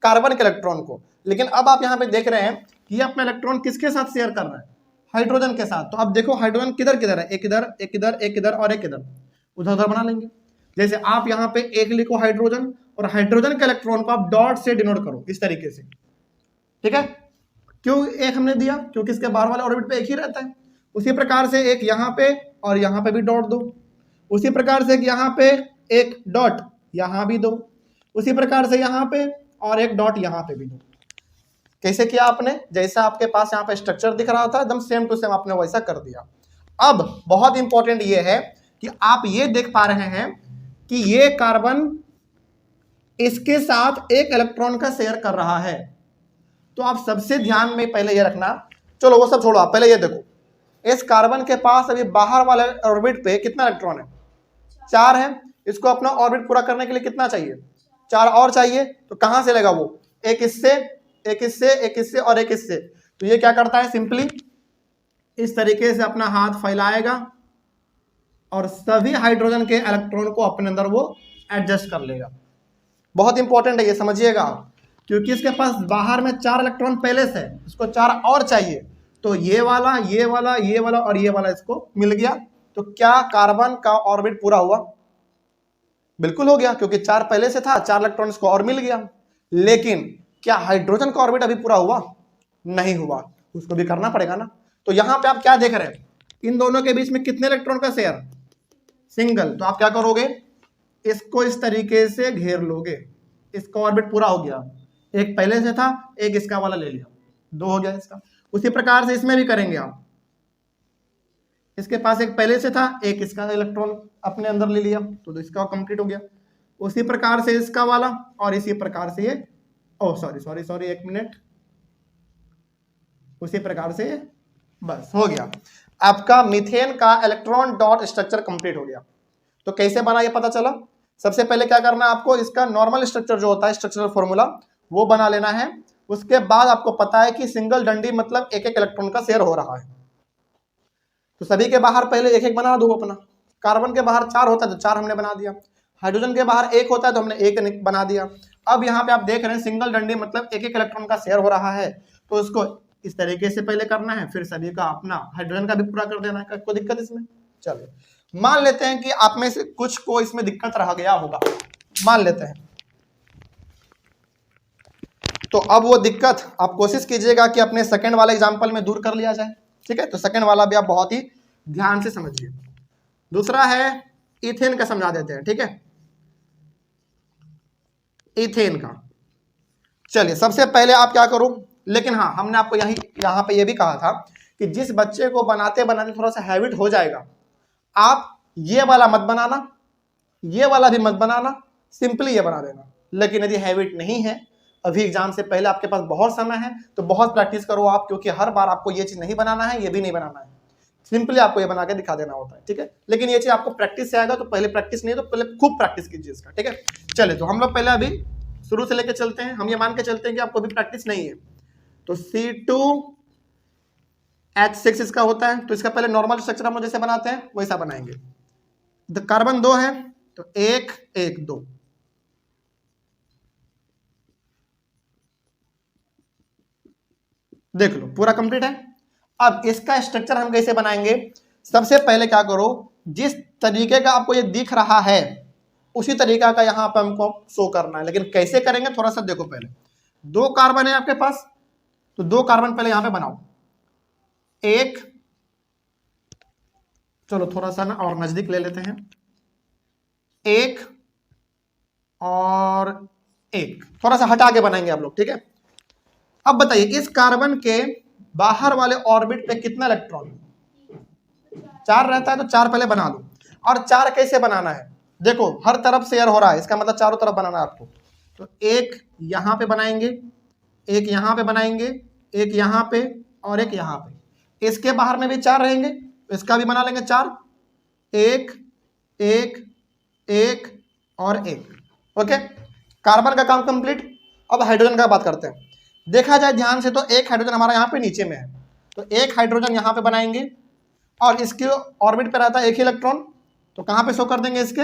कार्बन के इलेक्ट्रॉन को। लेकिन अब आप यहां पे देख रहे हैं कि ये अपना इलेक्ट्रॉन किसके साथ शेयर कर रहा है? हाइड्रोजन के साथ। तो अब देखो हाइड्रोजन किधर किधर है, एक इधर एक इधर एक इधर और एक इधर, उधर उधर बना लेंगे। जैसे आप यहाँ पे एक लिखो हाइड्रोजन, और हाइड्रोजन के इलेक्ट्रॉन को आप डॉट से डिनोट करो इस तरीके से, ठीक है। क्यों एक हमने दिया? क्योंकि इसके बाहर वाले ऑर्बिट पे एक ही रहता है। उसी प्रकार से एक यहाँ पे और यहाँ पे भी डॉट दो। उसी प्रकार से यहाँ पे एक डॉट यहाँ भी दो। उसी प्रकार से यहाँ पे और एक डॉट यहाँ पे भी दो। कैसे किया आपने? जैसा आपके पास यहाँ पे स्ट्रक्चर दिख रहा था, एकदम सेम टू सेम आपने वैसा कर दिया। अब बहुत इंपॉर्टेंट ये है कि आप ये देख पा रहे हैं कि ये कार्बन इसके साथ एक इलेक्ट्रॉन का शेयर कर रहा है, तो आप सबसे ध्यान में पहले ये रखना, चलो वो सब छोड़ो, आप पहले ये देखो, इस कार्बन के पास अभी बाहर वाले ऑर्बिट पे कितना इलेक्ट्रॉन है? 4 है। इसको अपना ऑर्बिट पूरा करने के लिए कितना चाहिए? 4 और चाहिए। तो कहां से लेगा वो? एक इससे, एक इससे, एक इससे और एक इससे। तो ये क्या करता है, सिंपली इस तरीके से अपना हाथ फैलाएगा और सभी हाइड्रोजन के इलेक्ट्रॉन को अपने अंदर वो एडजस्ट कर लेगा। बहुत इंपॉर्टेंट है ये, समझिएगा, क्योंकि इसके पास बाहर में 4 इलेक्ट्रॉन पहले से, इसको 4 और चाहिए। तो ये वाला, ये वाला, ये वाला और ये वाला इसको मिल गया। तो क्या कार्बन का ऑर्बिट पूरा हुआ? बिल्कुल हो गया, क्योंकि 4 पहले से था, 4 इलेक्ट्रॉन इसको और मिल गया। लेकिन क्या हाइड्रोजन का ऑर्बिट अभी पूरा हुआ? नहीं हुआ, उसको भी करना पड़ेगा ना। तो यहां पे आप क्या देख रहे हैं, इन दोनों के बीच में कितने इलेक्ट्रॉन का शेयर? सिंगल। तो आप क्या करोगे, इसको इस तरीके से घेर लोगे, इसका ऑर्बिट पूरा हो गया। एक पहले से था, एक इसका वाला ले लिया, 2 हो गया इसका। उसी प्रकार से इसमें भी करेंगे आप, इसके पास एक पहले से था, एक इसका इलेक्ट्रॉन अपने अंदर ले लिया, तो इसका कंप्लीट हो गया। उसी प्रकार से इसका वाला, और इसी प्रकार से ये, ओ सॉरी एक मिनट, उसी प्रकार से बस हो गया। आपका मीथेन का इलेक्ट्रॉन डॉट स्ट्रक्चर कंप्लीट हो गया। तो कैसे बना ये पता चला। सबसे पहले क्या करना है आपको, इसका नॉर्मल स्ट्रक्चर जो होता है, स्ट्रक्चरल फॉर्मूला, वो बना लेना है। उसके बाद आपको पता है कि सिंगल डंडी मतलब एक एक इलेक्ट्रॉन का शेयर हो रहा है। तो सभी के बाहर पहले एक एक बना दो अपना। कार्बन के बाहर 4 होता है तो 4 हमने बना दिया, हाइड्रोजन के बाहर 1 होता है तो हमने 1 बना दिया। अब यहाँ पे आप देख रहे हैं सिंगल डंडी मतलब एक एक इलेक्ट्रॉन का शेयर हो रहा है, तो इसको इस तरीके से पहले करना है, फिर सभी का अपना हाइड्रोजन का भी पूरा कर देना है। कोई दिक्कत इसमें? चलो मान लेते हैं कि आप में से कुछ को इसमें दिक्कत रह गया होगा, मान लेते हैं। तो अब वो दिक्कत आप कोशिश कीजिएगा कि अपने सेकंड वाले एग्जांपल में दूर कर लिया जाए, ठीक है। तो सेकंड वाला भी आप बहुत ही ध्यान से समझिए। दूसरा है इथेन का, समझा देते हैं, ठीक है, इथेन का। चलिए सबसे पहले आप क्या करो, लेकिन हाँ हमने आपको यहाँ पे ये भी कहा था कि जिस बच्चे को बनाते बनाते थोड़ा सा हैबिट हो जाएगा, आप ये वाला मत बनाना, ये वाला भी मत बनाना, सिंपली ये बना देना। लेकिन यदि हैबिट नहीं है, अभी एग्जाम से पहले आपके पास बहुत समय है, तो बहुत प्रैक्टिस करो आप, क्योंकि हर बार आपको ये चीज नहीं बनाना है, ये भी नहीं बनाना है, सिंपली आपको ये बना के दिखा देना होता है, ठीक है। लेकिन ये चीज आपको प्रैक्टिस से आएगा, तो पहले प्रैक्टिस नहीं तो पहले खूब प्रैक्टिस कीजिए इसका, ठीक है। चलिए तो हम लोग पहले अभी शुरू से लेके चलते हैं। हम ये मान के चलते हैं कि आपको अभी प्रैक्टिस नहीं है। तो C2H6 इसका होता है, तो इसका पहले नॉर्मल स्ट्रक्चर हम जैसे बनाते हैं वैसा बनाएंगे। कार्बन 2 है तो 1 1 2, देख लो पूरा कंप्लीट है। अब इसका स्ट्रक्चर हम कैसे बनाएंगे, सबसे पहले क्या करो, जिस तरीके का आपको ये दिख रहा है उसी तरीका का यहां पर हमको शो करना है। लेकिन कैसे करेंगे थोड़ा सा देखो, पहले 2 कार्बन है आपके पास, तो 2 कार्बन पहले यहां पे बनाओ, एक, चलो थोड़ा सा ना और नजदीक ले लेते हैं, 1 और 1, थोड़ा सा हटा के बनाएंगे आप लोग, ठीक है। अब बताइए इस कार्बन के बाहर वाले ऑर्बिट पे कितना इलेक्ट्रॉन? 4 रहता है, तो 4 पहले बना लो। और 4 कैसे बनाना है, देखो हर तरफ शेयर हो रहा है, इसका मतलब चारों तरफ बनाना है आपको। तो 1 यहां पे बनाएंगे, 1 यहां पे बनाएंगे, 1 यहां पे और 1 यहां पे। इसके बाहर में भी 4 रहेंगे, तो इसका भी बना लेंगे 4, 1 1 1 और 1, ओके। कार्बन का काम कंप्लीट। अब हाइड्रोजन का बात करते हैं। देखा जाए ध्यान से तो एक हाइड्रोजन हमारा यहाँ पे नीचे में है, तो एक हाइड्रोजन यहाँ पे बनाएंगे, और इसके ऑर्बिट पे रहता है 1 ही इलेक्ट्रॉन, तो कहाँ पे शो कर देंगे, इसके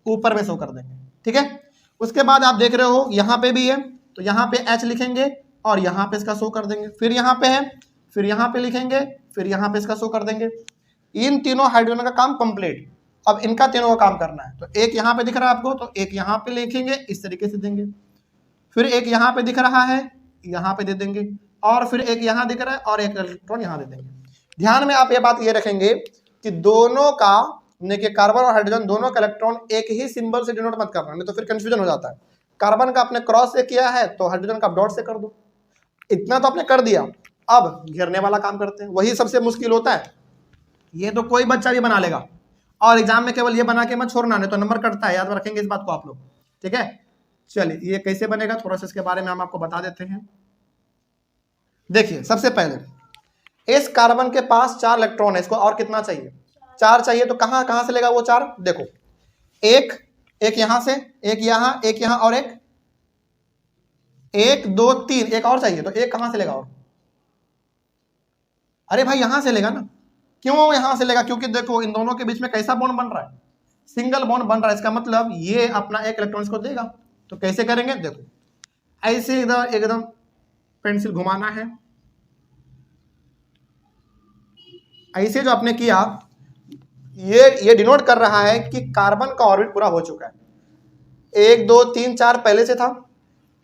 ऊपर में शो कर देंगे, ठीक है। उसके बाद आप देख रहे हो यहाँ पे भी है, तो यहाँ पे H लिखेंगे और यहाँ पे इसका शो कर देंगे, फिर यहाँ पे है, फिर यहाँ पे लिखेंगे, फिर यहाँ पे इसका शो कर देंगे। इन तीनों हाइड्रोजन का काम कंप्लीट। अब इनका तीनों का काम करना है, तो एक यहाँ पे दिख रहा है आपको, तो एक यहाँ पे लिखेंगे, इस तरीके से देंगे, फिर एक यहाँ पे दिख रहा है, यहाँ पे दे देंगे, और फिर एक यहाँ दिख रहा है और एक इलेक्ट्रॉन यहाँ दे देंगे। ध्यान में आप ये बात ये रखेंगे कि दोनों का, कार्बन और हाइड्रोजन दोनों का इलेक्ट्रॉन एक ही सिंबल से डिनोट मत करना, नहीं तो फिर कंफ्यूजन हो जाता है। कार्बन का आपने क्रॉस से किया है तो हाइड्रोजन का डॉट से कर दो, इतना तो आपने कर दिया। अब घेरने वाला काम करते हैं, वही सबसे मुश्किल होता है। ये तो कोई बच्चा भी बना लेगा, और एग्जाम में केवल ये बना के मत छोड़ना, नहीं तो नंबर कटता है, याद रखेंगे इस बात को आप लोग, ठीक है। चलिए ये कैसे बनेगा थोड़ा सा इसके बारे में हम आपको बता देते हैं। देखिए सबसे पहले इस कार्बन के पास 4 इलेक्ट्रॉन है, इसको और कितना चाहिए? 4 चाहिए। तो कहां कहां से लेगा वो 4? देखो, एक यहां से, एक यहां और एक 1 2 3, एक और चाहिए। तो एक कहां से लेगा? और अरे भाई यहां से लेगा ना। क्यों यहां से लेगा? क्योंकि देखो इन दोनों के बीच में कैसा बॉन्ड बन रहा है? सिंगल बॉन्ड बन रहा है। इसका मतलब ये अपना एक इलेक्ट्रॉन इसको देगा। तो कैसे करेंगे? देखो ऐसे इधर एकदम पेंसिल घुमाना है, ऐसे जो आपने किया ये डिनोट कर रहा है कि कार्बन का ऑर्बिट पूरा हो चुका है। 1 2 3 4 पहले से था,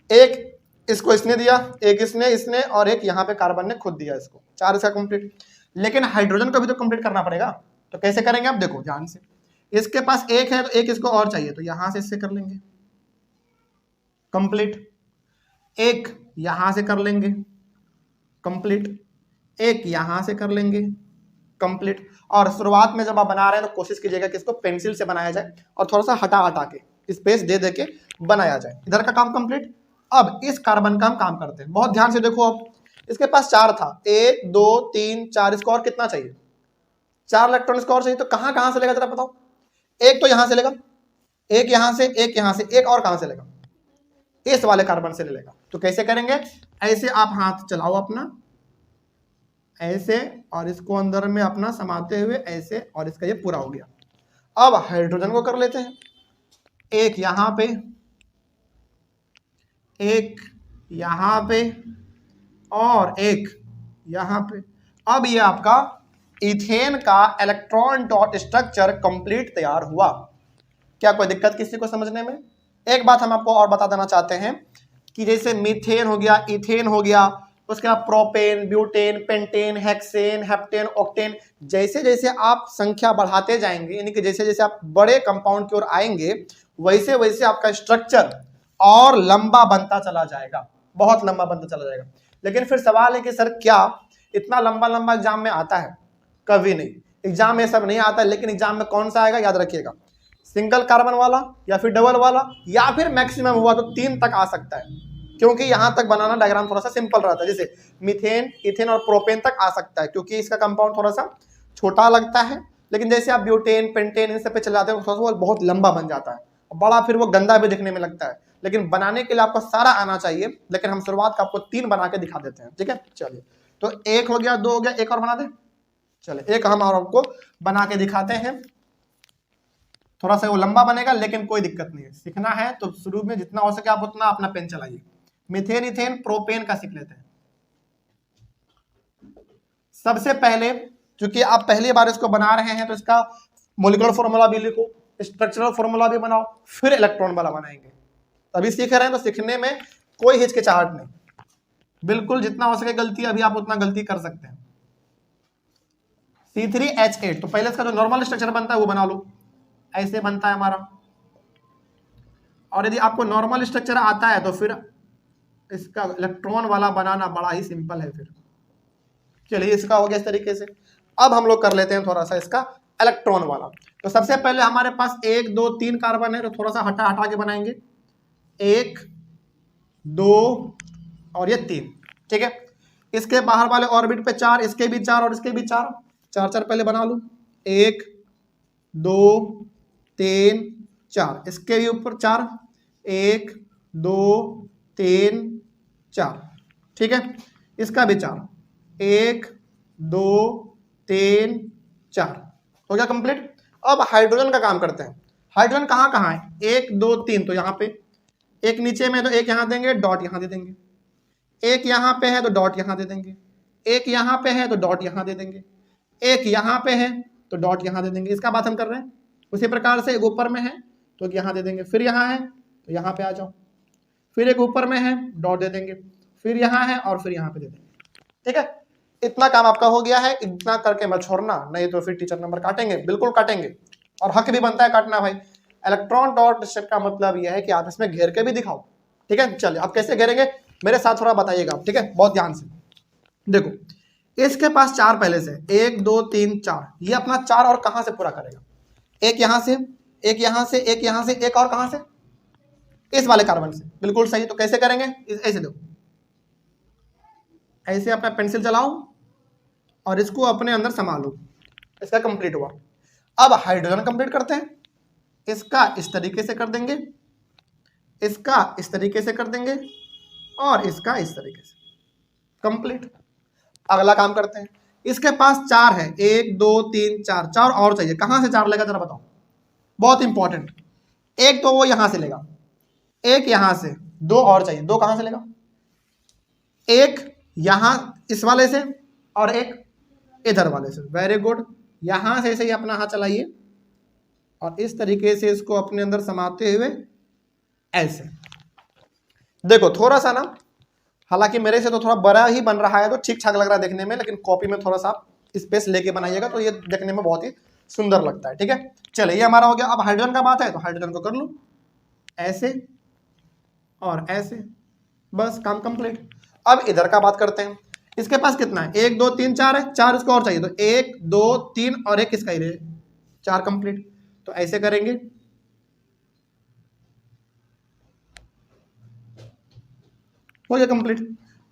एक इसको इसने दिया, एक इसने और एक यहाँ पे कार्बन ने खुद दिया इसको। 4 इसका कंप्लीट। लेकिन हाइड्रोजन को भी तो कंप्लीट करना पड़ेगा। तो कैसे करेंगे? आप देखो ध्यान से, इसके पास एक है तो एक इसको और चाहिए, तो यहां से इससे कर लेंगे कंप्लीट, एक यहां से कर लेंगे कंप्लीट, एक यहां से कर लेंगे कंप्लीट। और शुरुआत में जब आप बना रहे हैं तो कोशिश कीजिएगा कि इसको पेंसिल से बनाया जाए और थोड़ा सा हटा के स्पेस दे दे के बनाया जाए। इधर का काम कंप्लीट। अब इस कार्बन का हम काम करते हैं। बहुत ध्यान से देखो, अब इसके पास 4 था, 1 2 3 4, इसको और कितना चाहिए? 4 इलेक्ट्रॉन इसको और चाहिए। तो कहां कहां से लेगा जरा बताओ? एक तो यहां से लेगा, एक यहां से, एक यहां से, एक और कहां से लेगा? इस वाले कार्बन से ले लेगा। तो कैसे करेंगे? ऐसे आप हाथ चलाओ अपना, ऐसे, और इसको अंदर में अपना समाते हुए ऐसे, और इसका ये पूरा हो गया। अब हाइड्रोजन को कर लेते हैं। एक यहां पे, एक यहां पे और एक यहां पे। अब ये आपका इथेन का इलेक्ट्रॉन डॉट स्ट्रक्चर कंप्लीट तैयार हुआ। क्या कोई दिक्कत किसी को समझने में? एक बात हम आपको और बता देना चाहते हैं कि जैसे मीथेन हो गया, इथेन हो गया, उसके बाद propane, butane, pentane, hexane, heptane, octane, जैसे जैसे आप संख्या बढ़ाते जाएंगे, यानी कि जैसे जैसे आप बड़े कंपाउंड की ओर आएंगे, वैसे वैसे आपका स्ट्रक्चर और लंबा बनता चला जाएगा, बहुत लंबा बनता चला जाएगा। लेकिन फिर सवाल है कि सर क्या इतना लंबा लंबा एग्जाम में आता है? कभी नहीं, एग्जाम में सब नहीं आता। लेकिन एग्जाम में कौन सा आएगा याद रखिएगा? सिंगल कार्बन वाला, या फिर डबल वाला, या फिर मैक्सिमम हुआ तो 3 तक आ सकता है। क्योंकि यहां तक बनाना डायग्राम थोड़ा सा सिंपल रहता है। जैसे मीथेन, इथेन और प्रोपेन तक आ सकता है, क्योंकि इसका कंपाउंड थोड़ा सा छोटा लगता है। लेकिन जैसे आप ब्यूटेन, पेंटेन, इन सब पे चले जाते हैं, थोड़ा सा बहुत लंबा बन जाता है, बड़ा, फिर वो गंदा भी दिखने में लगता है। लेकिन बनाने के लिए आपको सारा आना चाहिए। लेकिन हम शुरुआत का आपको 3 बना के दिखा देते हैं, ठीक है? चलिए, तो 1 हो गया, 2 हो गया, एक और बना दे। चलिए, एक हम और आपको बना के दिखाते हैं। थोड़ा सा वो लंबा बनेगा, लेकिन कोई दिक्कत नहीं है। सीखना है तो शुरू में जितना हो सके आप उतना अपना पेन चलाइए। मीथेन, इथेन, प्रोपेन का सीख लेते हैं। सबसे पहले, क्योंकि आप पहली बार इसको बना रहे हैं, तो इसका मॉलिक्यूलर फॉर्मूला भी लिखो, स्ट्रक्चरल फॉर्मूला भी बनाओ, फिर इलेक्ट्रॉन वाला बनाएंगे। तभी सीख रहे हैं, तो सीखने में कोई हिचकिचाहट नहीं। बिल्कुल जितना हो सके गलती अभी आप उतना गलती कर सकते हैं। C3H8, तो पहले इसका जो नॉर्मल स्ट्रक्चर बनता है वो बना लो। ऐसे बनता है हमारा। और यदि आपको नॉर्मल स्ट्रक्चर आता है तो फिर इसका इलेक्ट्रॉन वाला बनाना बड़ा ही सिंपल है। फिर चलिए, इसका हो गया इस तरीके से। अब हम लोग कर लेते हैं थोड़ा सा इसका इलेक्ट्रॉन वाला। तो सबसे पहले हमारे पास 1 2 3 कार्बन है, तो थोड़ा सा हटा हटा के बनाएंगे। 1 2 और ये 3, ठीक है? इसके बाहर वाले ऑर्बिट पे 4, इसके भी 4 और इसके भी 4, 4 4 पहले बना लूं। 1 2 3 4, इसके भी ऊपर 4, 1 2 3 4, ठीक है? इसका भी 4, 1 2 3 4, हो गया कंप्लीट। अब हाइड्रोजन का काम करते हैं। हाइड्रोजन कहाँ कहाँ है? 1 2 3, तो यहाँ पे एक नीचे में, तो एक यहाँ देंगे, डॉट यहाँ दे देंगे। एक यहाँ पे है तो डॉट यहाँ दे देंगे। एक यहाँ पे है तो डॉट यहाँ दे देंगे। एक यहाँ पे है तो डॉट यहाँ दे देंगे। इसका बात हम कर रहे हैं। उसी प्रकार से एक ऊपर में है तो यहाँ दे देंगे, फिर यहाँ है तो यहाँ पे आ जाओ, फिर एक ऊपर में है डॉट दे देंगे, फिर यहाँ है और फिर यहाँ पे दे देंगे, ठीक है? इतना काम आपका हो गया है। इतना करके मत छोड़ना, नहीं तो फिर टीचर नंबर काटेंगे, बिल्कुल काटेंगे, और हक भी बनता है काटना भाई। इलेक्ट्रॉन डॉट स्ट्रक्चर का मतलब यह है कि आप इसमें घेर के भी दिखाओ, ठीक है? चलिए, आप कैसे घेरेंगे मेरे साथ थोड़ा बताइएगा, ठीक है? बहुत ध्यान से देखो, इसके पास 4 पहले से, 1 2 3 4, ये अपना 4 और कहां से पूरा करेगा? एक यहां से, एक यहां से, एक यहां से, एक और कहां से? इस वाले कार्बन से। बिल्कुल सही। तो कैसे करेंगे? ऐसे देखो, ऐसे अपना पेंसिल चलाओ और इसको अपने अंदर संभालो, इसका कंप्लीट हुआ। अब हाइड्रोजन कंप्लीट करते हैं, इसका इस तरीके से कर देंगे, इसका इस तरीके से कर देंगे और इसका इस तरीके से, कंप्लीट। अगला काम करते हैं, इसके पास 4 है, 1 2 3 4, 4 और चाहिए। कहां से 4 लेगा जरा बताओ, बहुत इंपॉर्टेंट। एक तो वो यहां से लेगा, एक यहां से, 2 और चाहिए। 2 कहां से लेगा, एक यहां इस वाले से और एक इधर वाले से। वेरी गुड, यहां से ही अपना हाथ चलाइए और इस तरीके से इसको अपने अंदर समाते हुए ऐसे। देखो थोड़ा सा ना, हालांकि मेरे से तो थोड़ा बड़ा ही बन रहा है तो ठीक ठाक लग रहा है देखने में, लेकिन कॉपी में थोड़ा सा स्पेस लेके बनाइएगा तो ये देखने में बहुत ही सुंदर लगता है। ठीक है, चलिए ये हमारा हो गया। अब हाइड्रोजन का बात है तो हाइड्रोजन को कर लो ऐसे और ऐसे, बस काम कंप्लीट। अब इधर का बात करते हैं, इसके पास कितना है, 1 2 3 4 है, 4 इसको और चाहिए तो 1 2 3 और एक इसका ही रहे, 4 कंप्लीट। तो ऐसे करेंगे, हो गया कंप्लीट।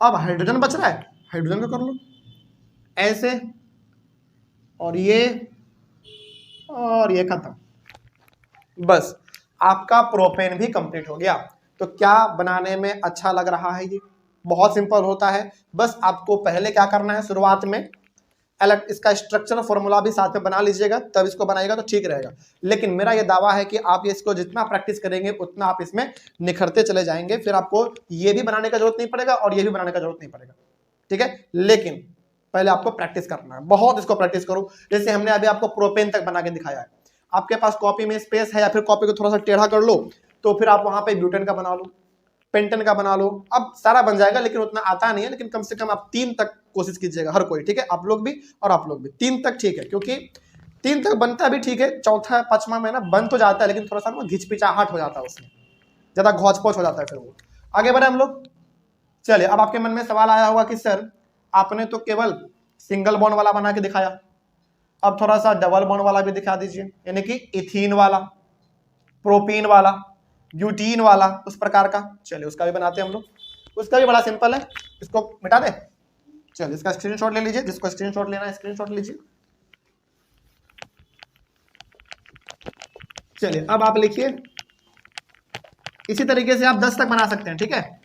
अब हाइड्रोजन बच रहा है, हाइड्रोजन को कर लो ऐसे और ये खत्म, बस आपका प्रोपेन भी कंप्लीट हो गया। तो क्या बनाने में अच्छा लग रहा है, ये बहुत सिंपल होता है। बस आपको पहले क्या करना है, शुरुआत में इसका स्ट्रक्चर फॉर्मूला भी साथ में बना लीजिएगा, तब इसको बनाएगा तो ठीक रहेगा। लेकिन मेरा ये दावा है कि आप इसको जितना प्रैक्टिस करेंगे उतना आप इसमें निखरते चले जाएंगे, फिर आपको ये भी बनाने का जरूरत नहीं पड़ेगा और ये भी बनाने का जरूरत नहीं पड़ेगा। ठीक है, लेकिन पहले आपको प्रैक्टिस करना है, बहुत इसको प्रैक्टिस करो। जैसे हमने अभी आपको प्रोपेन तक बना के दिखाया है, आपके पास कॉपी में स्पेस है या फिर कॉपी को थोड़ा सा टेढ़ा कर लो तो फिर आप वहां पे ब्यूटेन का बना लो, पेंटन का बना लो, अब सारा बन जाएगा। लेकिन उतना आता नहीं है, लेकिन कम से कम आप 3 तक कोशिश कीजिएगा हर कोई। ठीक है, आप लोग भी और आप लोग भी 3 तक ठीक है, क्योंकि 3 तक बनता भी ठीक है, चौथा 5वां में ना बन तो जाता है लेकिन थोड़ा सा घिचपिचाहट हो जाता है, उसमें ज्यादा घौच पौच हो जाता है। फिर वो आगे बढ़े हम लोग। चलिए, अब आपके मन में सवाल आया होगा कि सर आपने तो केवल सिंगल बॉन्ड वाला बना के दिखाया, अब थोड़ा सा डबल बॉन्ड वाला भी दिखा दीजिए, यानी कि इथीन वाला, प्रोपीन वाला, ब्यूटीन वाला, उस प्रकार का। चलिए उसका भी बनाते हैं हम लोग, उसका भी बड़ा सिंपल है, इसको मिटा दे। चलिए इसका स्क्रीनशॉट ले लीजिए, जिसको स्क्रीनशॉट लेना है स्क्रीनशॉट लीजिए। चलिए अब आप लिखिए, इसी तरीके से आप 10 तक बना सकते हैं। ठीक है,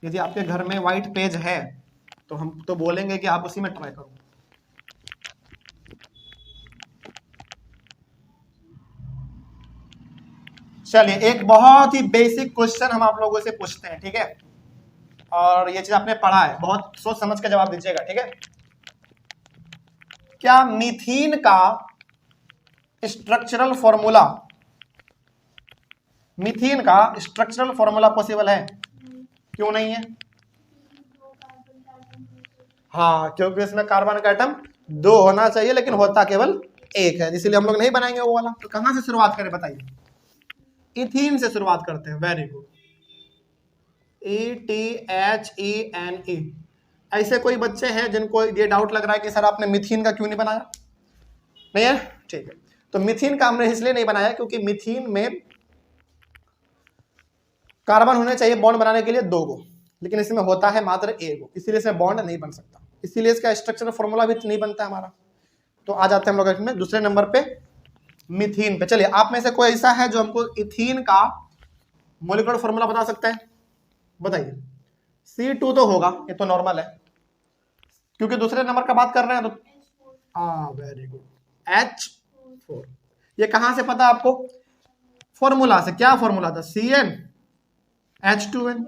यदि आपके घर में व्हाइट पेज है तो हम तो बोलेंगे कि आप उसी में ट्राई करो। चलिए एक बहुत ही बेसिक क्वेश्चन हम आप लोगों से पूछते हैं। ठीक है, और ये चीज आपने पढ़ा है, बहुत सोच समझ के जवाब दीजिएगा। ठीक है, क्या मीथीन का स्ट्रक्चरल फॉर्मूला, मीथीन का स्ट्रक्चरल फॉर्मूला पॉसिबल है? क्यों नहीं है? हाँ, क्योंकि इसमें कार्बन का एटम 2 होना चाहिए, लेकिन होता केवल 1 है, इसीलिए हम लोग नहीं बनाएंगे वो वाला। तो कहां से शुरुआत करें बताइए? इथीन से शुरुआत करते हैं। Very good, ETHENE। ऐसे कोई बच्चे हैं जिनको ये डाउट लग रहा है कि सर आपने मिथीन का क्यों नहीं बनाया? नहीं है, ठीक है। तो मिथीन का हमने इसलिए नहीं बनाया क्योंकि मिथीन में कार्बन होने चाहिए बॉन्ड बनाने के लिए 2 गो, लेकिन इसमें होता है मात्र 1 गो, इसीलिए इसमें बॉन्ड नहीं बन सकता, इसीलिए इसका स्ट्रक्चरल फॉर्मूला भी नहीं बनता हमारा। तो आ जाते हैं हम लोग इसमें दूसरे नंबर पे, मीथीन पे। चलिए आप में से कोई ऐसा है जो हमको इथीन का मॉलिक्यूलर फॉर्मूला बता सकता है? बताइए। C2 तो होगा, ये तो नॉर्मल है, क्योंकि दूसरे नंबर का बात कर रहे हैं तो वेरी गुड, H4। ये कहां से पता आपको? फॉर्मूला से। क्या फॉर्मूला था? CnH2n।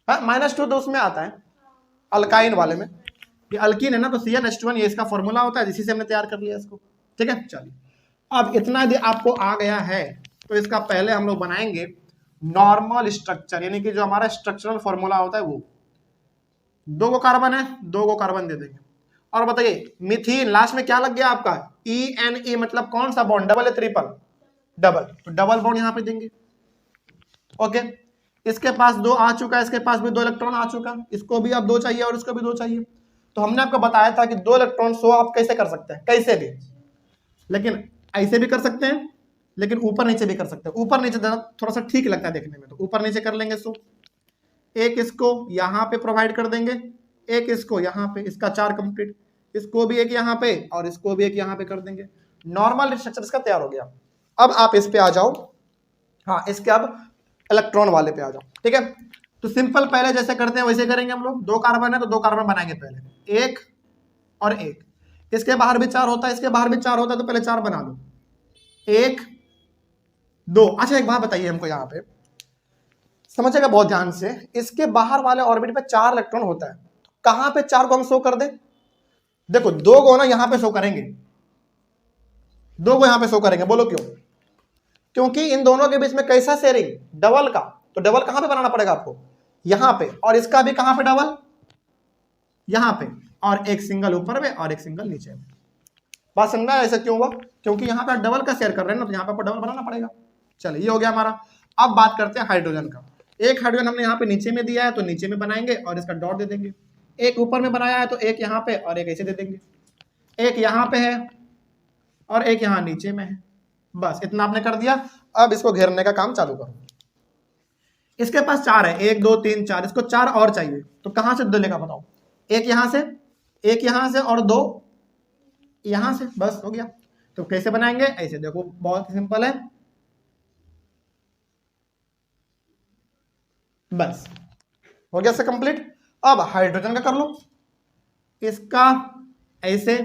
-2 तो उसमें आता है अल्काइन वाले में, ये अल्कीन है ना, तो CnH2n ये इसका फॉर्मूला होता है, जिसी से हमने तैयार कर लिया इसको। ठीक है, चलिए अब इतना यदि आपको आ गया है तो इसका पहले हम लोग बनाएंगे नॉर्मल स्ट्रक्चर, यानी कि जो हमारा स्ट्रक्चरल फॉर्मूला होता है वो। 2 गो कार्बन है, 2 गो कार्बन दे देंगे। और बताइए मिथीन लास्ट में क्या लग गया आपका? ENE, मतलब कौन सा बॉन्ड? डबल या ट्रिपल? डबल, तो डबल बॉन्ड यहां पे देंगे। ओके, इसके पास 2 आ चुका है, इसके पास भी 2 इलेक्ट्रॉन आ चुका, इसको भी अब 2 चाहिए और इसको भी 2 चाहिए। तो हमने आपको बताया था कि 2 इलेक्ट्रॉन 100 आप कैसे कर सकते हैं, कैसे भी, लेकिन ऐसे भी कर सकते हैं, लेकिन ऊपर नीचे भी कर सकते हैं। ऊपर नीचे थोड़ा सा ठीक लगता है देखने में, तो ऊपर नीचे कर लेंगे 100, एक इसको यहां पे प्रोवाइड कर देंगे, एक इसको यहां पे, इसका 4 कंप्लीट, इसको भी एक यहां पे और इसको भी एक यहां पे कर देंगे। नॉर्मल स्ट्रक्चर इसका तैयार हो गया। अब आप इस पे आ जाओ, हाँ इसके अब इलेक्ट्रॉन वाले पे आ जाओ, ठीक है। तो सिंपल पहले जैसे करते हैं वैसे करेंगे हम लोग। 2 कार्बन है तो 2 कार्बन बनाएंगे पहले, एक और एक। इसके बाहर भी 4 होता है, इसके बाहर भी 4 होता है, तो पहले 4 बना लो, 1 2। अच्छा एक बात बताइए हमको, यहाँ पे समझिएगा बहुत ध्यान से, इसके बाहर वाले ऑर्बिट पे 4 इलेक्ट्रॉन होता है, तो कहां पे 4 को हम शो कर दे? देखो 2 को ना यहां पे शो करेंगे, 2 को यहां पे शो करेंगे, बोलो क्यों? क्योंकि इन दोनों के बीच में कैसा शेयरिंग? डबल का। तो डबल कहां पे बनाना पड़ेगा आपको? यहां पे। और इसका भी कहां पे डबल? यहां पे। और एक सिंगल ऊपर में और एक सिंगल नीचे में। बात समझना ऐसा क्यों हुआ? क्योंकि यहां पे डबल का शेयर कर रहे हैं ना, तो यहां पे आपको डबल बनाना पड़ेगा। चलिए ये हो गया हमारा। अब बात करते हैं हाइड्रोजन का। एक हाइड्रोजन हमने यहाँ पे नीचे में दिया है तो नीचे में बनाएंगे और इसका डॉट दे देंगे। एक ऊपर में बनाया है तो एक यहाँ पे और एक ऐसे दे देंगे। एक यहाँ पे है और एक यहाँ नीचे में है, बस इतना आपने कर दिया। अब इसको घेरने का काम चालू करो। इसके पास 4 है, 1 2 3 4, इसको 4 और चाहिए, तो कहां से लेगा बताओ? एक यहां से, एक यहां से और 2 यहां से, बस हो गया। तो कैसे बनाएंगे? ऐसे देखो, बहुत सिंपल है, बस हो गया से कंप्लीट। अब हाइड्रोजन का कर लो, इसका ऐसे,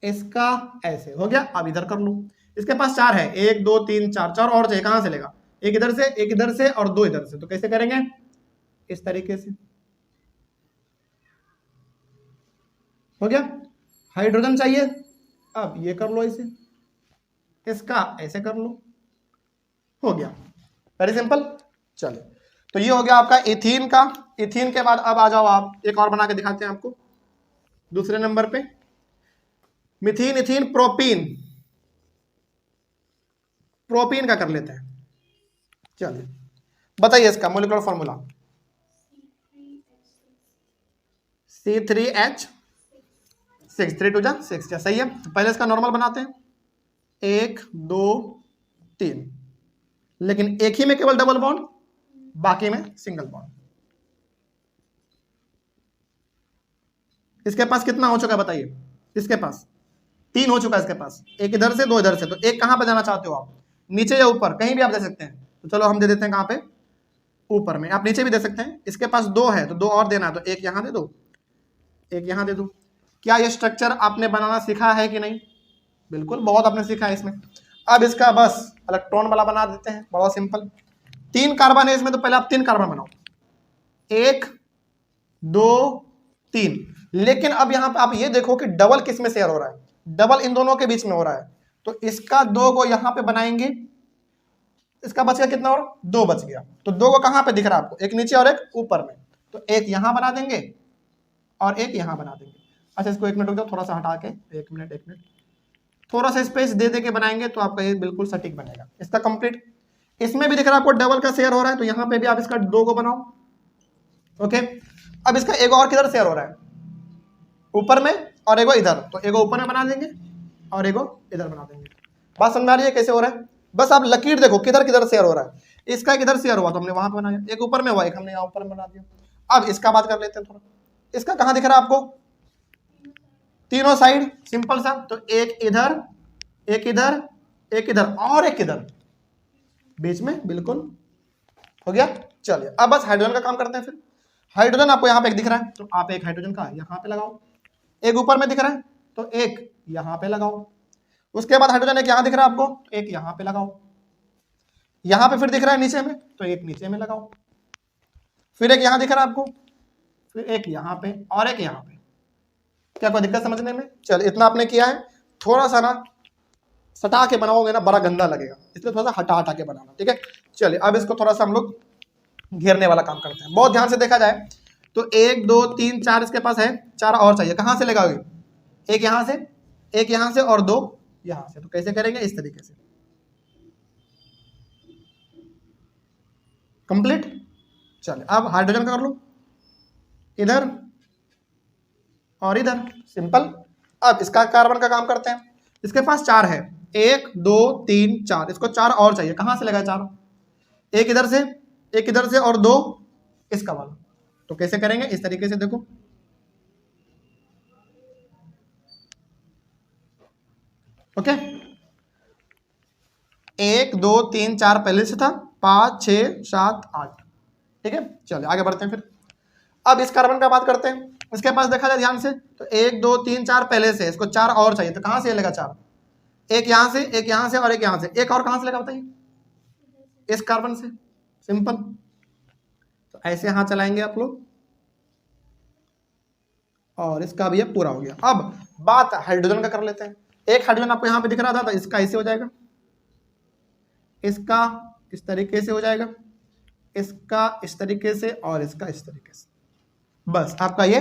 इसका ऐसे, हो गया। अब इधर कर लो, इसके पास 4 है, 1 2 3 4, 4 और चाहिए, कहां से लेगा? एक इधर से, एक इधर से और 2 इधर से, तो कैसे करेंगे? इस तरीके से, हो गया। हाइड्रोजन चाहिए, अब ये कर लो ऐसे, इसका ऐसे कर लो, हो गया, वेरी सिंपल। चलिए, तो ये हो गया आपका इथीन का। इथीन के बाद अब आ जाओ आप, एक और बना के दिखाते हैं आपको दूसरे नंबर पे, मिथीन, इथीन, प्रोपीन। प्रोपीन का कर लेते हैं। चलिए बताइए इसका मॉलिक्यूलर फॉर्मूला। C3H6, 3 2 6, सही है। तो पहले इसका नॉर्मल बनाते हैं, 1 2 3, लेकिन एक ही में केवल डबल बॉन्ड, बाकी में सिंगल बॉन्ड। इसके पास कितना हो चुका है बताइए? इसके पास 3 हो चुका है इसके पास, एक इधर से 2 इधर से। तो एक कहां पर जाना चाहते हो आप? नीचे या ऊपर? कहीं भी आप दे सकते हैं। तो चलो हम दे देते हैं कहां पे? ऊपर में। आप नीचे भी दे सकते हैं। इसके पास 2 है तो 2 और देना है, तो एक यहां दे दो, एक यहां दे दो। क्या ये स्ट्रक्चर आपने बनाना सीखा है कि नहीं? बिल्कुल, बहुत आपने सीखा है इसमें। अब इसका बस इलेक्ट्रॉन वाला बना देते हैं, बहुत सिंपल। 3 कार्बन है इसमें, तो पहले आप 3 कार्बन बनाओ, 1 2 3। लेकिन अब यहां पे आप ये देखो कि डबल किस में शेयर हो रहा है? डबल इन दोनों के बीच में हो रहा है। तो इसका 2 को यहां पे बनाएंगे, इसका बच गया कितना? और 2 बच गया। तो 2 को कहां पे दिख रहा है आपको? एक नीचे और एक ऊपर में। तो एक यहां बना देंगे और एक यहां बना देंगे। अच्छा इसको 1 मिनट रुक जाओ, थोड़ा सा हटा के, 1 मिनट 1 मिनट, थोड़ा सा स्पेस दे दे के बनाएंगे तो आपका ये बिल्कुल सटीक बनेगा। इसका कंप्लीट, इसमें भी दिख रहा है आपको डबल का शेयर हो रहा है, तो यहां पे भी आप इसका 2 को बनाओ, ओके। अब इसका एक और किधर शेयर हो रहा है? ऊपर में, और एगो इधर। तो एगो ऊपर में बना देंगे और एगो इधर बना देंगे। बात समझ आ रही है कैसे हो रहा है? बस आप लकीर देखो किधर किधर शेयर हो रहा है। इसका एक इधर शेयर हुआ तो हमने वहां पे बनाया, एक ऊपर में हुआ, एक हमने यहाँ ऊपर में बना दिया। अब इसका बात कर लेते हैं थोड़ा। इसका कहां दिख रहा है आपको? तीनों साइड, सिंपल सा। तो एक इधर, एक इधर, एक इधर और एक इधर, बीच में, बिल्कुल हो गया। चलिए अब बस हाइड्रोजन का काम करते हैं फिर। हाइड्रोजन आपको यहाँ पे एक दिख रहा है, तो आप एक हाइड्रोजन का यहाँ पे लगाओ। एक ऊपर में दिख रहा है तो एक यहाँ पे लगाओ। उसके बाद हाइड्रोजन एक यहाँ दिख रहा है आपको, तो एक यहाँ पे लगाओ। यहाँ पे फिर दिख रहा है नीचे में, तो एक नीचे में लगाओ। फिर एक यहाँ दिख रहा है आपको, फिर एक यहाँ पे और एक यहाँ पे। क्या कोई दिक्कत समझने में? चलिए इतना आपने किया है। थोड़ा सा ना सटा के बनाओगे ना, बड़ा गंदा लगेगा, इसलिए थोड़ा सा हटा हटा के बनाना, ठीक है। चलिए अब इसको थोड़ा सा हम लोग घेरने वाला काम करते हैं। बहुत ध्यान से देखा जाए तो 1 2 3 4 इसके पास है, 4 और चाहिए। कहां से लगाओगे? एक यहां से, एक यहां से और 2 यहां से। तो कैसे करेंगे? इस तरीके से, कंप्लीट। चलिए अब हाइड्रोजन कर लो, इधर और इधर, सिंपल। अब इसका कार्बन का काम करते हैं। इसके पास 4 है, 1 2 3 4, इसको 4 और चाहिए। कहां से लगा 4? एक इधर से, एक इधर से और 2 इसका वाला। तो कैसे करेंगे, इस तरीके से देखो, ओके, 1 2 3 4 पहले से था, 5 6 7 8, ठीक है। चलिए आगे बढ़ते हैं फिर। अब इस कार्बन का बात करते हैं, इसके पास देखा जाए ध्यान से तो 1 2 3 4 पहले से, इसको 4 और चाहिए, तो कहां से लेगा 4, एक यहां से, एक यहां से और एक यहां से, एक और कहां से लेगा बताइए, इस कार्बन से, सिंपल। तो ऐसे यहां चलाएंगे आप लोग, और इसका भी अब पूरा हो गया। अब बात हाइड्रोजन का कर लेते हैं। एक हाइड्रोजन आपको यहां पे दिख रहा था, तो इसका ऐसे हो जाएगा, इसका इस तरीके से हो जाएगा, इसका इस तरीके से, और इसका इस तरीके से। बस आपका ये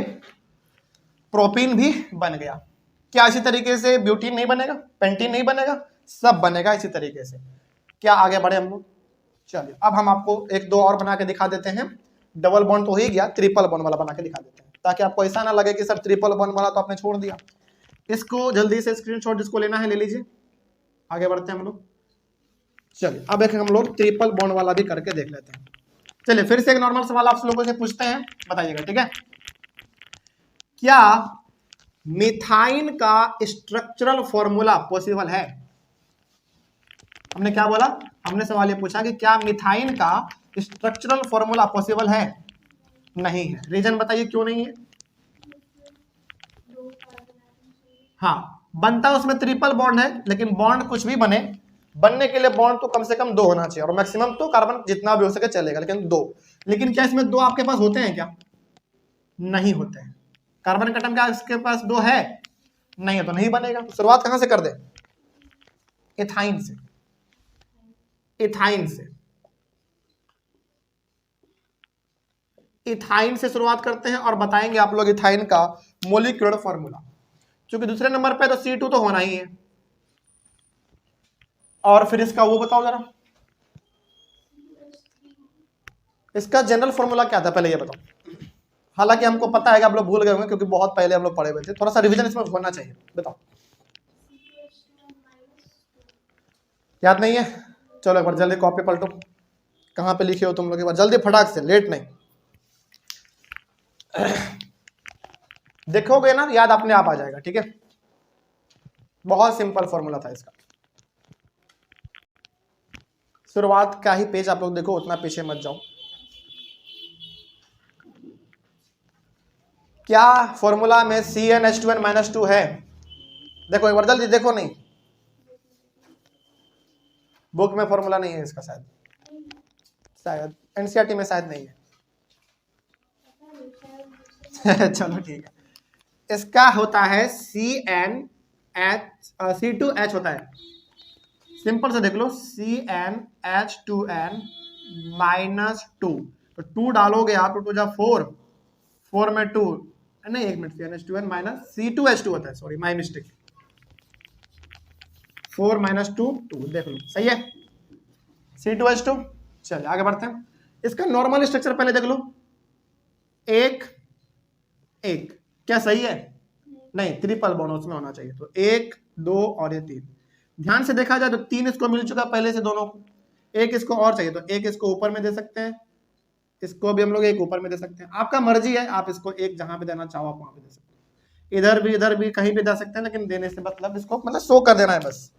प्रोपीन भी बन गया। क्या इसी तरीके से ब्यूटीन नहीं बनेगा, पेंटीन नहीं बनेगा, सब बनेगा इसी तरीके से। क्या आगे बढ़े हम लोग, चलिए अब हम आपको एक दो और बना के दिखा देते हैं। डबल बॉन्ड तो हो ही गया, ट्रिपल बॉन्ड वाला बना के दिखा देते हैं, ताकि आपको ऐसा ना लगे कि सर ट्रिपल बॉन्ड वाला तो आपने छोड़ दिया। इसको जल्दी से स्क्रीनशॉट जिसको लेना है ले लीजिए, आगे बढ़ते हैं हम लोग। चलिए अब एक हम लोग ट्रिपल बॉन्ड वाला भी करके देख लेते हैं। चलिए फिर से एक नॉर्मल सवाल आप लोगों से पूछते हैं, बताइएगा, ठीक है। क्या मिथाइन का स्ट्रक्चरल फॉर्मूला पॉसिबल है? हमने क्या बोला, हमने सवाल ये पूछा कि क्या मिथाइन का स्ट्रक्चरल फॉर्मूला पॉसिबल है? नहीं है। रीजन बताइए क्यों नहीं है? हाँ, बनता उसमें ट्रिपल बॉन्ड है, लेकिन बॉन्ड कुछ भी बने, बनने के लिए बॉन्ड तो कम से कम 2 होना चाहिए, और मैक्सिमम तो कार्बन जितना भी हो सके चलेगा, लेकिन 2। लेकिन क्या इसमें 2 आपके पास होते हैं क्या? नहीं होते हैं। कार्बन का एटम क्या इसके पास 2 है? नहीं है, तो नहीं बनेगा। तो शुरुआत कहां से कर दे? इथाइन से, इथाइन से, इथाइन से शुरुआत करते हैं और बताएंगे आप लोग इथाइन का मोलिक्यूलर फॉर्मूला। क्योंकि दूसरे नंबर पे तो C2 तो होना ही है। और फिर इसका वो बताओ जरा, इसका जनरल फॉर्मूला क्या था पहले ये बताओ। हालांकि हमको पता है कि आप लोग भूल गए होंगे, क्योंकि बहुत पहले हम लोग पढ़े हुए थे, थोड़ा सा रिवीजन इसमें होना चाहिए। बताओ, याद नहीं है? चलो एक बार जल्दी कॉपी पलटो, कहां पे लिखे हो तुम लोग, एक बार जल्दी फटाक से, लेट नहीं। देखोगे ना, याद अपने आप आ जाएगा, ठीक है। बहुत सिंपल फॉर्मूला था इसका। शुरुआत का ही पेज आप लोग देखो, उतना पीछे मत जाओ। क्या फॉर्मूला में CnH2n-2 है? देखो एक बार जल्दी देखो, नहीं बुक में फॉर्मूला नहीं है इसका, शायद एनसीईआरटी में शायद नहीं है। चलो ठीक है, इसका होता है C2H होता है, सिंपल से देख लो, CnH2n-2, तो 2 डालोगे आप, 2 जा 4, 4 में 2, नहीं एक मिनट, CnH2n माइनस C2H2 होता है, सॉरी माई मिस्टेक, 4 - 2 2, देख लो सही है, C2H2। चलिए आगे बढ़ते हैं। इसका नॉर्मल स्ट्रक्चर पहले देख लो, 1 1, क्या सही है? नहीं, ट्रिपल बॉन्ड उसमें होना चाहिए, तो 1 2 और ये 3। ध्यान से देखा जाए तो 3 इसको मिल चुका पहले से दोनों को, एक इसको और चाहिए, तो एक इसको ऊपर में दे सकते हैं, इसको भी हम लोग एक ऊपर में दे सकते हैं, आपका मर्जी है, आप इसको एक जहां पे देना चाहो आप वहां पे दे सकते हैं, इधर भी कहीं भी दे सकते हैं, लेकिन देने से मतलब इसको मतलब शो कर देना है बस।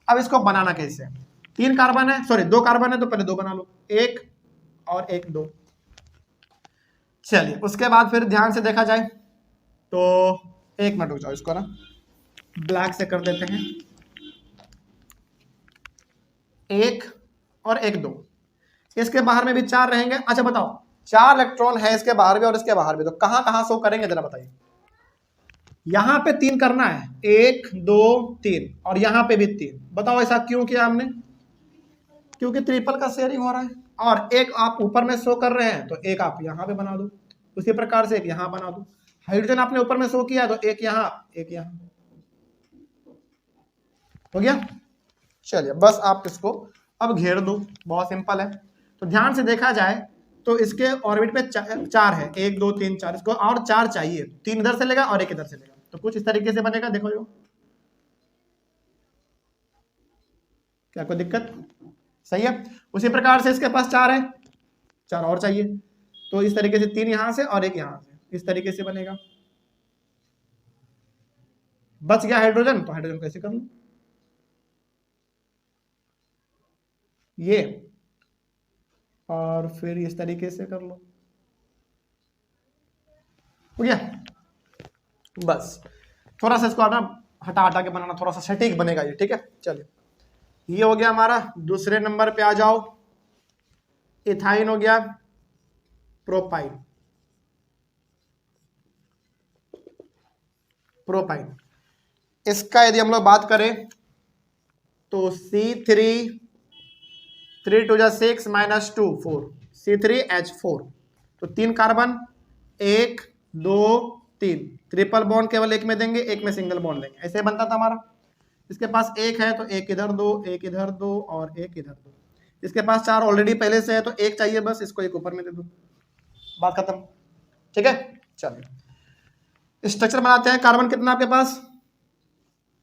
अब इसको बनाना कैसे है? 3 कार्बन है, सॉरी 2 कार्बन है, तो पहले 2 बना लो, 1 और 1 2। चलिए उसके बाद फिर ध्यान से देखा जाए तो, एक मिनट रुक जाओ, इसको ना ब्लैक से कर देते हैं, 1 और 1 2, इसके बाहर में भी 4 रहेंगे। अच्छा बताओ, 4 इलेक्ट्रॉन है इसके बाहर भी और इसके बाहर भी, तो कहां कहां शो करेंगे जरा बताइए। यहां पे 3 करना है, 1 2 3, और यहां पे भी 3। बताओ ऐसा क्यों किया हमने? क्योंकि ट्रिपल का शेयरिंग हो रहा है, और एक आप ऊपर में शो कर रहे हैं, तो एक आप यहां पे बना दो, उसी प्रकार से एक यहां बना दो। हाइड्रोजन आपने ऊपर में शो किया, तो एक यहां एक यहां, हो गया। चलिए बस आप इसको अब घेर दो, बहुत सिंपल है। तो ध्यान से देखा जाए तो इसके ऑर्बिट पे 4 है, 1 2 3 4, इसको और 4 चाहिए, 3 इधर से लेगा और 1 इधर से लेगा, तो कुछ इस तरीके से बनेगा, देखो जो, क्या कोई दिक्कत? सही है। उसी प्रकार से इसके पास 4 है, 4 और चाहिए, तो इस तरीके से 3 यहां से और एक यहां से, इस तरीके से बनेगा। बच गया हाइड्रोजन, तो हाइड्रोजन कैसे कर लो ये, और फिर इस तरीके से कर लो, हो गया। बस थोड़ा सा इसको हटा हटा के बनाना, थोड़ा सा सटीक बनेगा ये, ठीक है। चलिए ये हो गया हमारा। दूसरे नंबर पे आ जाओ, इथाइन हो गया, प्रोपाइन। प्रोपाइन इसका यदि हम लोग बात करें तो C3 3 2 6 -2 4 C3H4, तो 3 कार्बन, 1 2 3, ट्रिपल बॉन्ड केवल एक में देंगे, एक में सिंगल बॉन्ड देंगे, ऐसे बनता था हमारा। इसके पास एक है तो एक इधर दो, एक इधर दो और एक इधर दो। इसके पास 4 ऑलरेडी पहले से है तो एक चाहिए बस, इसको एक ऊपर में दे दो, बात खत्म, ठीक है। चलिए स्ट्रक्चर बनाते हैं। कार्बन कितना आपके पास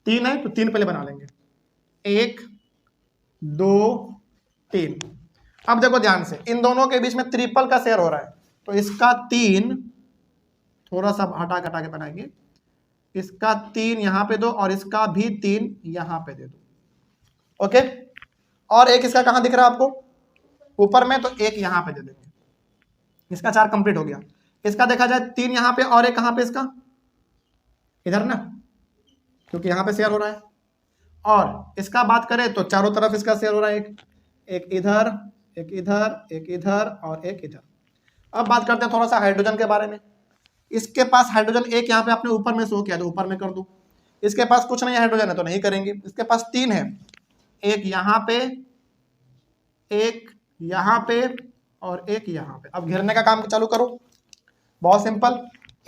3 है तो 3 पहले बना लेंगे, 1 2 3। अब देखो ध्यान से, इन दोनों के बीच में ट्रिपल का शेयर हो रहा है, तो इसका 3 थोड़ा सा हटा के बनाएंगे, इसका 3 यहां पे दो और इसका भी 3 यहां पे दे दो, ओके। और एक इसका कहां दिख रहा है आपको ऊपर में, तो एक यहां पे दे देंगे, इसका 4 कंप्लीट हो गया। इसका देखा जाए 3 यहां पे और एक कहां पे, इसका इधर ना, क्योंकि यहां पे शेयर हो रहा है। और इसका बात करें तो चारों तरफ इसका शेयर हो रहा है, एक इधर, एक इधर, एक इधर और एक इधर। अब बात करते हैं थोड़ा सा हाइड्रोजन के बारे में। इसके पास हाइड्रोजन एक यहाँ पे आपने ऊपर में शो किया तो ऊपर में कर दो। इसके पास कुछ नहीं हाइड्रोजन है तो नहीं करेंगे। इसके पास 3 है, एक यहाँ पे, एक यहाँ पे और एक यहाँ पे। अब घेरने का काम चालू करो, बहुत सिंपल।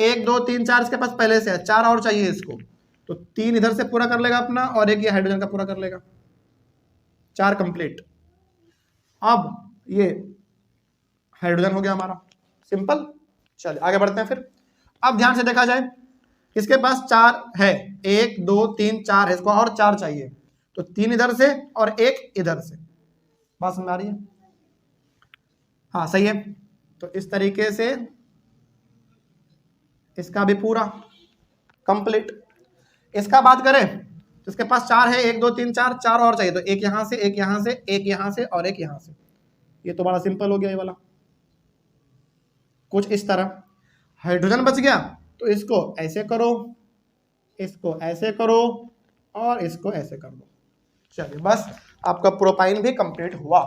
1 2 3 4 इसके पास पहले से है, 4 और चाहिए इसको, तो 3 इधर से पूरा कर लेगा अपना और एक ये हाइड्रोजन का पूरा कर लेगा, 4 कंप्लीट। अब ये हाइड्रोजन हो गया हमारा, सिंपल। चलिए आगे बढ़ते हैं फिर। अब ध्यान से देखा जाए, इसके पास 4 है, 1 2 3 4 है, इसको और 4 चाहिए, तो 3 इधर से और एक इधर से। बात समझ आ रही है? हाँ सही है। तो इस तरीके से इसका भी पूरा कंप्लीट। इसका बात करें तो इसके पास 4 है, 1 2 3 4, 4 और चाहिए, तो एक यहां से, एक यहां से, एक यहां से और एक यहां से। ये तो बड़ा सिंपल हो गया ये वाला, कुछ इस तरह। हाइड्रोजन बच गया तो इसको ऐसे करो, इसको ऐसे करो और इसको ऐसे कर दो। चलिए बस आपका प्रोपाइन भी कंप्लीट हुआ।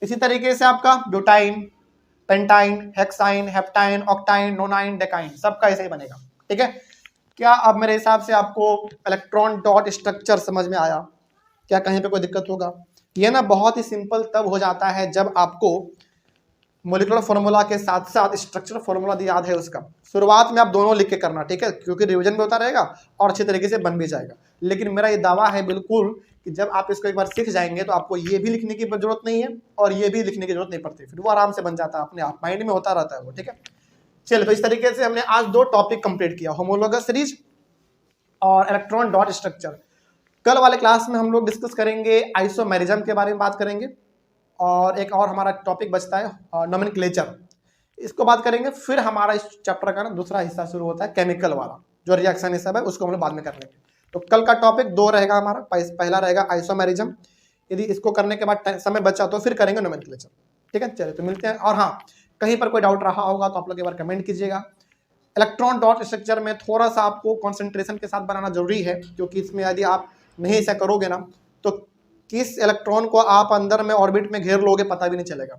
इसी तरीके से आपका ब्यूटाइन, पेंटाइन, हेक्साइन, हेप्टाइन, ऑक्टाइन, नोनाइन, डेकाइन, सबका ऐसे ही बनेगा, ठीक है। क्या अब मेरे हिसाब से आपको इलेक्ट्रॉन डॉट स्ट्रक्चर समझ में आया? क्या कहीं पे कोई दिक्कत होगा? ये ना बहुत ही सिंपल तब हो जाता है जब आपको मोलिकुलर फॉर्मूला के साथ साथ स्ट्रक्चर फॉर्मूला याद है उसका। शुरुआत में आप दोनों लिख के करना, ठीक है, क्योंकि रिवीजन भी होता रहेगा और अच्छे तरीके से बन भी जाएगा। लेकिन मेरा ये दावा है बिल्कुल कि जब आप इसको एक बार सीख जाएंगे तो आपको ये भी लिखने की जरूरत नहीं है और ये भी लिखने की जरूरत नहीं पड़ती, फिर वो आराम से बन जाता है अपने आप, माइंड में होता रहता है वो, ठीक है। चलिए तो इस तरीके से हमने आज 2 टॉपिक कंप्लीट किया, होमोलॉगस सीरीज और इलेक्ट्रॉन डॉट स्ट्रक्चर। कल वाले क्लास में हम लोग डिस्कस करेंगे आइसोमेरिज्म के बारे में बात करेंगे, और एक और हमारा टॉपिक बचता है नोमेनक्लेचर, इसको बात करेंगे। फिर हमारा इस चैप्टर का ना दूसरा हिस्सा शुरू होता है केमिकल वाला, जो रिएक्शन सब है उसको हम लोग बाद में कर लेंगे। तो कल का टॉपिक 2 रहेगा हमारा, पहला रहेगा आइसोमेरिज्म, यदि इसको करने के बाद समय बचा तो फिर करेंगे नोमेनक्लेचर, ठीक है। चलिए तो मिलते हैं। और हाँ, कहीं पर कोई डाउट रहा होगा तो आप लोग एक बार कमेंट कीजिएगा। इलेक्ट्रॉन डॉट स्ट्रक्चर में थोड़ा सा आपको कॉन्सेंट्रेशन के साथ बनाना जरूरी है, क्योंकि इसमें यदि आप नहीं ऐसा करोगे ना तो किस इलेक्ट्रॉन को आप अंदर में ऑर्बिट में घेर लोगे पता भी नहीं चलेगा।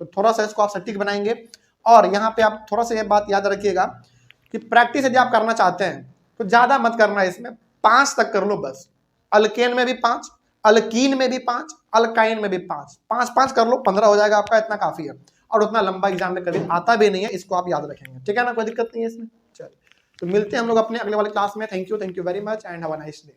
तो थोड़ा सा इसको आप सटीक बनाएंगे। और यहाँ पे आप थोड़ा सा ये बात याद रखिएगा कि प्रैक्टिस यदि आप करना चाहते हैं तो ज्यादा मत करना, इसमें 5 तक कर लो बस। अल्केन में भी 5, अल्कीन में भी 5, अल्काइन में भी 5, 5 कर लो, 15 हो जाएगा आपका, इतना काफी है। और उतना लंबा एग्जाम में कभी आता भी नहीं है, इसको आप याद रखेंगे, ठीक है ना, कोई दिक्कत नहीं है इसमें। चलिए तो मिलते हैं हम लोग अपने अगले वाले क्लास में। Thank you very much and have a nice day.